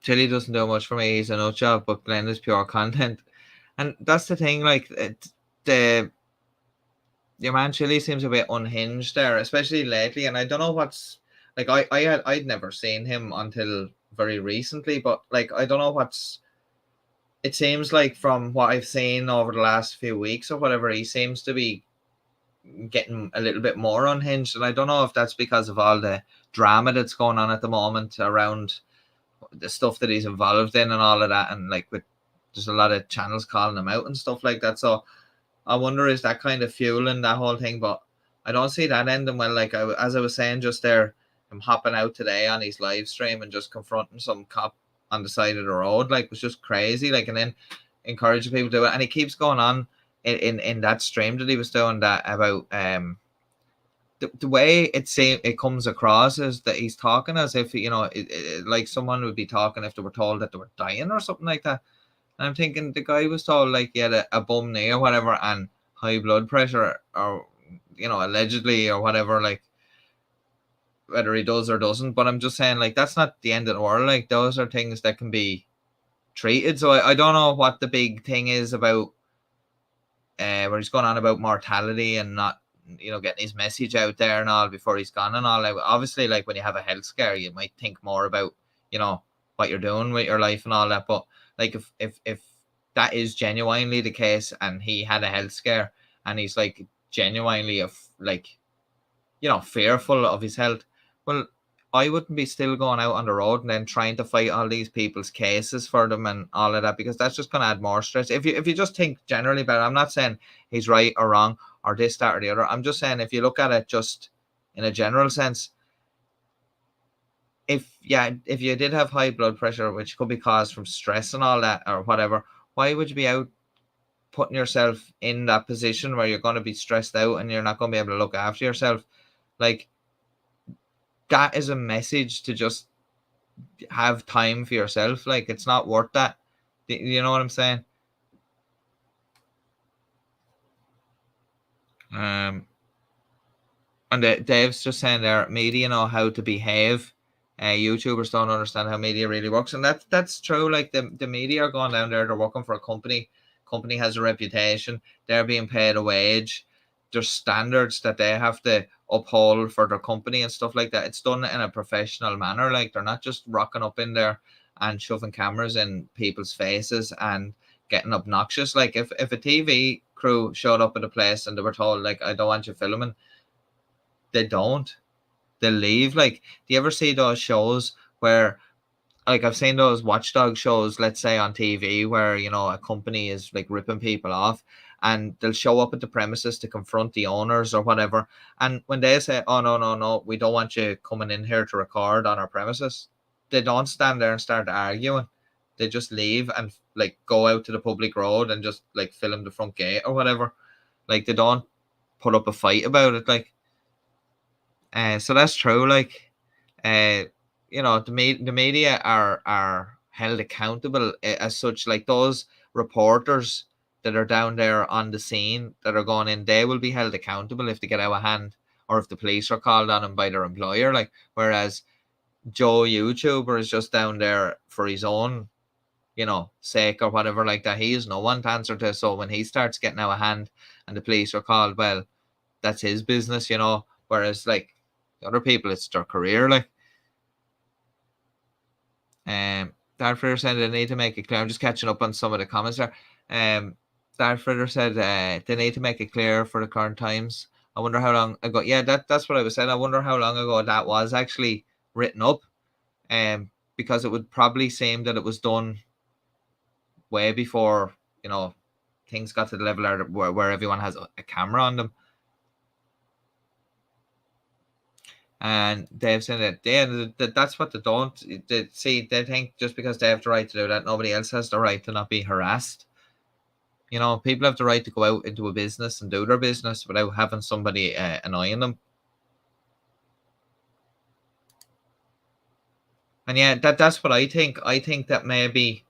Chili doesn't do much for me, he's a nut job, but Glenn is pure content. And that's the thing, like your man Chili seems a bit unhinged there, especially lately. And I don't know what's like. I'd never seen him until very recently, but like I don't know what's. It seems like from what I've seen over the last few weeks or whatever, he seems to be getting a little bit more unhinged, and I don't know if that's because of all the drama that's going on at the moment around the stuff that he's involved in and all of that, and like there's a lot of channels calling him out and stuff like that. So I wonder, is that kind of fueling that whole thing? But I don't see that ending well. Like as I was saying just there, him hopping out today on his live stream and just confronting some cop on the side of the road, like, was just crazy. Like, and then encouraging people to do it, and he keeps going on in that stream that he was doing that about the way it comes across is that he's talking as if like someone would be talking if they were told that they were dying or something like that. And I'm thinking the guy was told like he had a bum knee or whatever and high blood pressure, or allegedly or whatever, like whether he does or doesn't. But I'm just saying, like, that's not the end of the world. Like, those are things that can be treated. So I don't know what the big thing is about where he's going on about mortality and not getting his message out there and all before he's gone and all. Like, obviously, like when you have a health scare, you might think more about what you're doing with your life and all that. But like if that is genuinely the case and he had a health scare and he's like genuinely fearful of his health, well, I wouldn't be still going out on the road and then trying to fight all these people's cases for them and all of that, because that's just going to add more stress. If you just think generally about it, I'm not saying he's right or wrong or this, that, or the other. I'm just saying if you look at it just in a general sense, if you did have high blood pressure, which could be caused from stress and all that or whatever, why would you be out putting yourself in that position where you're going to be stressed out and you're not going to be able to look after yourself? Like, that is a message to just have time for yourself. Like, it's not worth that. You know what I'm saying? And Dave's just saying there, media know how to behave. YouTubers don't understand how media really works, and that's true. Like, the media are going down there, they're working for a company. Company has a reputation. They're being paid a wage. There's standards that they have to uphold for their company and stuff like that. It's done in a professional manner. Like, they're not just rocking up in there and shoving cameras in people's faces and getting obnoxious. Like, if a TV crew showed up at a place and they were told, like, I don't want you filming, they don't. They'll leave. Like, do you ever see those shows where, like, I've seen those watchdog shows, let's say on TV, where, you know, a company is like ripping people off and they'll show up at the premises to confront the owners or whatever. And when they say, oh, no, we don't want you coming in here to record on our premises, they don't stand there and start arguing. They just leave and, like, go out to the public road and just, like, film the front gate or whatever. Like, they don't put up a fight about it. Like, so that's true. Like, you know, the media are held accountable as such. Like, those reporters that are down there on the scene that are going in, they will be held accountable if they get out of hand or if the police are called on them by their employer. Like, whereas Joe YouTuber is just down there for his own, you know, sake or whatever like that. He has no one to answer to. So when he starts getting out of hand and the police are called, well, that's his business, you know. Whereas, like, other people, it's their career. Like, Darfritter said they need to make it clear. I'm just catching up on some of the comments there. Darfritter said they need to make it clear for the current times. I wonder how long ago. Yeah, that's what I was saying. I wonder how long ago that was actually written up. Because it would probably seem that it was done way before, you know, things got to the level where everyone has a camera on them. And Dave said that that's what they don't see. They think just because they have the right to do that, nobody else has the right to not be harassed. You know, people have the right to go out into a business and do their business without having somebody annoying them. And yeah, that's what I think. I think that maybe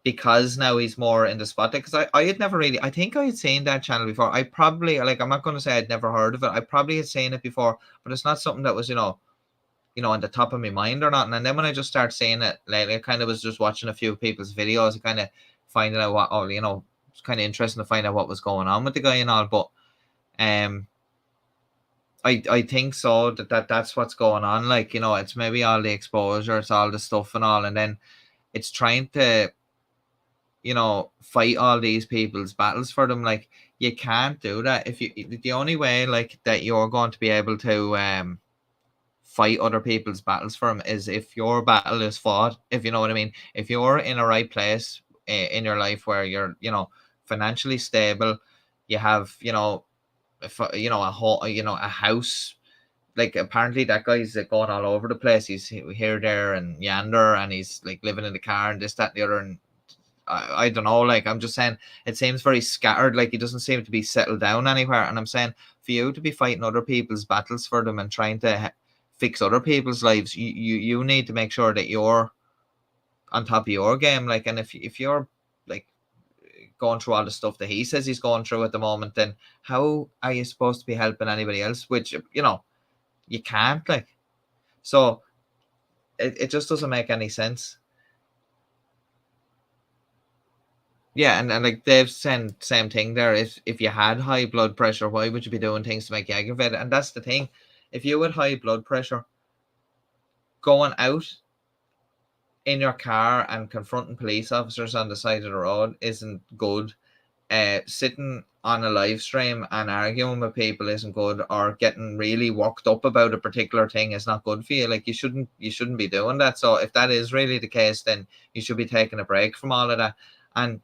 because now he's more in the spotlight, because I had never really, I think I had seen that channel before. I probably, like, I'm not going to say I'd never heard of it. I probably had seen it before, but it's not something that was, you know, on the top of my mind or not. And then when I just start seeing it lately, I kind of was just watching a few people's videos and kind of finding out what, oh, you know, it's kind of interesting to find out what was going on with the guy and all. But I think so that's what's going on. Like, you know, it's maybe all the exposure, it's all the stuff and all, and then it's trying to, you know, fight all these people's battles for them. Like, you can't do that. If you, the only way, like, that you're going to be able to fight other people's battles for them is if your battle is fought, if you know what I mean. If you're in a right place in your life where you're, you know, financially stable, you have, you know, you know, a whole, you know, a house. Like, apparently that guy's going all over the place. He's here, there, and yonder, and he's, like, living in the car and this, that, and the other. And I don't know, like, I'm just saying it seems very scattered. Like, he doesn't seem to be settled down anywhere. And I'm saying for you to be fighting other people's battles for them and trying to fix other people's lives, you need to make sure that you're on top of your game. Like, and if you're, like, going through all the stuff that he says he's going through at the moment, then how are you supposed to be helping anybody else? Which, you know, you can't, like. So it just doesn't make any sense. Yeah, and like Dave said, same thing there. If you had high blood pressure, why would you be doing things to make you aggravate it? And that's the thing. If you had high blood pressure, going out in your car and confronting police officers on the side of the road isn't good. Sitting on a live stream and arguing with people isn't good, or getting really worked up about a particular thing is not good for you. Like, you shouldn't be doing that. So if that is really the case, then you should be taking a break from all of that. And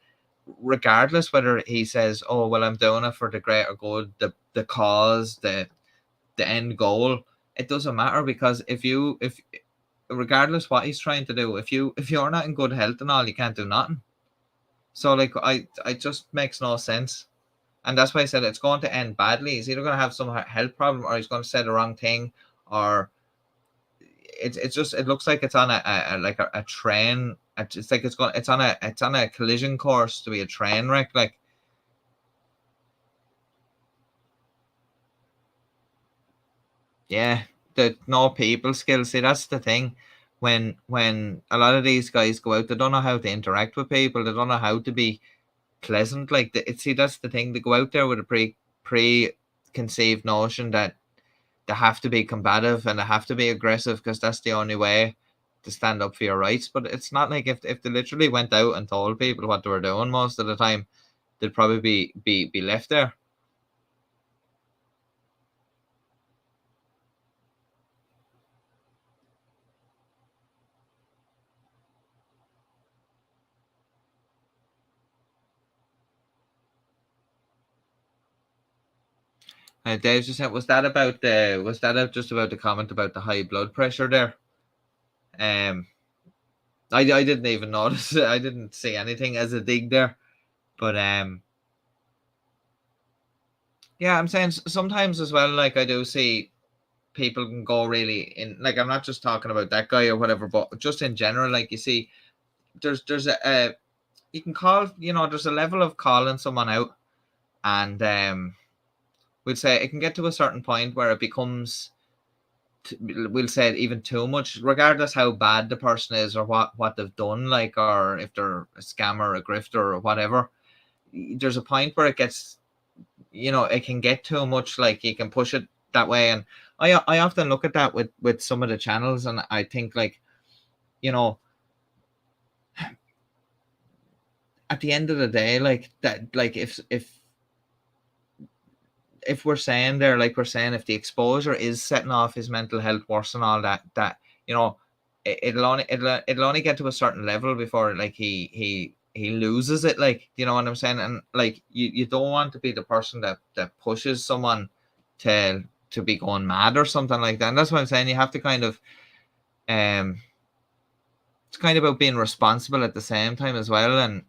regardless whether he says, oh well, I'm doing it for the greater good, the cause, the end goal, it doesn't matter, because if regardless what he's trying to do, if you're not in good health and all, you can't do nothing. So like, it just makes no sense. And that's why I said it's going to end badly. He's either going to have some health problem, or he's going to say the wrong thing, or it looks like it's on a train. It's like it's on a collision course to be a train wreck. Like, yeah, no people skills. See, that's the thing. When a lot of these guys go out, they don't know how to interact with people. They don't know how to be pleasant. Like, see, that's the thing. They go out there with a preconceived notion that they have to be combative and they have to be aggressive, because that's the only way to stand up for your rights. But it's not like, if they literally went out and told people what they were doing most of the time, they'd probably be left there. Dave just said, was that just about the comment about the high blood pressure there? I didn't even notice it. I didn't see anything as a dig there, but yeah, I'm saying sometimes as well, like, I do see people can go really in, like, I'm not just talking about that guy or whatever, but just in general, like, you see, there's a you can call, there's a level of calling someone out, and we'll say it can get to a certain point where it becomes, we'll say, even too much, regardless how bad the person is or what they've done, like, or if they're a scammer, a grifter, or whatever. There's a point where it gets, it can get too much. Like, you can push it that way, and I often look at that with some of the channels, and I think, like, at the end of the day, like, that, like, if we're saying there, like we're saying, if the exposure is setting off his mental health worse and all that, it'll only get to a certain level before, like, he loses it. Like, you know what I'm saying? And like, you don't want to be the person that pushes someone to be going mad or something like that. And that's what I'm saying. You have to kind of, it's kind of about being responsible at the same time as well. And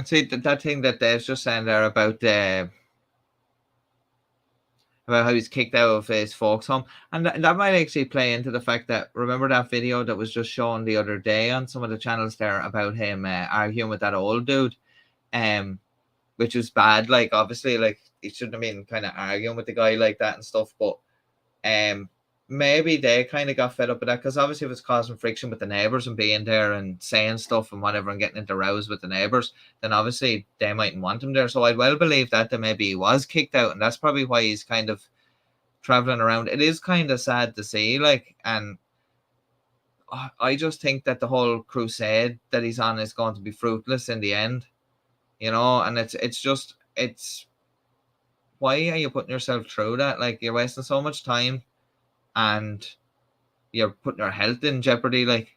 see that thing that Dave's just saying there about how he's kicked out of his folks' home, and that might actually play into the fact that, remember that video that was just shown the other day on some of the channels there about him arguing with that old dude, which was bad. Like, obviously, like, he shouldn't have been kind of arguing with the guy like that and stuff, but maybe they kind of got fed up with that, because obviously if it's causing friction with the neighbors and being there and saying stuff and whatever and getting into rows with the neighbors, then obviously they mightn't want him there. So I'd well believe that maybe he was kicked out, and that's probably why he's kind of traveling around. It is kind of sad to see, like, and I just think that the whole crusade that he's on is going to be fruitless in the end, and it's why are you putting yourself through that? Like, you're wasting so much time, and you're putting your health in jeopardy. Like,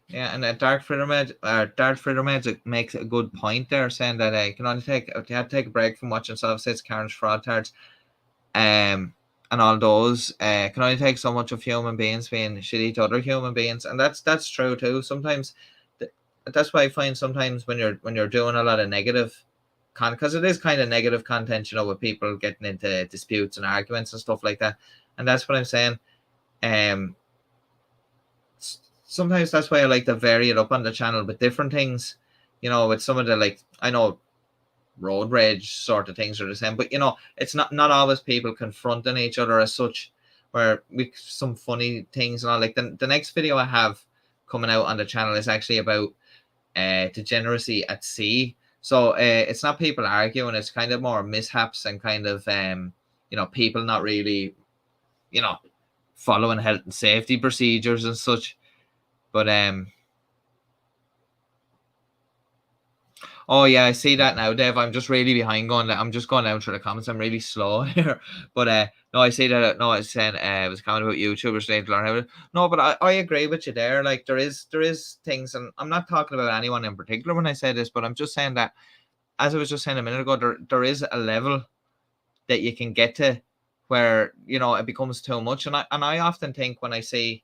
yeah, and Dark Frittermade makes a good point there, saying that you have to take a break from watching Self-Sits, Carnage, Fraud Tards, and all those. Can only take so much of human beings being shitty to other human beings, and that's true too. Sometimes that's why I find sometimes when you're doing a lot of negative because it is kind of negative content, with people getting into disputes and arguments and stuff like that. And that's what I'm saying. Sometimes that's why I like to vary it up on the channel with different things, with some of the, like, I know road rage sort of things are the same, but it's not always people confronting each other as such, where with some funny things and all. Like the next video I have coming out on the channel is actually about degeneracy at sea. So it's not people arguing, it's kind of more mishaps and kind of people not really following health and safety procedures and such. But oh yeah, I see that now, Dave. I'm just really behind I'm just going down through the comments. I'm really slow here. But no, I see that. No, I was saying it was a comment about YouTubers need to learn how to. No, but I agree with you there. Like there is things, and I'm not talking about anyone in particular when I say this, but I'm just saying that, as I was just saying a minute ago, there is a level that you can get to where it becomes too much. And I often think when I see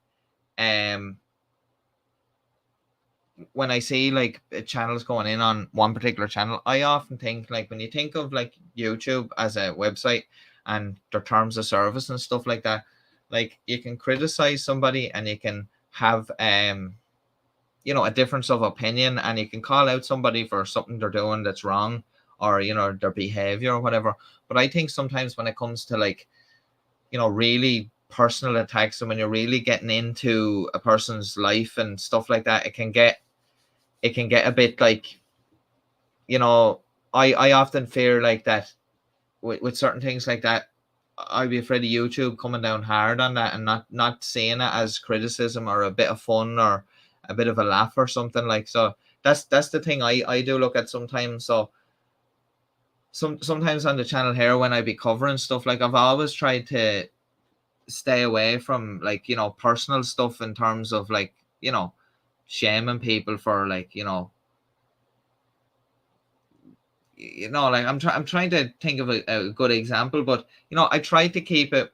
like channels going in on one particular channel, I often think, like, when you think of like YouTube as a website and their terms of service and stuff like that, like you can criticize somebody and you can have a difference of opinion, and you can call out somebody for something they're doing that's wrong, or their behavior or whatever. But I think sometimes when it comes to like really personal attacks, and when you're really getting into a person's life and stuff like that, it can get a bit like, I often fear like that with certain things like that. I'd be afraid of YouTube coming down hard on that and not seeing it as criticism or a bit of fun or a bit of a laugh or something like. So that's the thing I do look at sometimes. So sometimes on the channel here, when I be covering stuff, like I've always tried to stay away from like personal stuff in terms of like shaming people for like like I'm trying to think of a good example, but I try to keep it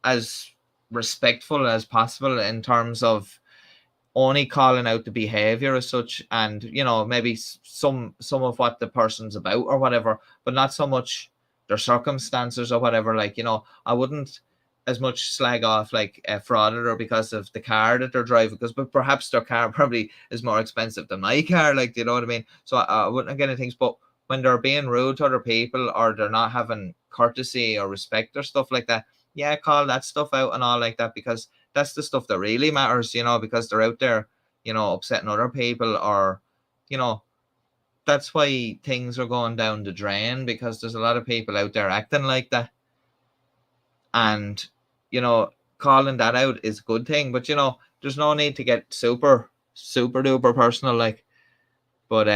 as respectful as possible in terms of only calling out the behavior as such, and maybe some of what the person's about or whatever, but not so much their circumstances or whatever. Like I wouldn't as much slag off like a frauditor because of the car that they're driving, but perhaps their car probably is more expensive than my car, like, you know what I mean? So I wouldn't get any things. But when they're being rude to other people, or they're not having courtesy or respect or stuff like that, yeah, call that stuff out and all like that, because that's the stuff that really matters, because they're out there, upsetting other people, or, that's why things are going down the drain, because there's a lot of people out there acting like that. And, calling that out is a good thing, but, there's no need to get super duper personal, like. But,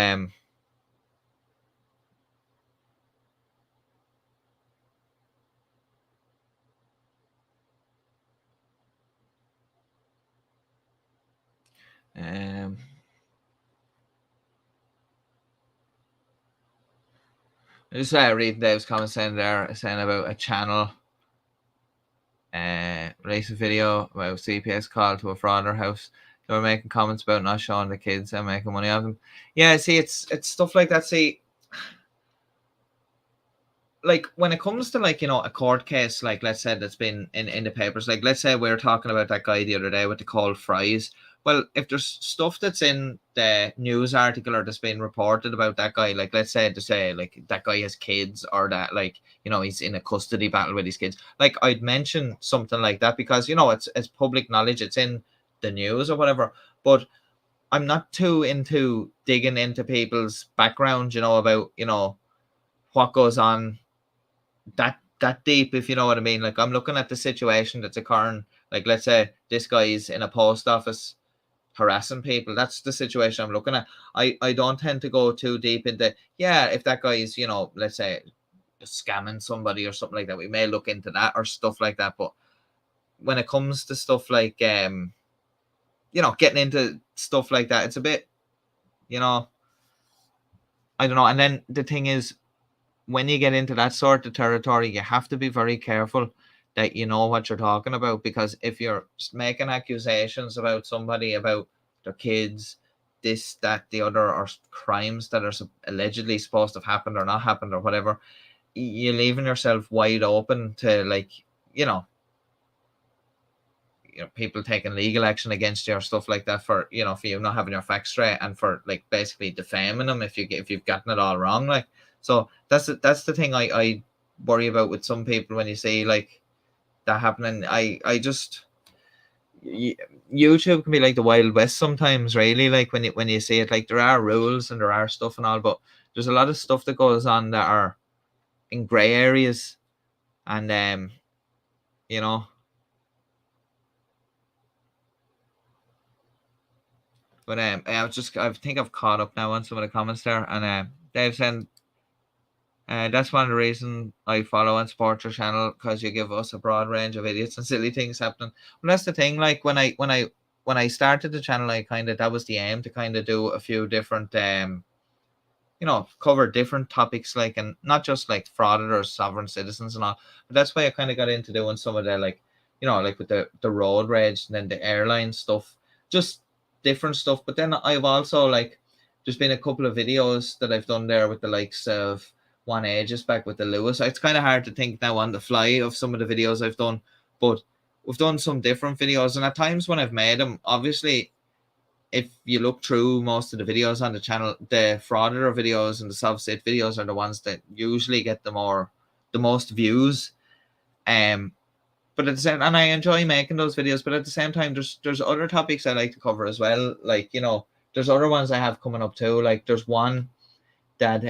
I just reading Dave's comment saying about a channel released a video about CPS call to a frauder house. They were making comments about not showing the kids and making money off them. Yeah, see, it's stuff like that. See, like when it comes to like a court case, like let's say that's been in the papers, like let's say we were talking about that guy the other day with the cold fries. Well, if there's stuff that's in the news article or that's been reported about that guy, like let's say to say like that guy has kids, or that like he's in a custody battle with his kids, like I'd mention something like that, because it's public knowledge, it's in the news or whatever. But I'm not too into digging into people's background, about what goes on that deep, if you know what I mean. Like I'm looking at the situation that's occurring. Like let's say this guy is in a post office harassing people. That's the situation I'm looking at. I don't tend to go too deep into, if that guy is let's say scamming somebody or something like that, we may look into that or stuff like that. But when it comes to stuff like getting into stuff like that, it's a bit I don't know. And then the thing is, when you get into that sort of territory, you have to be very careful that you know what you're talking about, because if you're making accusations about somebody, about their kids, this, that, the other, or crimes that are allegedly supposed to have happened or not happened or whatever, you're leaving yourself wide open to like, people taking legal action against you or stuff like that for, for you not having your facts straight, and for like basically defaming them if you've gotten it all wrong. Like, so that's the thing I worry about with some people when you see like that happening. I just, YouTube can be like the Wild West sometimes, really. Like when you see it, like there are rules and there are stuff and all, but there's a lot of stuff that goes on that are in grey areas, and you know. But I think I've caught up now on some of the comments there, and Dave said, that's one of the reasons I follow and support your channel, because you give us a broad range of idiots and silly things happening. Well, that's the thing. Like when I started the channel, that was the aim, to kind of do a few different cover different topics, like, and not just like frauditors, sovereign citizens and all. But that's why I kind of got into doing some of the like with the road rage and then the airline stuff, just different stuff. But then I've also there's been a couple of videos that I've done there with the likes of One Ages back with the Lewis. It's kind of hard to think now on the fly of some of the videos I've done, but we've done some different videos, and at times when I've made them, obviously, if you look through most of the videos on the channel, the frauditor videos and the soft state videos are the ones that usually get the most views. But at the same, and I enjoy making those videos, but at the same time, there's other topics I like to cover as well. Like, there's other ones I have coming up too. Like there's one that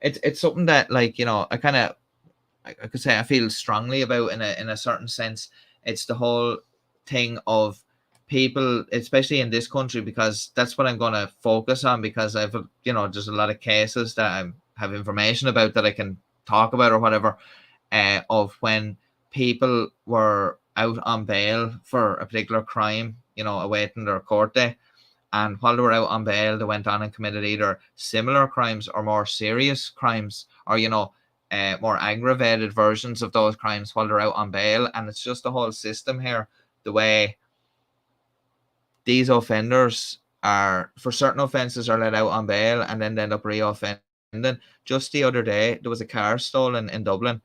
it's something that I could say I feel strongly about in a certain sense. It's the whole thing of people, especially in this country, because that's what I'm going to focus on, because I've there's a lot of cases that I have information about that I can talk about or whatever, of when people were out on bail for a particular crime, awaiting their court day, and while they were out on bail, they went on and committed either similar crimes or more serious crimes, or more aggravated versions of those crimes while they're out on bail. And it's just the whole system here, the way these offenders are, for certain offences, are let out on bail and then they end up re-offending. Just the other day, there was a car stolen in Dublin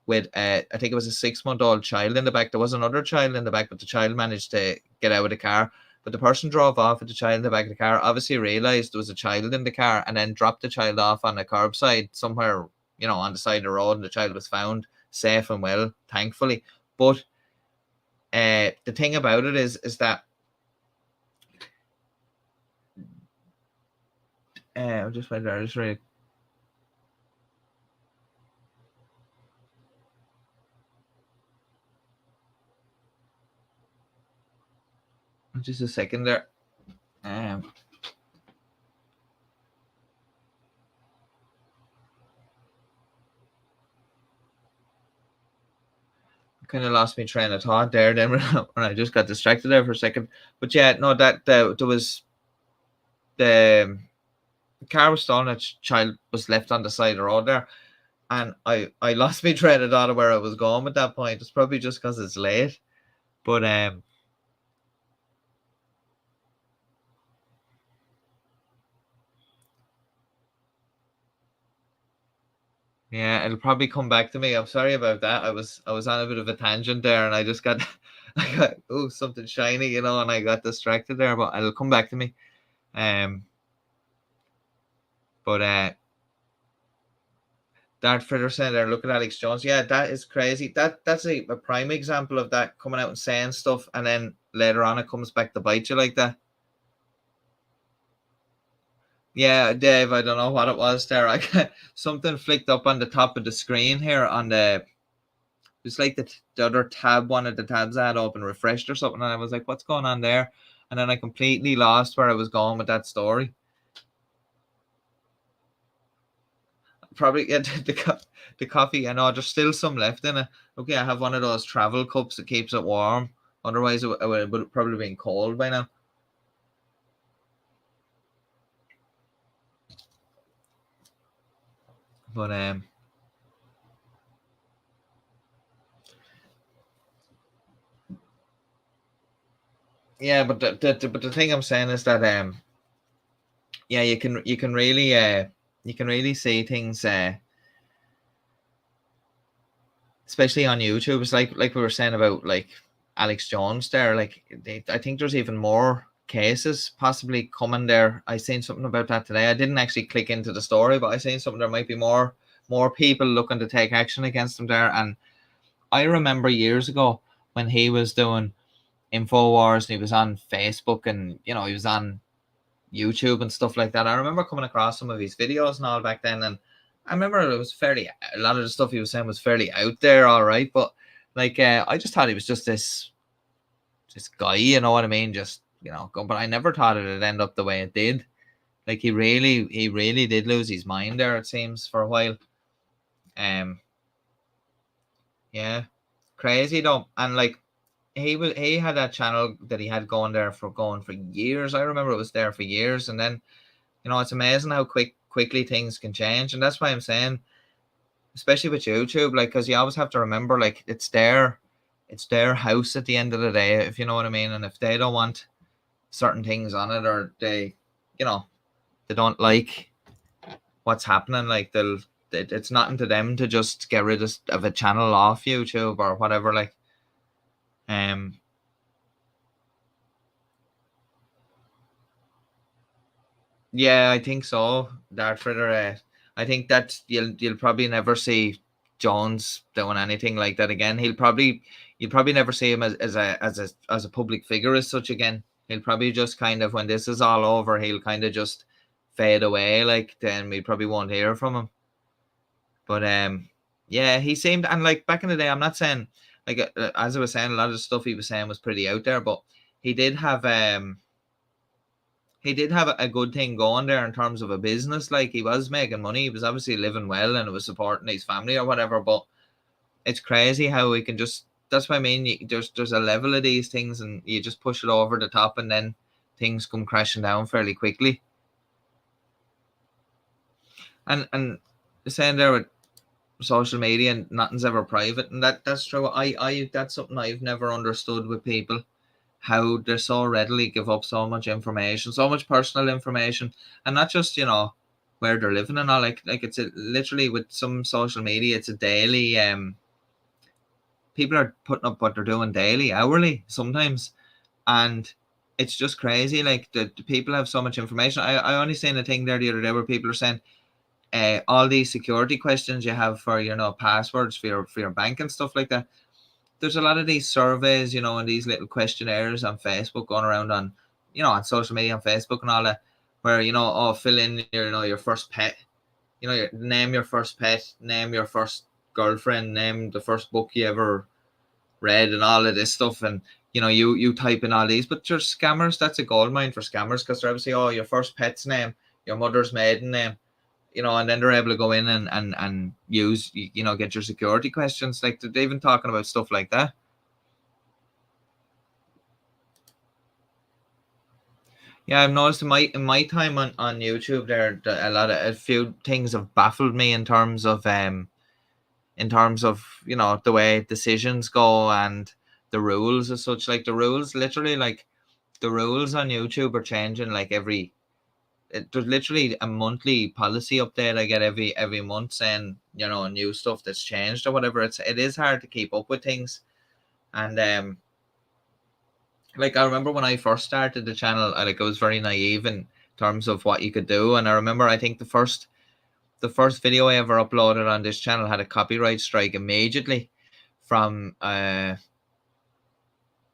with I think it was a 6-month-old child in the back. There was another child in the back, but the child managed to get out of the car. But the person drove off with the child in the back of the car, obviously realised there was a child in the car, and then dropped the child off on a curbside somewhere, on the side of the road, and the child was found safe and well, thankfully. But the thing about it is that I'll just wait there. Just really. Just a second there. I kind of lost my train of thought there then when I just got distracted there for a second. But yeah, no, that there was the car was stolen, a child was left on the side of the road there, and I lost my train of thought of where I was going at that point. It's probably just because it's late, but yeah, it'll probably come back to me. I'm sorry about that. I was on a bit of a tangent there, and I just got something shiny, and I got distracted there. But it'll come back to me. But Dart Fritter saying there, look at Alex Jones. Yeah, that is crazy. That's a prime example of that, coming out and saying stuff, and then later on it comes back to bite you like that. Yeah, Dave, I don't know what it was there. I got something flicked up on the top of the screen here on it's like the other tab, one of the tabs I had open refreshed or something, and I was like, what's going on there? And then I completely lost where I was going with that story. Probably the coffee. I know there's still some left in it. Okay, I have one of those travel cups that keeps it warm. Otherwise, it would have probably been cold by now. But yeah, but the thing I'm saying is that yeah, you can really see things, especially on YouTube. It's like we were saying about like Alex Jones there. I think there's even more cases possibly coming there. I seen something about that today. I didn't actually click into the story, but I seen something. There might be more people looking to take action against him there. And I remember years ago when he was doing InfoWars, and he was on Facebook, and you know, he was on YouTube and stuff like that. I remember coming across some of his videos and all back then, and I remember it was a lot of the stuff he was saying was fairly out there, all right, but like I just thought he was just this guy, you know what I mean? Just, you know, but I never thought it'd end up the way it did. Like he really did lose his mind there, it seems, for a while. Yeah, crazy though. And like he had that channel that he had going for years. I remember it was there for years, and then, you know, it's amazing how quickly things can change, and that's why I'm saying, especially with YouTube, like, because you always have to remember, like, it's their house at the end of the day, if you know what I mean. And if they don't want certain things on it, or they, you know, they don't like what's happening, like it's nothing to them to just get rid of a channel off YouTube or whatever. Like, yeah, I think so, Dartford. I think that you'll probably never see Jones doing anything like that again. You'll probably never see him as a public figure as such again. He'll probably just kind of, when this is all over, he'll kind of just fade away. Like, then we probably won't hear from him. But yeah, he seemed, and like back in the day, I'm not saying, like, as I was saying, a lot of the stuff he was saying was pretty out there, but he did have a good thing going there in terms of a business. Like, he was making money, he was obviously living well, and it was supporting his family or whatever. But it's crazy how we can just, that's what I mean, there's a level of these things, and you just push it over the top, and then things come crashing down fairly quickly. And saying there with social media, and nothing's ever private, and that's true. I that's something I've never understood with people, how they so readily give up so much information, so much personal information, and not just, you know, where they're living and all. Like it's literally with some social media, it's a daily. People are putting up what they're doing daily, hourly, sometimes, and it's just crazy. Like the people have so much information. I only seen a thing there the other day where people are saying, all these security questions you have for, you know, passwords for your bank and stuff like that. There's a lot of these surveys, you know, and these little questionnaires on Facebook going around on, you know, on social media, on Facebook and all that, where, you know, oh, fill in your, you know, your first pet, you know, name your first pet, name your first girlfriend, name the first book you ever read, and all of this stuff. And, you know, you type in all these, but there's scammers. That's a goldmine for scammers, because they're obviously, oh, your first pet's name, your mother's maiden name, you know, and then they're able to go in and use, you know, get your security questions. Like, they're even talking about stuff like that. Yeah, I've noticed in my time on YouTube there, a few things have baffled me in terms of you know, the way decisions go and the rules as such. Like, the rules, literally, like, the rules on YouTube are changing like there's literally a monthly policy update I get every month, saying, you know, new stuff that's changed or whatever. It is hard to keep up with things. And like, I remember when I first started the channel, I was very naive in terms of what you could do. And I remember, I think the first video I ever uploaded on this channel had a copyright strike immediately from I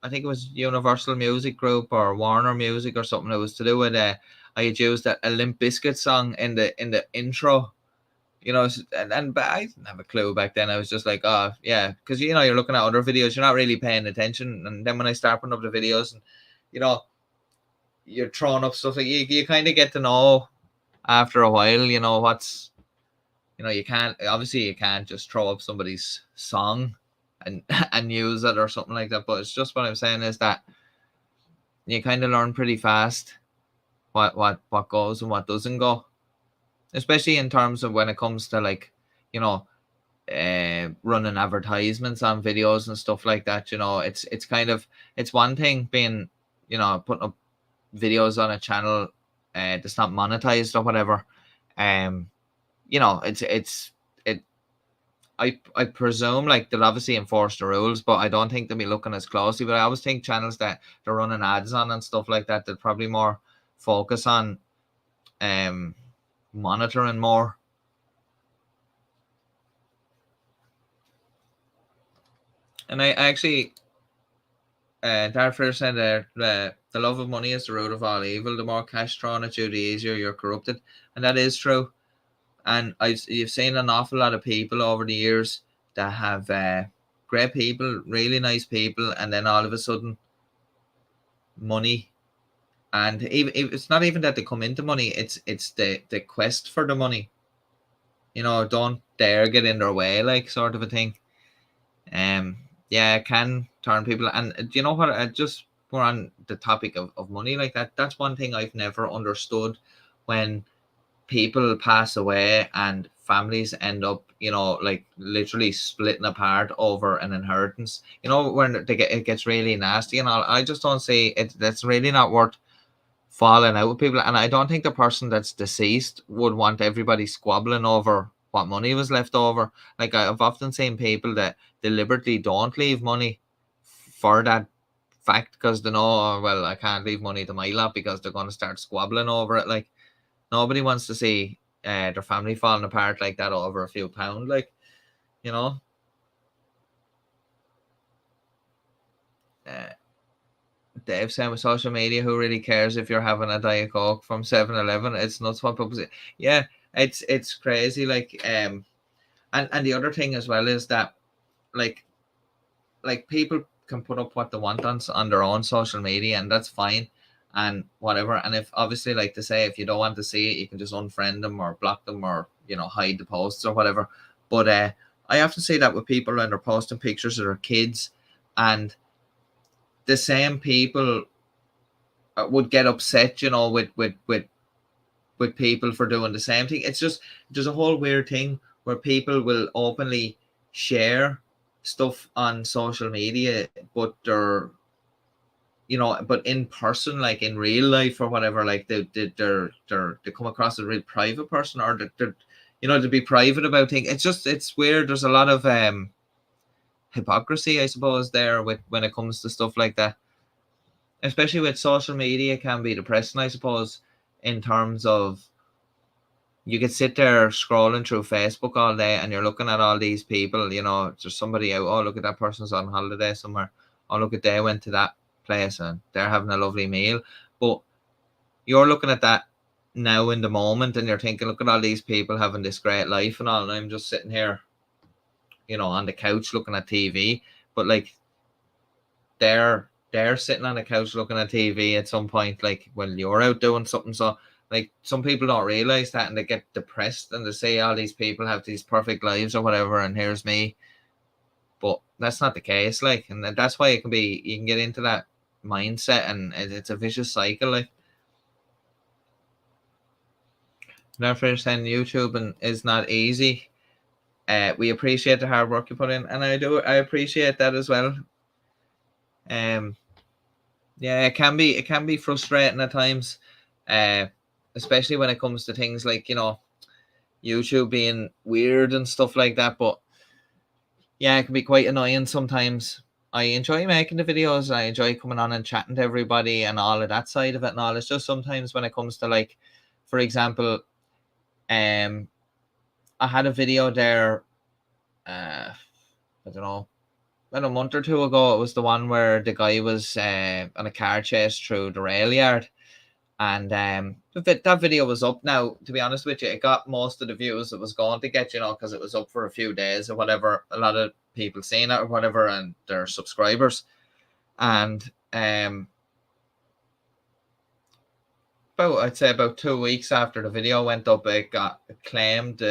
think it was Universal Music Group or Warner Music or something. It was to do with I had used a Limp Bizkit song in the intro, you know, but I didn't have a clue back then. I was just like, oh yeah, because, you know, you're looking at other videos, you're not really paying attention. And then when I start putting up the videos, and, you know, you're throwing up stuff, like, you kind of get to know after a while, you know, what's, you know, you can't just throw up somebody's song and use it or something like that. But it's just, what I'm saying is that you kind of learn pretty fast what goes and what doesn't go, especially in terms of when it comes to, like, you know, running advertisements on videos and stuff like that. You know, it's kind of, it's one thing being, you know, putting up videos on a channel that's not monetized or whatever. You know, I presume, like, they'll obviously enforce the rules, but I don't think they'll be looking as closely. But I always think channels that they're running ads on and stuff like that, they'll probably more focus on monitoring more. And I actually, Darfur said the love of money is the root of all evil. The more cash thrown at you, the easier you're corrupted. And that is true. And you've seen an awful lot of people over the years that have great people, really nice people, and then all of a sudden, money. And even it's not even that they come into money; it's the quest for the money. You know, don't dare get in their way, like sort of a thing. Yeah, it can turn people. And do you know what? Just we're on the topic of money like that. That's one thing I've never understood when people pass away and families end up, you know, like literally splitting apart over an inheritance. You know, when it gets really nasty and all. I just don't see it. That's really not worth falling out with people. And I don't think the person that's deceased would want everybody squabbling over what money was left over. Like I've often seen people that deliberately don't leave money for that fact because they know, oh, well, I can't leave money to my lot because they're going to start squabbling over it. Like nobody wants to see their family falling apart like that over a few pounds. Like, you know. Dave saying with social media, who really cares if you're having a Diet Coke from 7-Eleven? It's nuts what people say. Yeah, it's crazy. Like and the other thing as well is that like people can put up what they want on their own social media, and that's fine and whatever. And if obviously, like to say, if you don't want to see it, you can just unfriend them or block them or, you know, hide the posts or whatever. But I often see that with people when they're posting pictures of their kids, and the same people would get upset, you know, with people for doing the same thing. It's just there's a whole weird thing where people will openly share stuff on social media, but they're, you know, but in person, like in real life or whatever, like they come across as a real private person, or they're you know, to be private about things. It's weird. There's a lot of hypocrisy, I suppose, there with when it comes to stuff like that. Especially with social media, can be depressing, I suppose, in terms of you could sit there scrolling through Facebook all day and you're looking at all these people, you know, there's somebody out, oh, look at that person's on holiday somewhere. Oh, look at they went to that place and they're having a lovely meal. But you're looking at that now in the moment and you're thinking, look at all these people having this great life and all, and I'm just sitting here, you know, on the couch looking at TV. But like they're sitting on the couch looking at TV at some point, like when you're out doing something. So like some people don't realize that and they get depressed and they say all these people have these perfect lives or whatever, and here's me. But that's not the case, like, and that's why it can be, you can get into that mindset and it's a vicious cycle. Like, therefore saying YouTube and is not easy. We appreciate the hard work you put in, and I appreciate that as well. Yeah, it can be frustrating at times, especially when it comes to things like, you know, YouTube being weird and stuff like that. But yeah, it can be quite annoying sometimes. I enjoy making the videos. I enjoy coming on and chatting to everybody and all of that side of it and all. It's just sometimes when it comes to, like, for example, I had a video there, I don't know, about a month or two ago. It was the one where the guy was on a car chase through the rail yard. And that video was up now. To be honest with you, it got most of the views it was going to get, you know, because it was up for a few days or whatever. A lot of people seeing it or whatever, and their subscribers. And I'd say about 2 weeks after the video went up, it got claimed.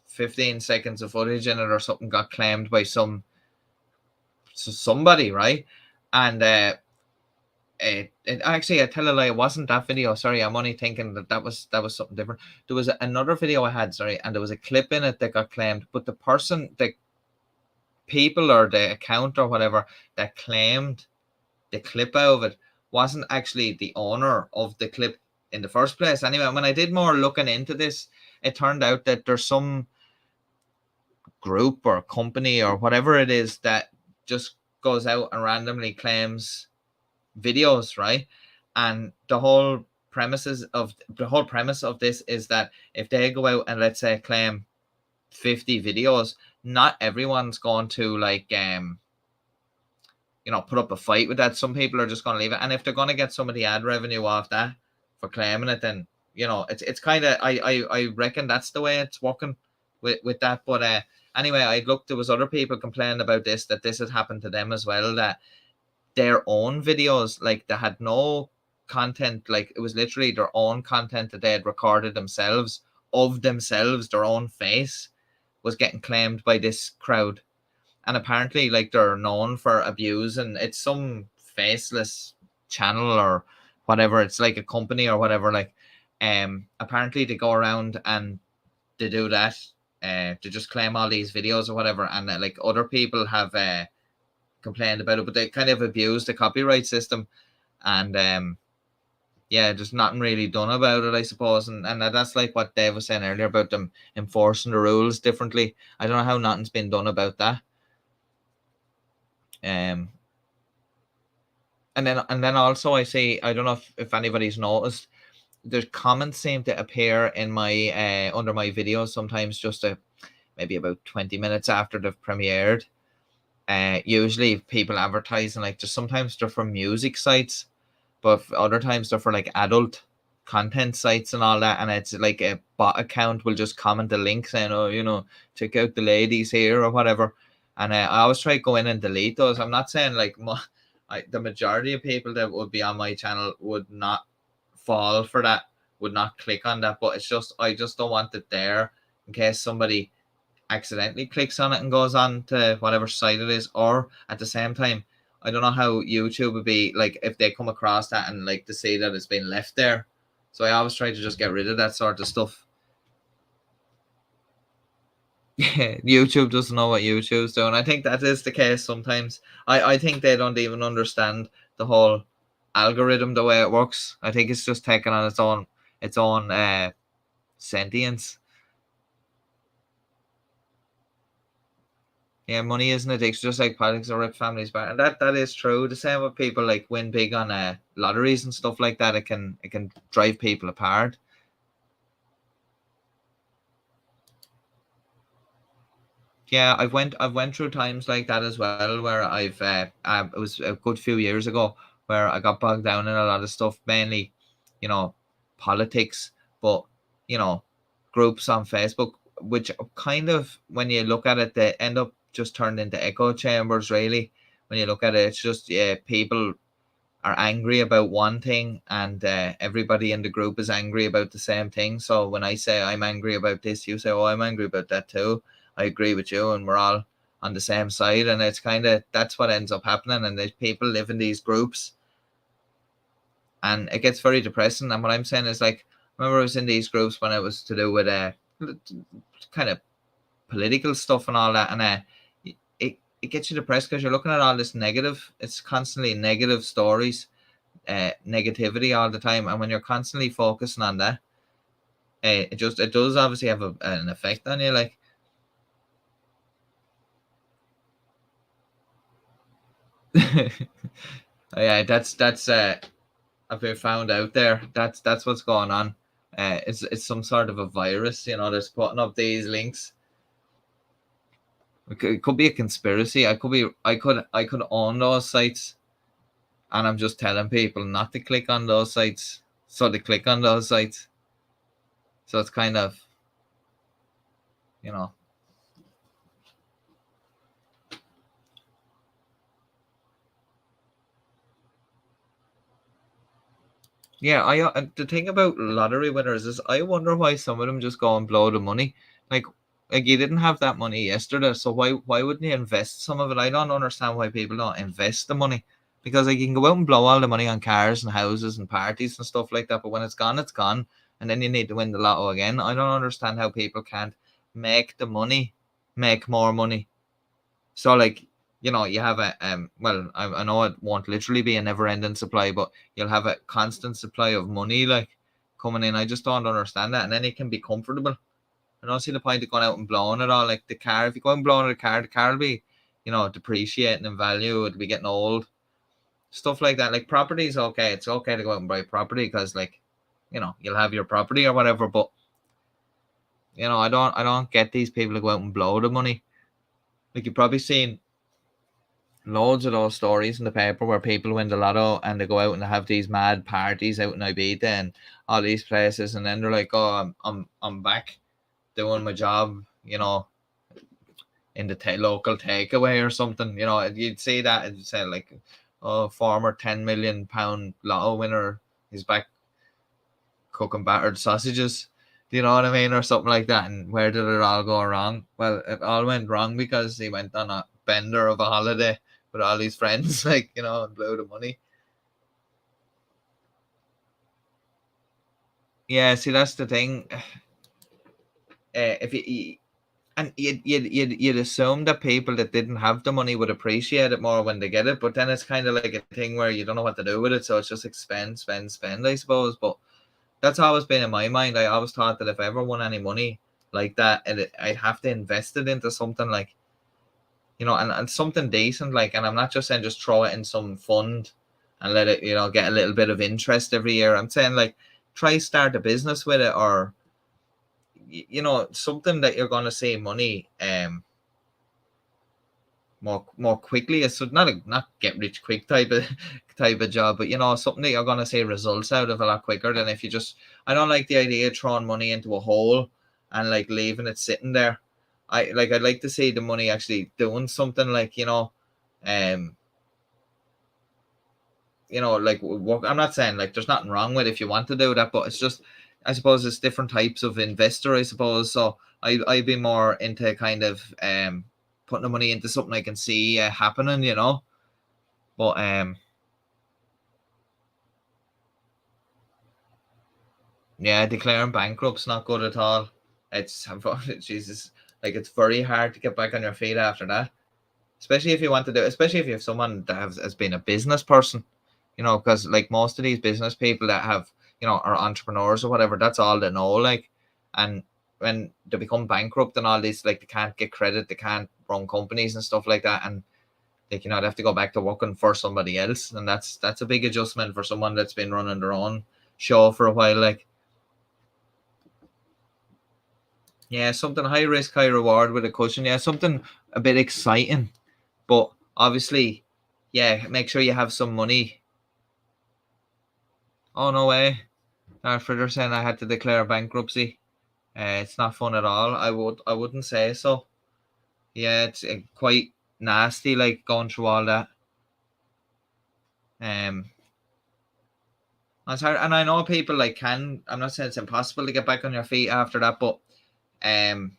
15 seconds of footage in it or something got claimed by somebody, right? And it actually, I tell a lie, it wasn't that video. Sorry, I'm only thinking that was something different. There was another video I had, sorry, and there was a clip in it that got claimed, but the person, the people or the account or whatever that claimed the clip out of it wasn't actually the owner of the clip in the first place. Anyway, when I did more looking into this, it turned out that there's some group or company or whatever it is that just goes out and randomly claims videos, right? And the whole premise of this is that if they go out and, let's say, claim 50 videos, not everyone's going to, like, put up a fight with that. Some people are just going to leave it, and if they're going to get some of the ad revenue off that for claiming it, then it's kind of I reckon that's the way it's working with that. But anyway, I looked. There was other people complaining about this, that this had happened to them as well. That their own videos, like they had no content, like it was literally their own content that they had recorded themselves of themselves, their own face was getting claimed by this crowd. And apparently, like, they're known for abuse, and it's some faceless channel or whatever. It's like a company or whatever. Like, apparently they go around and they do that. To just claim all these videos or whatever, and like other people have complained about it, but they kind of abuse the copyright system, and yeah, there's nothing really done about it, I suppose. And that's like what Dave was saying earlier about them enforcing the rules differently. I don't know how nothing's been done about that. And then also I see, I don't know if anybody's noticed, there's comments seem to appear in my under my videos sometimes, just maybe about 20 minutes after they've premiered. Usually people advertising, like, just sometimes they're from music sites, but other times they're for like adult content sites and all that, and it's like a bot account will just comment a link saying, oh, check out the ladies here or whatever. And I always try to go in and delete those. I'm not saying like the majority of people that would be on my channel would not fall for that, would not click on that, but it's just, I just don't want it there in case somebody accidentally clicks on it and goes on to whatever site it is. Or at the same time, I don't know how YouTube would be like if they come across that and like to see that it's been left there. So I always try to just get rid of that sort of stuff. YouTube doesn't know what YouTube's doing. I think that is the case sometimes. I think they don't even understand the whole algorithm, the way it works. I think it's just taking on its own sentience. Yeah, money isn't addiction, just like politics or rip families back, and that is true. The same with people like win big on lotteries and stuff like that. It can drive people apart. Yeah, I've went through times like that as well, where it was a good few years ago where I got bogged down in a lot of stuff, mainly, politics, but groups on Facebook, which kind of, when you look at it, they end up just turned into echo chambers, really. When you look at it, it's just people are angry about one thing, and everybody in the group is angry about the same thing. So when I say I'm angry about this, you say, oh, I'm angry about that too. I agree with you, and we're all on the same side. And it's kind of, that's what ends up happening. And there's people live in these groups, and it gets very depressing. And what I'm saying is, like, remember I was in these groups when it was to do with kind of political stuff and all that, and it gets you depressed because you're looking at all this negative. It's constantly negative stories, negativity all the time, and when you're constantly focusing on that, it does obviously have an effect on you. Like, yeah, that's I've been found out there. That's what's going on. It's some sort of a virus, that's putting up these links. It could be a conspiracy. I could own those sites, and I'm just telling people not to click on those sites, so they click on those sites. So it's kind of, yeah. The thing about lottery winners is, I wonder why some of them just go and blow the money. Like you didn't have that money yesterday, so why wouldn't you invest some of it? I don't understand why people don't invest the money, because like you can go out and blow all the money on cars and houses and parties and stuff like that, but when it's gone, and then you need to win the lotto again. I don't understand how people can't make more money. So like, you have a well, I know it won't literally be a never-ending supply, but you'll have a constant supply of money like coming in. I just don't understand that, and then it can be comfortable. I don't see the point of going out and blowing it all. Like the car, if you go and blowing the car will be, depreciating in value. It'll be getting old. Stuff like that. Like property is okay. It's okay to go out and buy property because, like, you'll have your property or whatever. But I don't get these people to go out and blow the money. Like you've probably seen loads of those stories in the paper where people win the lotto and they go out and they have these mad parties out in Ibiza and all these places, and then they're like, "Oh, I'm back doing my job," you know, in the local takeaway or something. You know, you'd see that and say like, "Oh, former £10 million lotto winner is back cooking battered sausages." Do you know what I mean, or something like that? And where did it all go wrong? Well, it all went wrong because he went on a bender of a holiday with all his friends, like, you know, and blew the money. Yeah, see, that's the thing. If you and you'd assume that people that didn't have the money would appreciate it more when they get it, but then it's kind of like a thing where you don't know what to do with it, so it's just like spend, I suppose. But that's always been in my mind. I always thought that if I ever won any money like that, I'd have to invest it into something like, you know, and something decent. Like, and I'm not just saying just throw it in some fund and let it, you know, get a little bit of interest every year. I'm saying like try start a business with it, or you know, something that you're going to see money more quickly. It's not get rich quick type of job, but you know, something that you're going to see results out of a lot quicker than if you just. I don't like the idea of throwing money into a hole and like leaving it sitting there. I'd like to see the money actually doing something, like, um like work. I'm not saying like there's nothing wrong with it if you want to do that, but it's just, I suppose it's different types of investor, I suppose. So I'd be more into kind of putting the money into something I can see happening, you know. But yeah, declaring bankrupt's not good at all. It's Jesus, like it's very hard to get back on your feet after that. Especially if you want to do, especially if you have someone that has been a business person, you know, because like most of these business people that have, you know, are entrepreneurs or whatever, that's all they know. Like, and when they become bankrupt and all this, like they can't get credit, they can't run companies and stuff like that, and like, you know, they have to go back to working for somebody else, and that's a big adjustment for someone that's been running their own show for a while. Like, yeah, something high risk, high reward with a cushion. Yeah, something a bit exciting, but obviously, yeah, make sure you have some money. Oh, no way. Further saying I had to declare bankruptcy. It's not fun at all. I wouldn't say so. Yeah, it's quite nasty, like going through all that. It's hard, and I know people like can. I'm not saying it's impossible to get back on your feet after that, but saying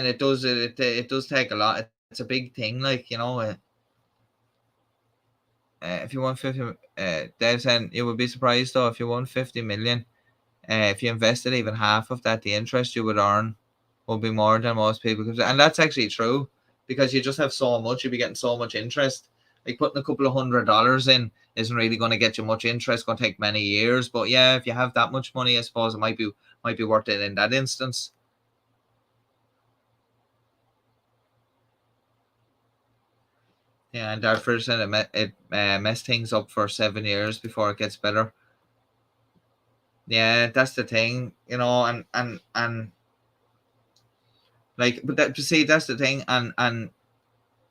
it does take a lot. It's a big thing, like, you know. If you won 50, Dave saying you would be surprised though if you won 50 million. If you invested even half of that, the interest you would earn will be more than most people. And that's actually true, because you just have so much, you'll be getting so much interest. Like putting a couple of $100 in isn't really going to get you much interest. It's going to take many years. But yeah, if you have that much money, I suppose it might be worth it in that instance. Yeah, and Dartford said it messed things up for 7 years before it gets better. Yeah, that's the thing, you know, and like, but that, to see, that's the thing, and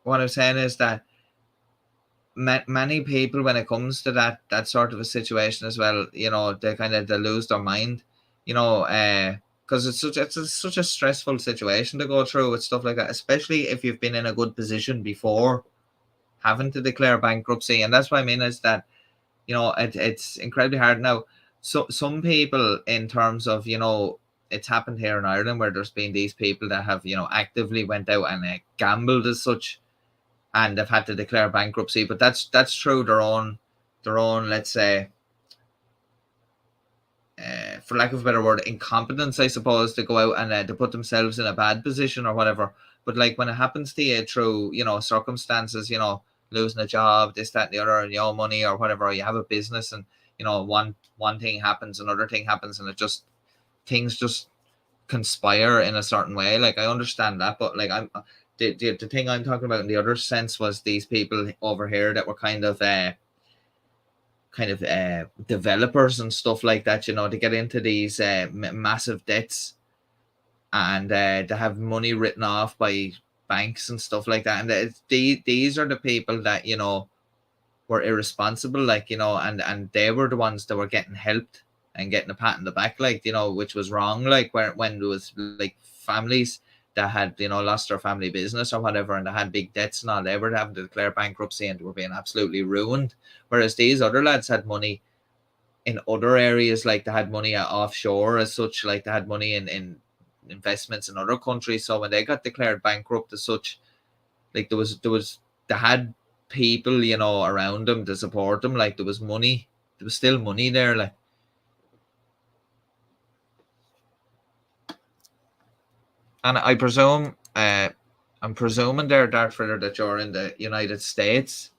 what I'm saying is that many people, when it comes to that sort of a situation as well, you know, they lose their mind, you know, because it's such a stressful situation to go through with stuff like that, especially if you've been in a good position before having to declare bankruptcy. And that's what I mean is that, you know, it's incredibly hard now. So some people, in terms of, you know, it's happened here in Ireland where there's been these people that have, you know, actively went out and gambled as such, and they've had to declare bankruptcy. But that's through their own, let's say, for lack of a better word, incompetence, I suppose, to go out and to put themselves in a bad position or whatever. But like when it happens to you through, you know, circumstances, you know, losing a job, this, that, and the other, and your money or whatever, or you have a business and, you know, one thing happens, another thing happens, and things just conspire in a certain way. Like, I understand that, but like the thing I'm talking about in the other sense was these people over here that were kind of developers and stuff like that, you know, to get into these massive debts, and to have money written off by banks and stuff like that. And these are the people that, you know, were irresponsible, like, you know, and they were the ones that were getting helped and getting a pat in the back, like, you know, which was wrong, like when there was like families that had, you know, lost their family business or whatever, and they had big debts and all, they were having to declare bankruptcy and they were being absolutely ruined. Whereas these other lads had money in other areas, like they had money offshore as such, like they had money in investments in other countries. So when they got declared bankrupt as such, like they had people, you know, around them to support them. Like there was money, there was still money there, like. And I presume, I'm presuming there, Dartford, that you're in the United States.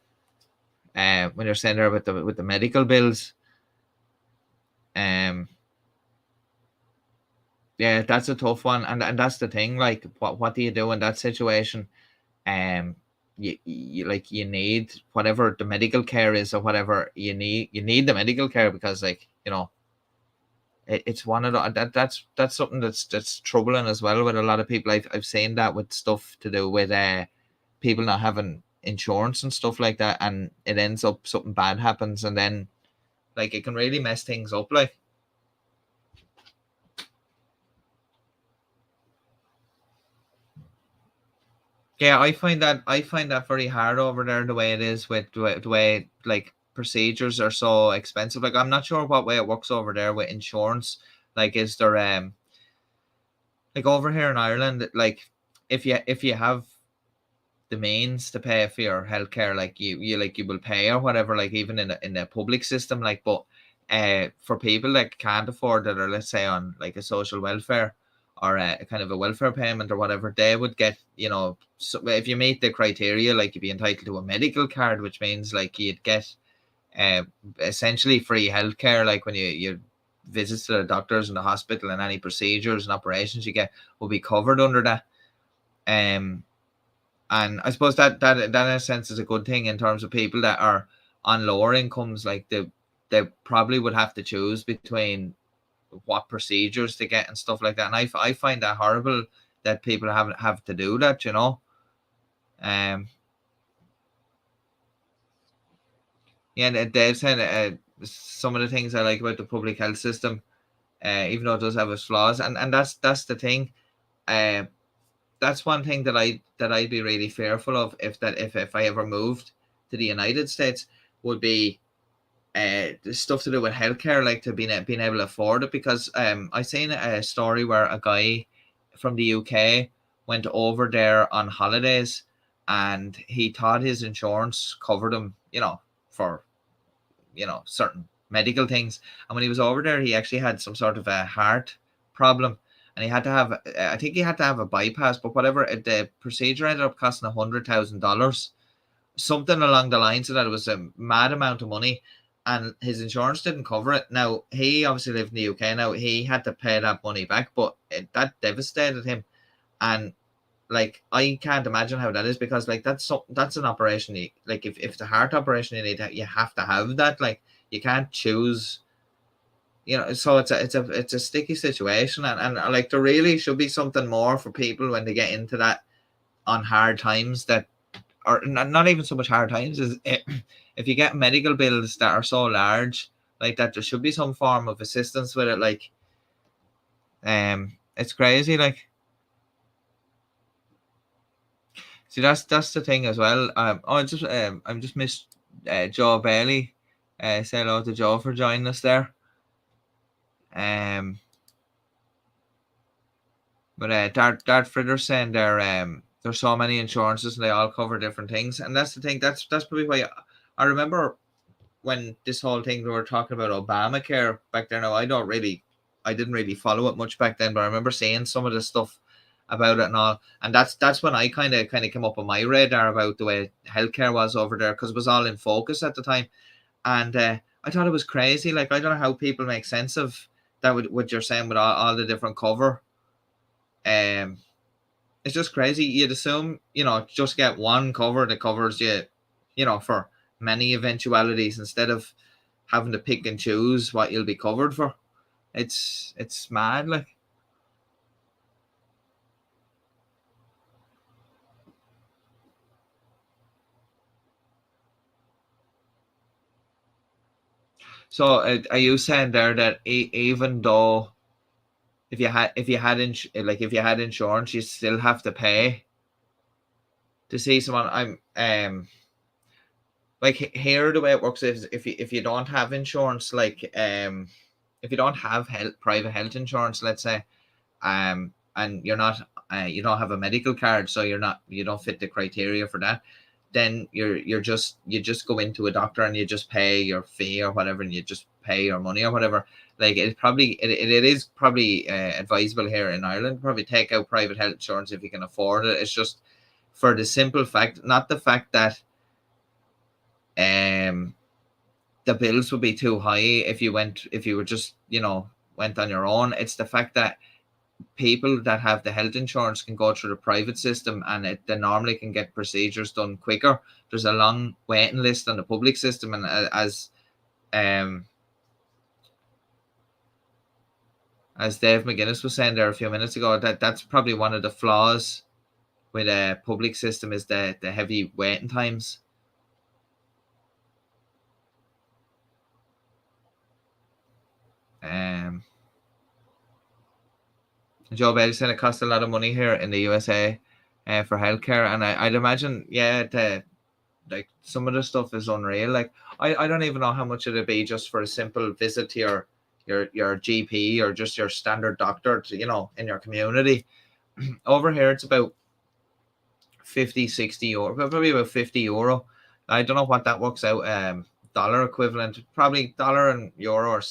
When you're saying there with the medical bills, yeah, that's a tough one, and that's the thing. Like, what do you do in that situation? You like, you need whatever the medical care is or whatever you need the medical care, because, like, you know, it's one of the that's something that's troubling as well with a lot of people. I've seen that with stuff to do with people not having insurance and stuff like that, and it ends up something bad happens, and then, like, it can really mess things up, like. Yeah, I find that very hard over there, the way it is with the way like procedures are so expensive. Like, I'm not sure what way it works over there with insurance. Like, is there like over here in Ireland, like, if you have the means to pay for your healthcare, like you will pay or whatever, like even in a public system, like, but for people that can't afford it, or let's say on like a social welfare or a kind of a welfare payment or whatever, they would get, you know, so if you meet the criteria, like you'd be entitled to a medical card, which means like you'd get essentially free healthcare, like when you visits to the doctors and the hospital, and any procedures and operations you get will be covered under that. And I suppose that in a sense is a good thing in terms of people that are on lower incomes. Like they probably would have to choose between what procedures to get and stuff like that. And I find that horrible that people have to do that, you know. Yeah, and Dave said some of the things I like about the public health system, even though it does have its flaws, and that's the thing. That's one thing that I'd be really fearful of if I ever moved to the United States, would be the stuff to do with healthcare, like to being able to afford it. Because I seen a story where a guy from the UK went over there on holidays, and he thought his insurance covered him, you know, for, you know, certain medical things. And when he was over there, he actually had some sort of a heart problem, and he had to have, I think he had to have a bypass, but whatever, the procedure ended up costing $100,000, something along the lines of that. It was a mad amount of money, and his insurance didn't cover it. Now, he obviously lived in the UK. Now, he had to pay that money back, but that devastated him. And like, I can't imagine how that is, because like that's an operation like if it's a heart operation, you have to have that. Like, you can't choose, you know. So it's a sticky situation, and like there really should be something more for people when they get into that on hard times, that, or not even so much hard times, is if you get medical bills that are so large like that, there should be some form of assistance with it. Like, it's crazy, like. See, that's the thing as well. I just missed Joe Bailey. Say hello to Joe for joining us there. But Dart Fritter's saying there's so many insurances and they all cover different things, and that's the thing. That's probably why I remember when this whole thing, we were talking about Obamacare back there. Now, I didn't really follow it much back then, but I remember seeing some of the stuff about it and all, and that's when I kind of came up on my radar about the way healthcare was over there, because it was all in focus at the time. And I thought it was crazy. Like, I don't know how people make sense of that with what you're saying with all the different cover. It's just crazy. You'd assume, you know, just get one cover that covers you, you know, for many eventualities, instead of having to pick and choose what you'll be covered for. It's mad, like. So are you saying there that even though if you had if you had insurance, you still have to pay to see someone? Like here the way it works is if you don't have insurance, like if you don't have private health insurance, let's say, and you're not you don't have a medical card, so you don't fit the criteria for that, then you just go into a doctor and you just pay your fee or whatever, and you just pay your money or whatever. Like it is probably advisable here in Ireland, probably take out private health insurance if you can afford it. It's just for the simple fact, not the fact that the bills would be too high if you were just went on your own. It's the fact that people that have the health insurance can go through the private system, and they normally can get procedures done quicker. There's a long waiting list on the public system, and as Dave McGuinness was saying there a few minutes ago, that's probably one of the flaws with a public system, is the heavy waiting times. Joe Bailey said it costs a lot of money here in the USA for healthcare, and I'd imagine, like some of the stuff is unreal. Like I don't even know how much it'd be just for a simple visit to your GP or just your standard doctor in your community. Over here it's about 50-60 euro, probably about 50 euro. I don't know what that works out dollar equivalent. Probably dollar and euro are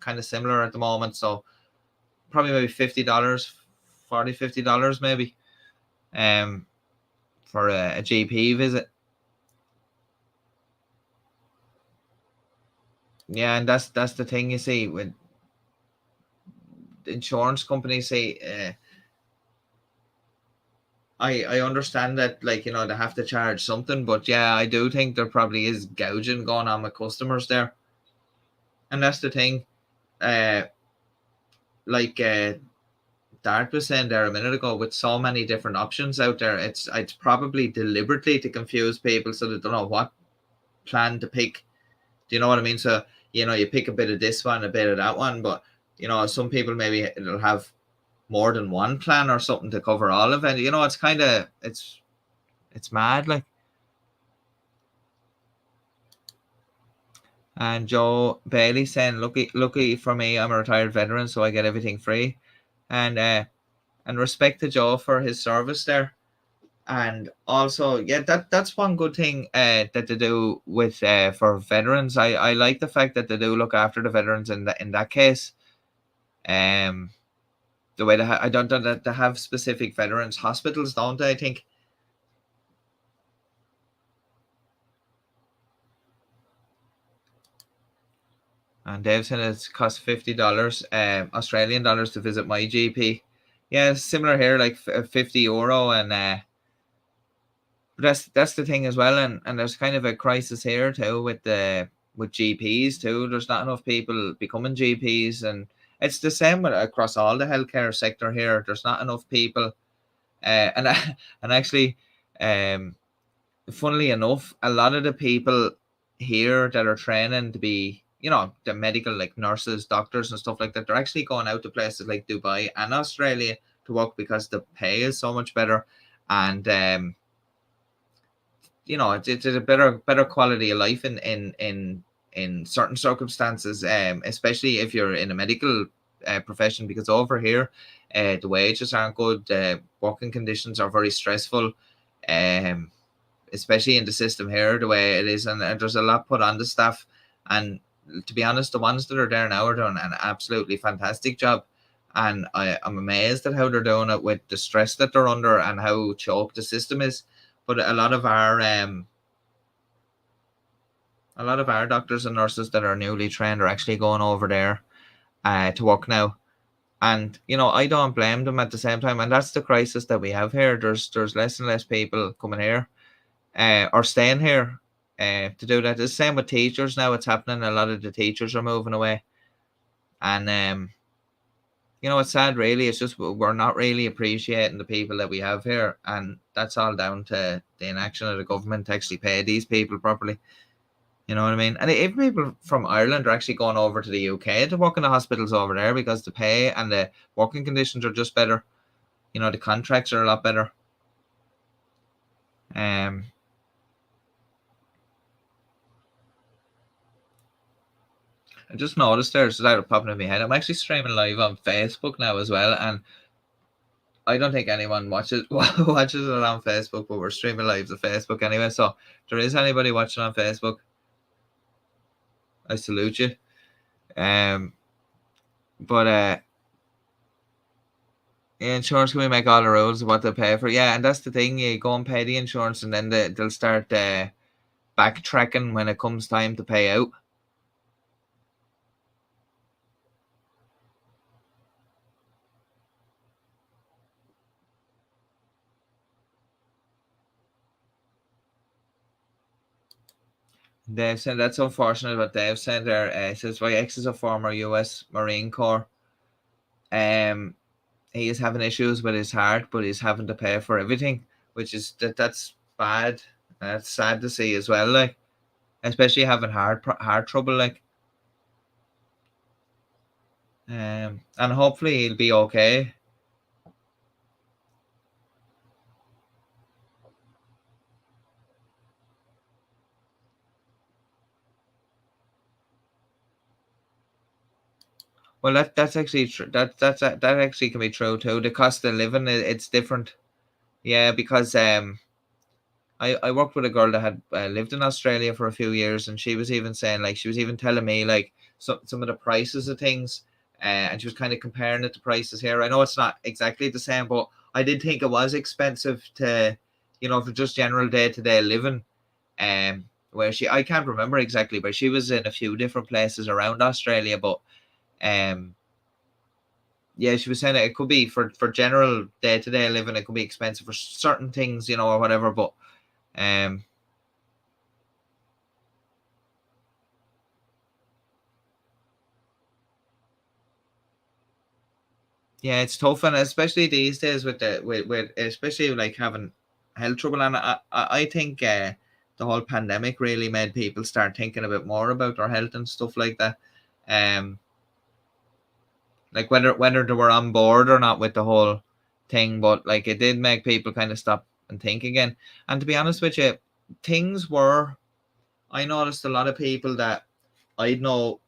kind of similar at the moment, so probably maybe $50, $50 maybe for a GP visit. Yeah, and that's the thing, you see, with insurance companies say I understand that, like, they have to charge something, but yeah, I do think there probably is gouging going on with customers there. And that's the thing. Like Dart was saying there a minute ago, with so many different options out there, it's probably deliberately to confuse people so they don't know what plan to pick. Do you know what I mean? So, you pick a bit of this one, a bit of that one, but some people maybe it'll have more than one plan or something to cover all of it. It's kind of it's mad, like. And Joe Bailey saying, lucky for me, I'm a retired veteran, so I get everything free. And respect to Joe for his service there. And also, yeah, that's one good thing that they do with for veterans. I like the fact that they do look after the veterans in that case. The way I don't know that they have specific veterans hospitals, don't they? I think. And Dave said it costs $50 Australian dollars to visit my GP. Yeah, similar here, like 50 euro, and that's the thing as well. And there's kind of a crisis here too with GPs too. There's not enough people becoming GPs, and it's the same across all the healthcare sector here. There's not enough people, and actually, funnily enough, a lot of the people here that are training to be, the medical, like nurses, doctors, and stuff like that, they're actually going out to places like Dubai and Australia to work because the pay is so much better, and it's a better quality of life in certain circumstances, especially if you're in a medical profession, because over here the wages aren't good, working conditions are very stressful, especially in the system here the way it is, and there's a lot put on the staff. And to be honest, the ones that are there now are doing an absolutely fantastic job, and I'm amazed at how they're doing it with the stress that they're under and how choked the system is. But a lot of our doctors and nurses that are newly trained are actually going over there to work now, and I don't blame them at the same time. And that's the crisis that we have here. There's less and less people coming here or staying here to do that. It's the same with teachers now. It's happening. A lot of the teachers are moving away, and it's sad, really. It's just we're not really appreciating the people that we have here, and that's all down to the inaction of the government to actually pay these people properly. You know what I mean? And even people from Ireland are actually going over to the UK to work in the hospitals over there because the pay and the working conditions are just better. You know, the contracts are a lot better. I just noticed there's that popping in my head. I'm actually streaming live on Facebook now as well, and I don't think anyone watches it on Facebook, but we're streaming live to Facebook anyway. So if there is anybody watching on Facebook, I salute you. But insurance can we make all the rules of what they pay for? Yeah, and that's the thing. You go and pay the insurance, and then they'll start backtracking when it comes time to pay out. Dave said that's unfortunate what Dave said there. Says my ex is a former US Marine Corps. He is having issues with his heart, but he's having to pay for everything, which is that's bad. That's sad to see as well, like, especially having heart trouble, like. And hopefully he'll be okay. Well, that's actually true. That actually can be true too. The cost of living, it's different. Yeah, because I worked with a girl that had lived in Australia for a few years, and she was even saying, like, she was even telling me, like, some of the prices of things, and she was kind of comparing it to prices here. I know it's not exactly the same, but I did think it was expensive to, you know, for just general day-to-day living. Where I can't remember exactly, but she was in a few different places around Australia, but yeah, she was saying that it could be for general day-to-day living, it could be expensive for certain things, you know, or whatever, but yeah, it's tough, and especially these days with especially like having health trouble, and I think the whole pandemic really made people start thinking a bit more about their health and stuff like that. Like whether they were on board or not with the whole thing, but like it did make people kind of stop and think again. And to be honest with you, I noticed a lot of people that I know,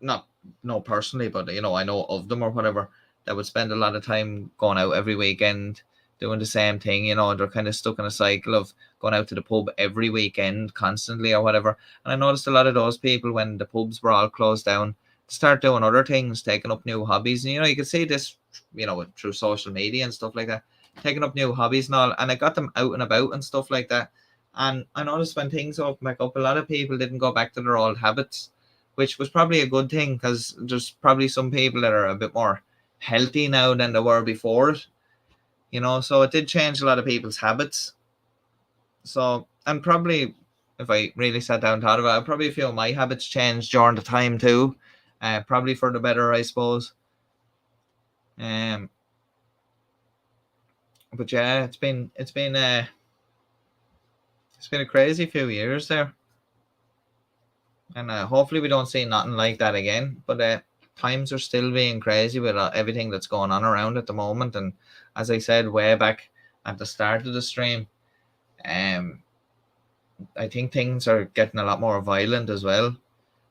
not know personally, but you know, I know of them or whatever, that would spend a lot of time going out every weekend doing the same thing. You know, they're kind of stuck in a cycle of going out to the pub every weekend constantly or whatever. And I noticed a lot of those people, when the pubs were all closed down, start doing other things, taking up new hobbies. And you know, you can see this, you know, through social media and stuff like that, taking up new hobbies and all, and it got them out and about and stuff like that. And I noticed when things open back up, a lot of people didn't go back to their old habits, which was probably a good thing, because there's probably some people that are a bit more healthy now than they were before it, you know. So it did change a lot of people's habits. So, and probably if I really sat down and thought about it, I probably feel my habits changed during the time too, probably for the better, I suppose. But yeah, it's been a crazy few years there, and hopefully we don't see nothing like that again. But times are still being crazy with everything that's going on around at the moment. And as I said way back at the start of the stream, I think things are getting a lot more violent as well.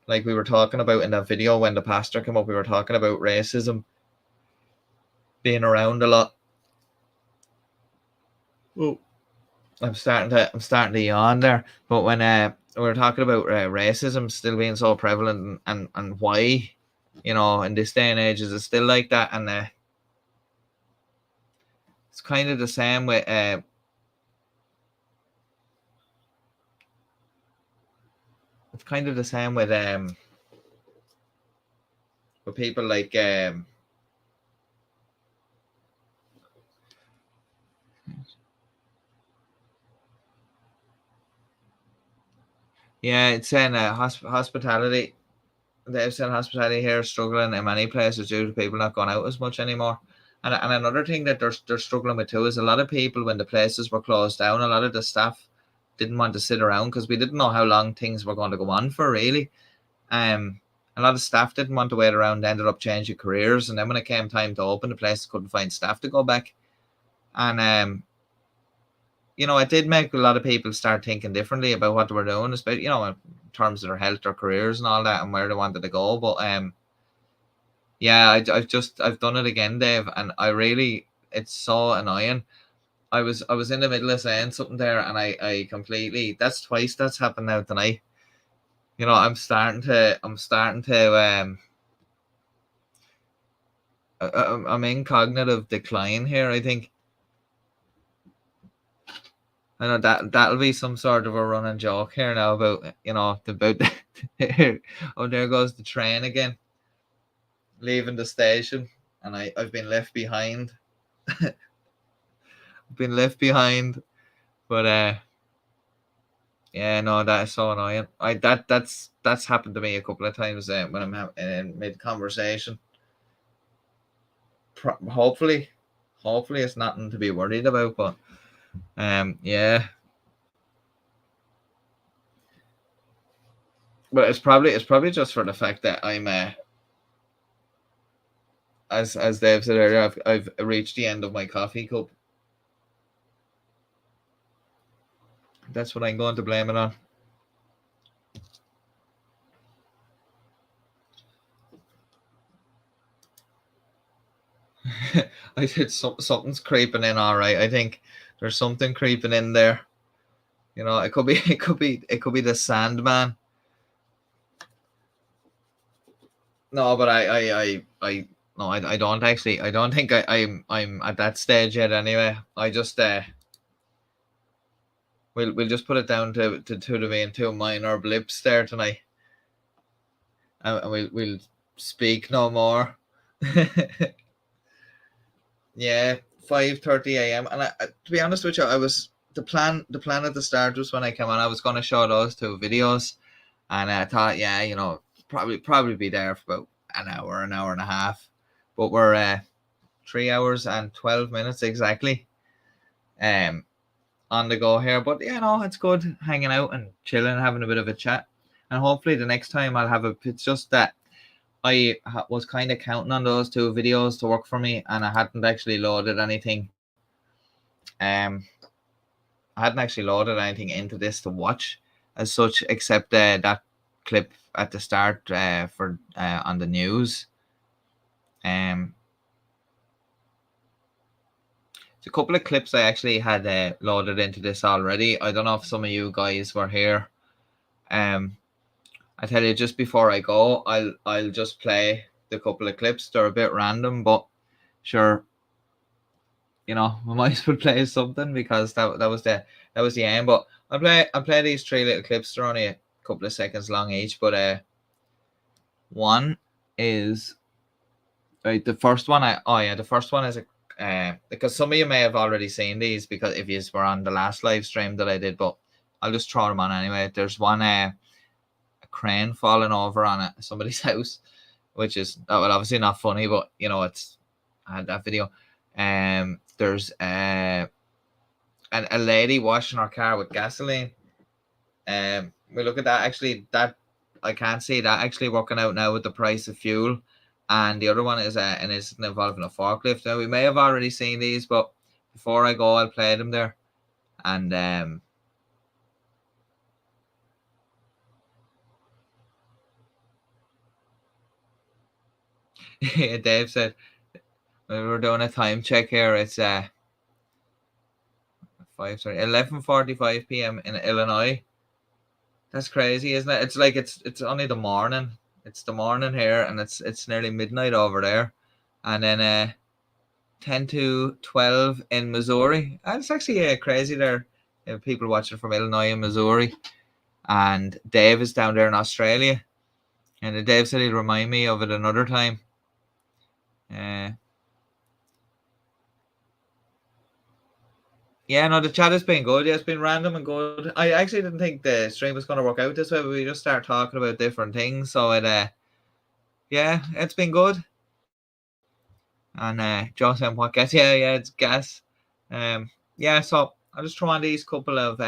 Like we were talking about in that video when the pastor came up, we were talking about racism being around a lot. Oh, I'm starting to yawn there. But when we were talking about racism still being so prevalent, and why, you know, in this day and age is it still like that. And it's kind of the same with with people like yeah, it's saying hospitality. They've said hospitality here is struggling in many places due to people not going out as much anymore. And another thing that they're struggling with too is a lot of people, when the places were closed down, a lot of the staff didn't want to sit around because we didn't know how long things were going to go on for, really. A lot of staff didn't want to wait around, ended up changing careers, and then when it came time to open the place, couldn't find staff to go back. And you know, it did make a lot of people start thinking differently about what they were doing, especially, you know, in terms of their health, their careers and all that, and where they wanted to go. But yeah, I've done it again, Dave, and it's so annoying. I was in the middle of saying something there, and I completely, that's twice that's happened now tonight. You know, I'm starting to I'm in cognitive decline here, I think. I know that'll be some sort of a running joke here now about, you know, about oh, there goes the train again, leaving the station, and I've been left behind. Been left behind, but yeah, no, that is so annoying. That's happened to me a couple of times when I'm in mid conversation. Hopefully it's nothing to be worried about, but yeah. But it's probably just for the fact that I'm as Dave said earlier, I've reached the end of my coffee cup. That's what I'm going to blame it on. I said something's creeping in. All right, I think there's something creeping in there. You know, it could be the Sandman. No, but I don't actually. I don't think I'm at that stage yet. Anyway, I just we'll just put it down to there being two minor blips there tonight, and we'll speak no more. Yeah, 5:30 a.m. And to be honest with you, I was the plan at the start was when I came on, I was going to show those two videos, and I thought, yeah, you know, probably be there for about an hour and a half, but we're 3 hours and 12 minutes exactly on the go here. But yeah, no, it's good hanging out and chilling, having a bit of a chat, and hopefully the next time I'll have it's just that I was kind of counting on those two videos to work for me, and I hadn't actually loaded anything. I hadn't actually loaded anything into this to watch as such, except that clip at the start for on the news. There's a couple of clips I actually had loaded into this already. I don't know if some of you guys were here. I tell you, just before I go, I'll just play the couple of clips. They're a bit random, but sure, you know, we might as well play something because that was the aim. But I'll play these three little clips. They're only a couple of seconds long each, but one is right. The first one, the first one is because some of you may have already seen these because if you were on the last live stream that I did, but I'll just throw them on anyway. There's one a crane falling over on somebody's house, which is well obviously not funny, but you know, I had that video. There's a lady washing her car with gasoline. We look at that. Actually, that I can't see that actually working out now with the price of fuel. And the other one is an incident involving a forklift. Now we may have already seen these, but before I go, I'll play them there. And Dave said we were doing a time check here. It's 11:45 p.m. in Illinois. That's crazy, isn't it? It's like it's only the morning. It's the morning here, and it's nearly midnight over there. And then 10 to 12 in Missouri. And it's actually crazy there. People watching from Illinois and Missouri. And Dave is down there in Australia. And Dave said he'd remind me of it another time. Yeah, no, the chat has been good. Yeah, it's been random and good. I actually didn't think the stream was going to work out this way, but we just start talking about different things. So yeah, it's been good. And Joe saying what gas? Yeah, it's gas. Yeah, so I'll just throw on these couple of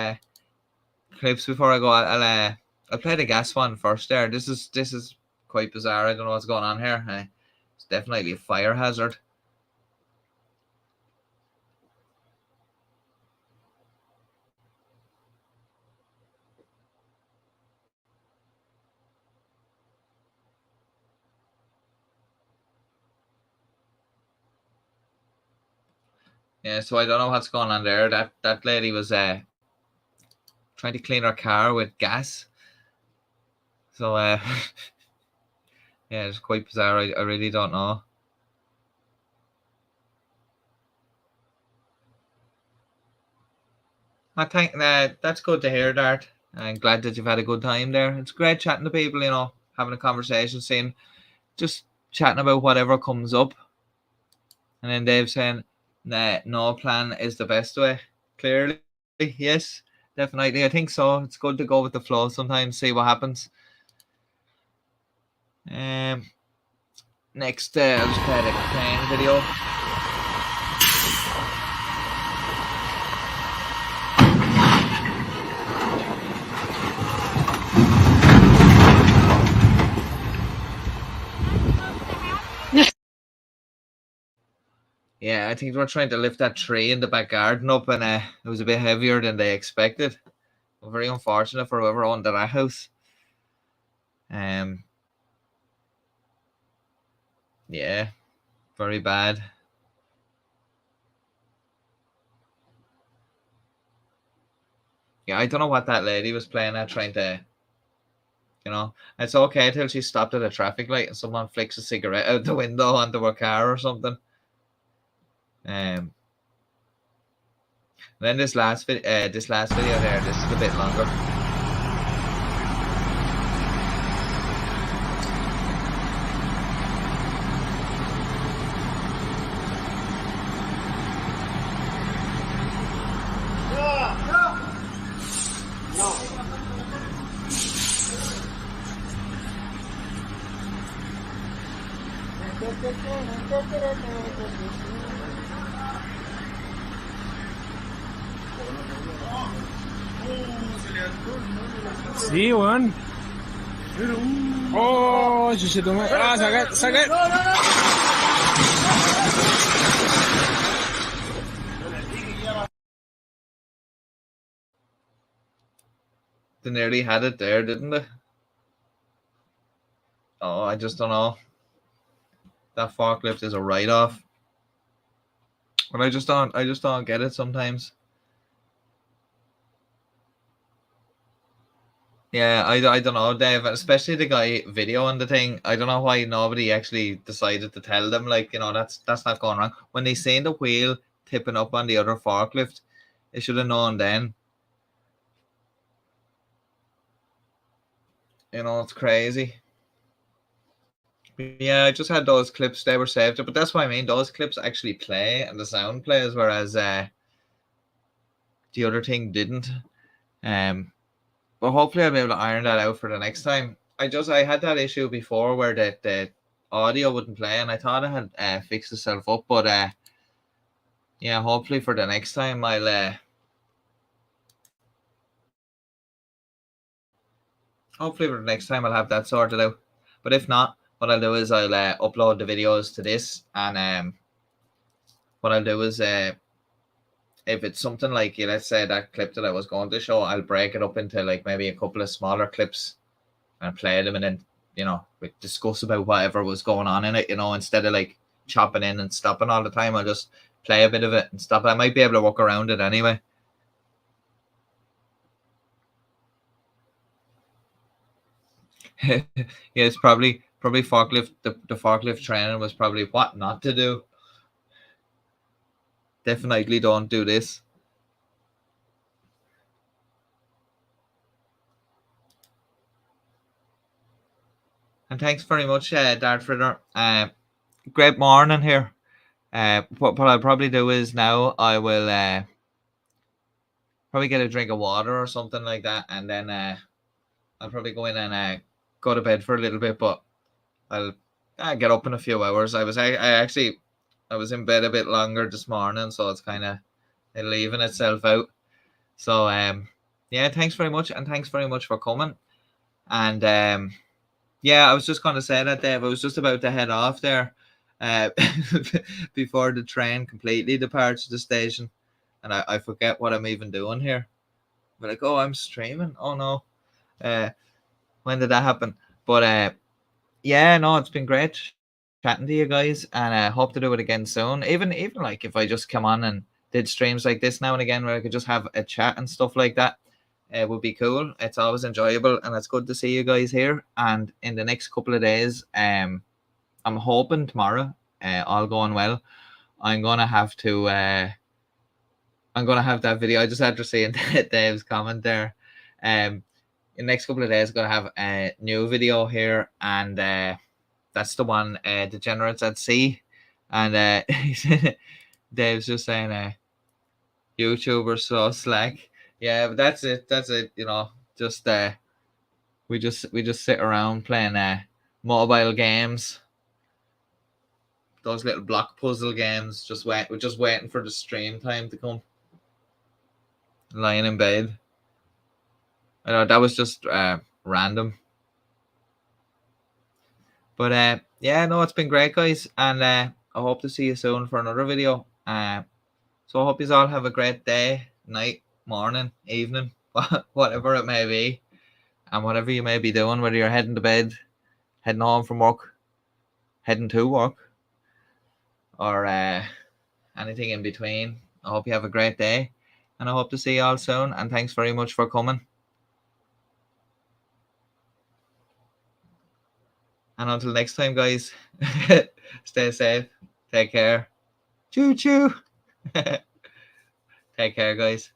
clips before I go. I'll play the gas one first. There, this is quite bizarre. I don't know what's going on here. It's definitely a fire hazard. Yeah, so I don't know what's going on there. That lady was trying to clean her car with gas. So yeah, it's quite bizarre. I really don't know. I think that's good to hear, Dart. I'm glad that you've had a good time there. It's great chatting to people, having a conversation, saying just chatting about whatever comes up. And then Dave saying, nah, no plan is the best way. Clearly, yes, definitely. I think so. It's good to go with the flow sometimes, see what happens. Next, I'll just play the playing video. Yeah, I think they were trying to lift that tree in the back garden up, and it was a bit heavier than they expected. Very unfortunate for whoever owned that house. Yeah, very bad. Yeah, I don't know what that lady was playing at, trying to, it's okay till she stopped at a traffic light and someone flicks a cigarette out the window onto her car or something. Then this last video there, this is a bit longer. Sí, weón. Oh, chuchetumare. Ah, saca. They nearly had it there, didn't they? Oh, I just don't know. That forklift is a write-off. But I just don't get it sometimes. Yeah, I don't know, Dave. Especially the guy videoing the thing. I don't know why nobody actually decided to tell them, that's not going wrong. When they seen the wheel tipping up on the other forklift, they should have known then. It's crazy. Yeah, I just had those clips. They were saved, but that's what I mean. Those clips actually play and the sound plays, whereas the other thing didn't. But hopefully I'll be able to iron that out for the next time. I had that issue before where the audio wouldn't play, and I thought I had fixed itself up, but yeah, hopefully for the next time I'll have that sorted out. But if not, what I'll do is I'll upload the videos to this, and what I'll do is if it's something like, let's say that clip that I was going to show, I'll break it up into maybe a couple of smaller clips and play them, and then we discuss about whatever was going on in it, instead of chopping in and stopping all the time. I'll just play a bit of it and stop. I might be able to work around it anyway. Yeah, it's probably forklift. The forklift training was probably what not to do. Definitely don't do this. And thanks very much, Dart Fritter. Great morning here. What I'll probably do is now I will probably get a drink of water or something like that, and then I'll probably go in and go to bed for a little bit. But I'll get up in a few hours. I was in bed a bit longer this morning, so it's kind of leaving itself out. So yeah, thanks very much, and thanks very much for coming. And yeah, I was just going to say that, Dave. I was just about to head off there before the train completely departs the station, and I forget what I'm even doing here. But like, oh, I'm streaming. Oh no, when did that happen? But yeah, no, it's been great chatting to you guys, and I hope to do it again soon. Even like if I just come on and did streams like this now and again, where I could just have a chat and stuff like that, it would be cool. It's always enjoyable, and it's good to see you guys here. And in the next couple of days, I'm hoping tomorrow, all going well, I'm gonna have to. I'm gonna have that video. I just had to see in Dave's comment there. In the next couple of days, I'm gonna have a new video here, and that's the one, Degenerates at Sea. And Dave's just saying, YouTubers so slack. Yeah, but that's it. That's it. You know, just we just sit around playing mobile games, those little block puzzle games. We're just waiting for the stream time to come. Lying in bed. I know that was just random. But yeah, no, it's been great, guys, and I hope to see you soon for another video. So I hope you all have a great day, night, morning, evening, whatever it may be, and whatever you may be doing, whether you're heading to bed, heading home from work, heading to work, or anything in between. I hope you have a great day, and I hope to see you all soon. And thanks very much for coming. And until next time, guys, stay safe, take care. Choo choo. Take care, guys.